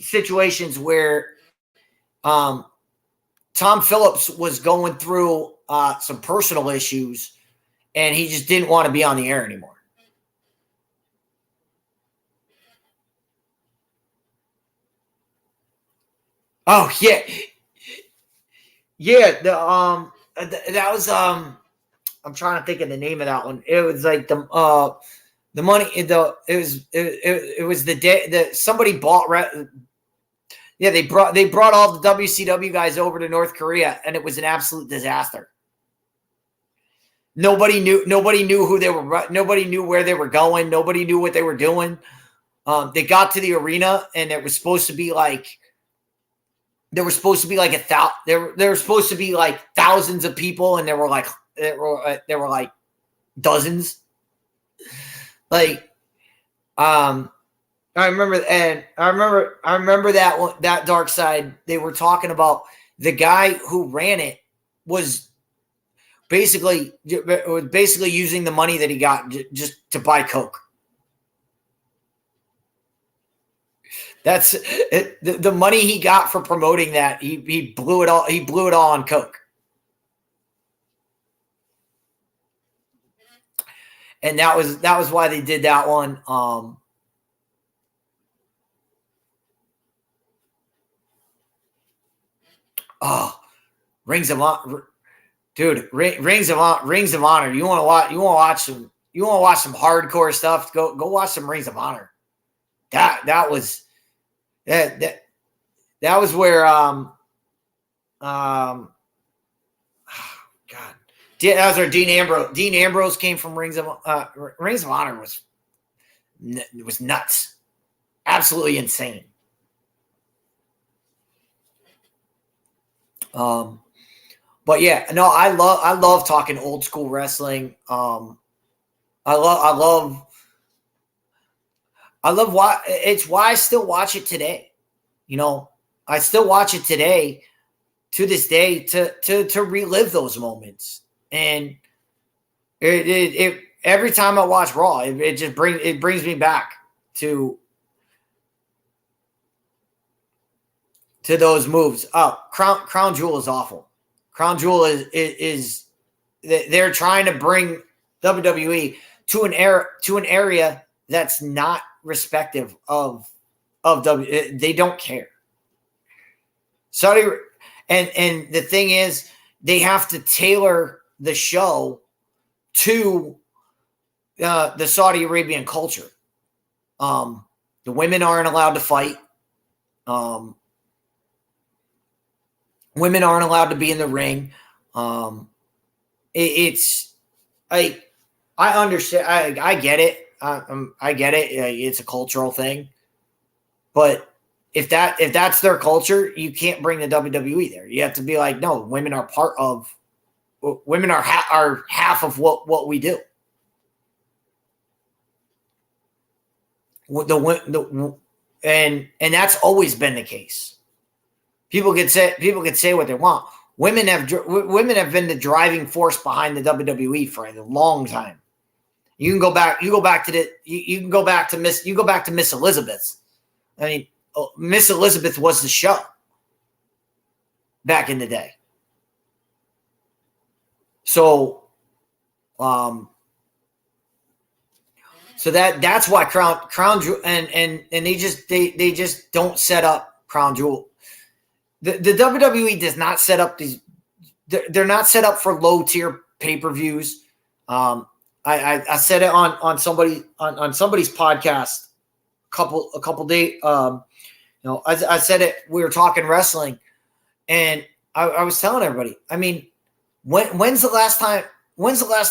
situations where Tom Phillips was going through some personal issues and he just didn't want to be on the air anymore. Oh yeah. Yeah, that was I'm trying to think of the name of that one. It was like the money it was the day that somebody bought Yeah, they brought all the WCW guys over to North Korea, and it was an absolute disaster. Nobody knew who they were. Nobody knew where they were going. Nobody knew what they were doing. They got to the arena, and it was supposed to be like there were supposed to be like there were supposed to be like thousands of people, and there were like dozens. Like, I remember that one, that Dark Side. They were talking about the guy who ran it was basically using the money that he got just to buy coke. That's the money he got for promoting that. He blew it all. He blew it all on coke. And that was why they did that one. Rings of Honor, dude. Rings of Honor. You want to watch some hardcore stuff? Go watch some Rings of Honor. That was where God. That was our Dean Ambrose. Dean Ambrose came from Rings of Honor. Was nuts, absolutely insane. But yeah, no, I love talking old school wrestling. I love why it's why I still watch it today. You know, I still watch it today to this day to relive those moments. And it every time I watch Raw, it brings me back to those moves. Oh, Crown Jewel is awful. Crown Jewel is they're trying to bring WWE to an area that's not respective of WWE. They don't care. Saudi, and the thing is, they have to tailor the show to the Saudi Arabian culture. The women aren't allowed to fight. Women aren't allowed to be in the ring. It's I understand. I get it. I get it. It's a cultural thing, but if that's their culture, you can't bring the WWE there. You have to be like, no, women are half of what we do. And that's always been the case. People could say what they want. Women have been the driving force behind the WWE for a long time. You can go back to Miss Elizabeth. I mean, Miss Elizabeth was the show back in the day. So that's why Crown Jewel and they just don't set up Crown Jewel. The WWE does not set up these. They're not set up for low tier pay-per-views. I said it on somebody's podcast a couple days. I said it. We were talking wrestling, and I was telling everybody. I mean, when's the last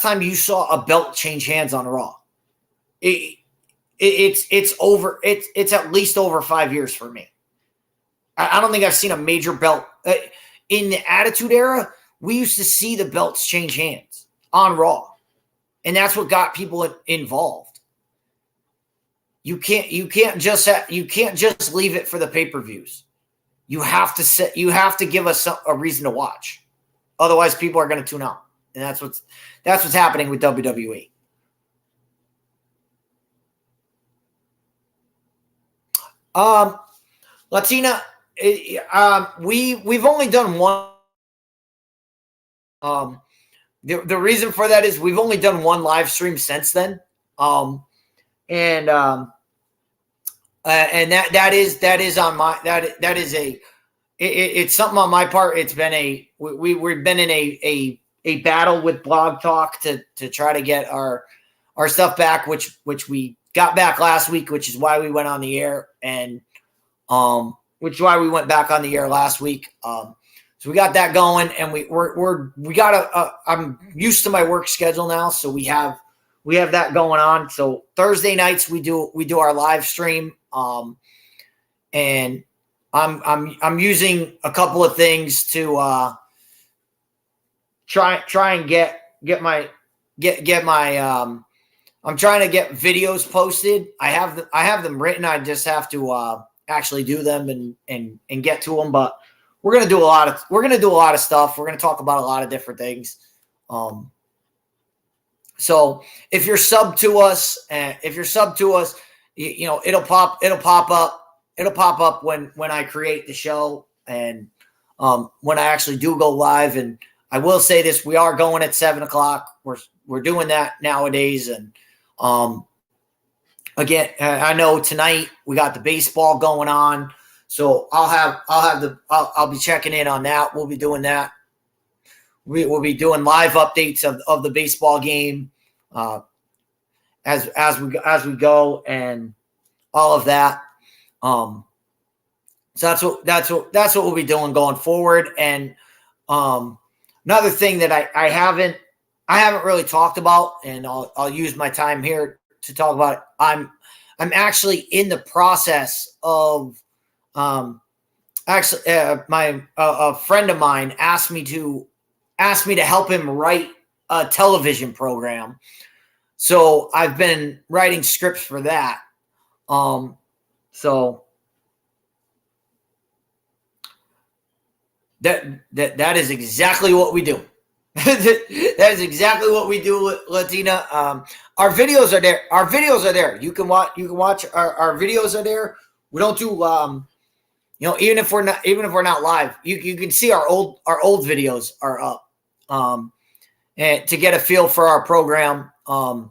time you saw a belt change hands on Raw? It's over. It's at least over 5 years for me. I don't think I've seen a major belt in the Attitude Era. We used to see the belts change hands on Raw, and that's what got people involved. You can't just leave it for the pay-per-views. You have to give us a reason to watch. Otherwise, people are going to tune out, and that's what's happening with WWE. Latina. We've only done one. The reason for that is we've only done one live stream since then. And that is on my that is a it's something on my part. It's been we've been in a battle with Blog Talk to try to get our stuff back, which we got back last week, which is why we went on the air. And which is why we went back on the air last week. So we got that going, and I'm used to my work schedule now, so we have that going on. So Thursday nights we do our live stream, and I'm using a couple of things to try and get my I'm trying to get videos posted. I have them written. I just have to actually do them and get to them. But we're gonna do a lot of stuff. We're gonna talk about a lot of different things. So if you're sub to us, you know, it'll pop up when I create the show and when I actually do go live. And I will say this: we are going at 7:00. We're doing that nowadays. And again, I know tonight we got the baseball going on, so I'll be checking in on that. We'll be doing that. We'll be doing live updates of the baseball game as we go and all of that. So that's what we'll be doing going forward. And another thing that I haven't really talked about, and I'll use my time here to talk about it. I'm actually in the process of a friend of mine asked me to help him write a television program. So I've been writing scripts for that. So that is exactly what we do. That is exactly what we do, Latina. Our videos are there. You can watch our videos are there. We don't do you know, even if we're not live, you can see our old videos are up. And to get a feel for our program, the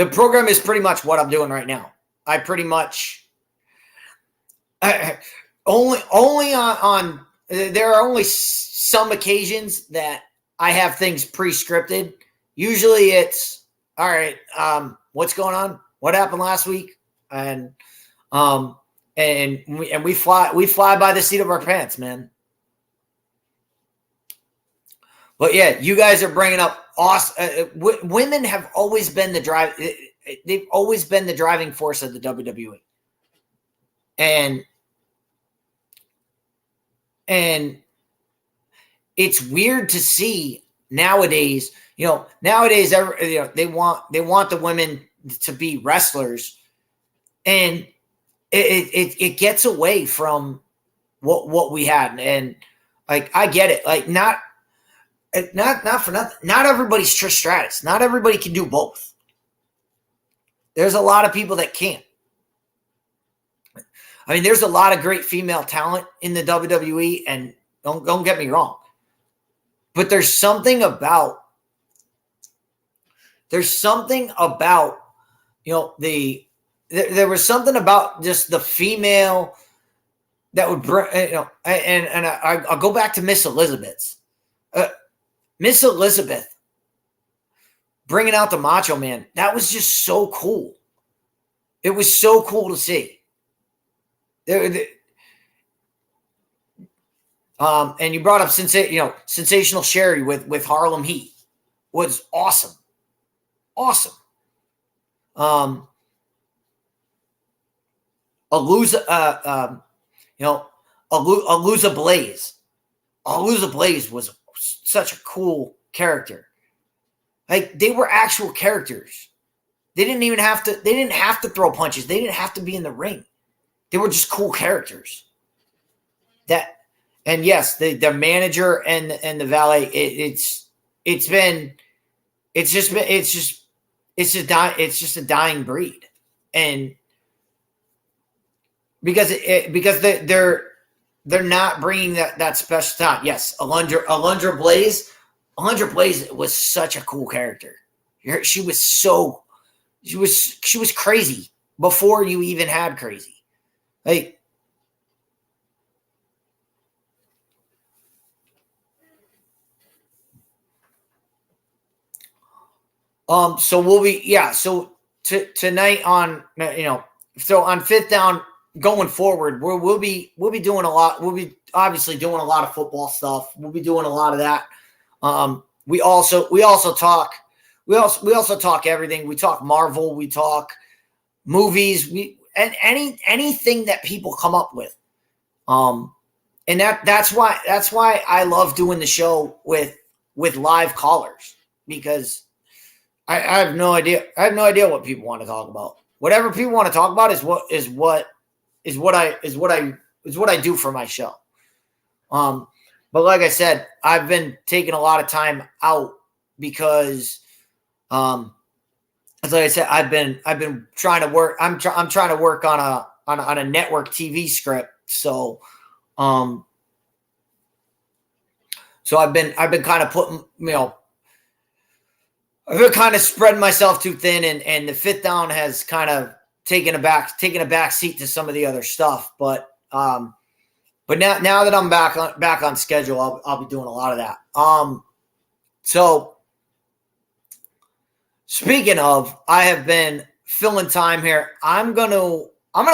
program is pretty much what I'm doing right now. I pretty much only on there are only some occasions that I have things pre-scripted. Usually it's all right. What's going on? What happened last week? And we fly by the seat of our pants, man. But yeah, you guys are bringing up awesome. Women have always been the drive. They've always been the driving force of the WWE, and it's weird to see nowadays. You know, they want the women to be wrestlers, and it gets away from what we had. And like, I get it. Like, not for nothing. Not everybody's Trish Stratus. Not everybody can do both. There's a lot of people that can't. I mean, there's a lot of great female talent in the WWE, and don't get me wrong. But there's something about, you know, there was something about just the female that would bring, you know, and I'll go back to Miss Elizabeth's. Miss Elizabeth bringing out the Macho Man, that was just so cool. It was so cool to see. And you brought up Sensational Sherry with Harlem Heat was awesome. Awesome. Aluza Blaze. Aluza Blaze was such a cool character. Like, they were actual characters. They didn't have to throw punches. They didn't have to be in the ring. They were just cool characters. And yes, the manager and the valet, it's just a dying breed. And because they're not bringing that special talent. Yes, Alundra Blaze. Alundra Blaze was such a cool character. She was crazy before you even had crazy. Like, so we'll be, yeah. So tonight on, you know, so on Fifth Down going forward, we'll be doing a lot. We'll be obviously doing a lot of football stuff. We'll be doing a lot of that. We also talk everything. We talk Marvel. We talk movies. And anything that people come up with. And that's why I love doing the show with live callers, because I have no idea. I have no idea what people want to talk about. Whatever people want to talk about is what I do for my show. But like I said, I've been taking a lot of time out because, like I said, I've been trying to work. I'm trying to work on a network TV script. So I've been kind of putting, I've been kind of spreading myself too thin, and the Fifth Down has kind of taken a back seat to some of the other stuff. But now that I'm back on schedule, I'll be doing a lot of that. So speaking of, I have been filling time here. I'm gonna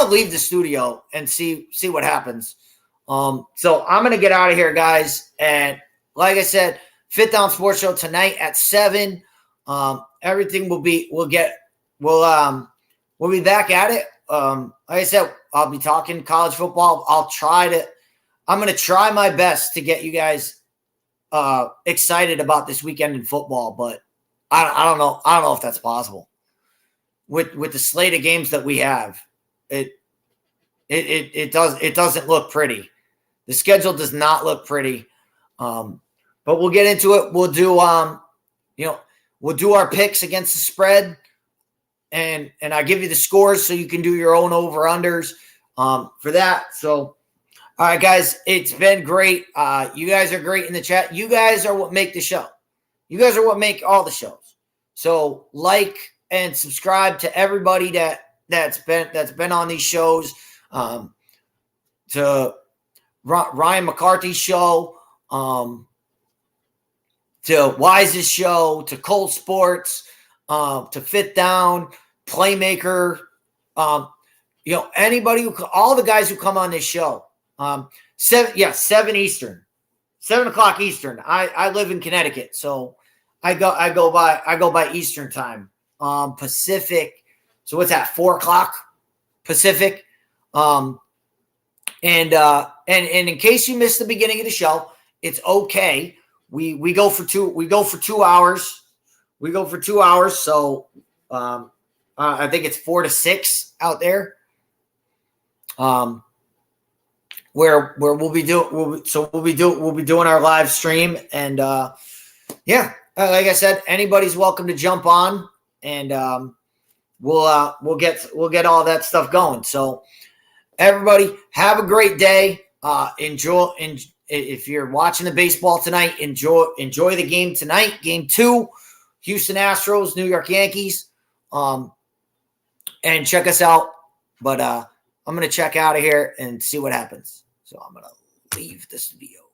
leave the studio and see what happens. So I'm gonna get out of here, guys. And like I said, Fifth Down Sports Show tonight at 7. Everything we'll be back at it. Like I said, I'll be talking college football. I'm going to try my best to get you guys excited about this weekend in football, but I don't know. I don't know if that's possible with the slate of games that we have. It doesn't look pretty. The schedule does not look pretty. But we'll get into it. We'll do we'll do our picks against the spread, and I give you the scores so you can do your own over-unders for that. So, all right, guys, it's been great. You guys are great in the chat. You guys are what make the show. You guys are what make all the shows. So like and subscribe to everybody that's been on these shows. To Ryan McCarthy's show, to Wise's show, to Cole Sportz, to Fifth Down, Playmaker, anybody all the guys who come on this show. 7 Eastern, 7 o'clock Eastern. I live in Connecticut, so I go by Eastern time. Pacific. So what's that? 4 o'clock Pacific. And in case you missed the beginning of the show, it's okay. We go for 2 hours. We go for 2 hours. So I think it's 4 to 6 out there. Where we'll be doing our live stream, and like I said, anybody's welcome to jump on, and we'll get all that stuff going. So everybody have a great day. Enjoy. If you're watching the baseball tonight, enjoy the game tonight. Game 2, Houston Astros, New York Yankees. And check us out. But I'm going to check out of here and see what happens. So I'm going to leave the studio.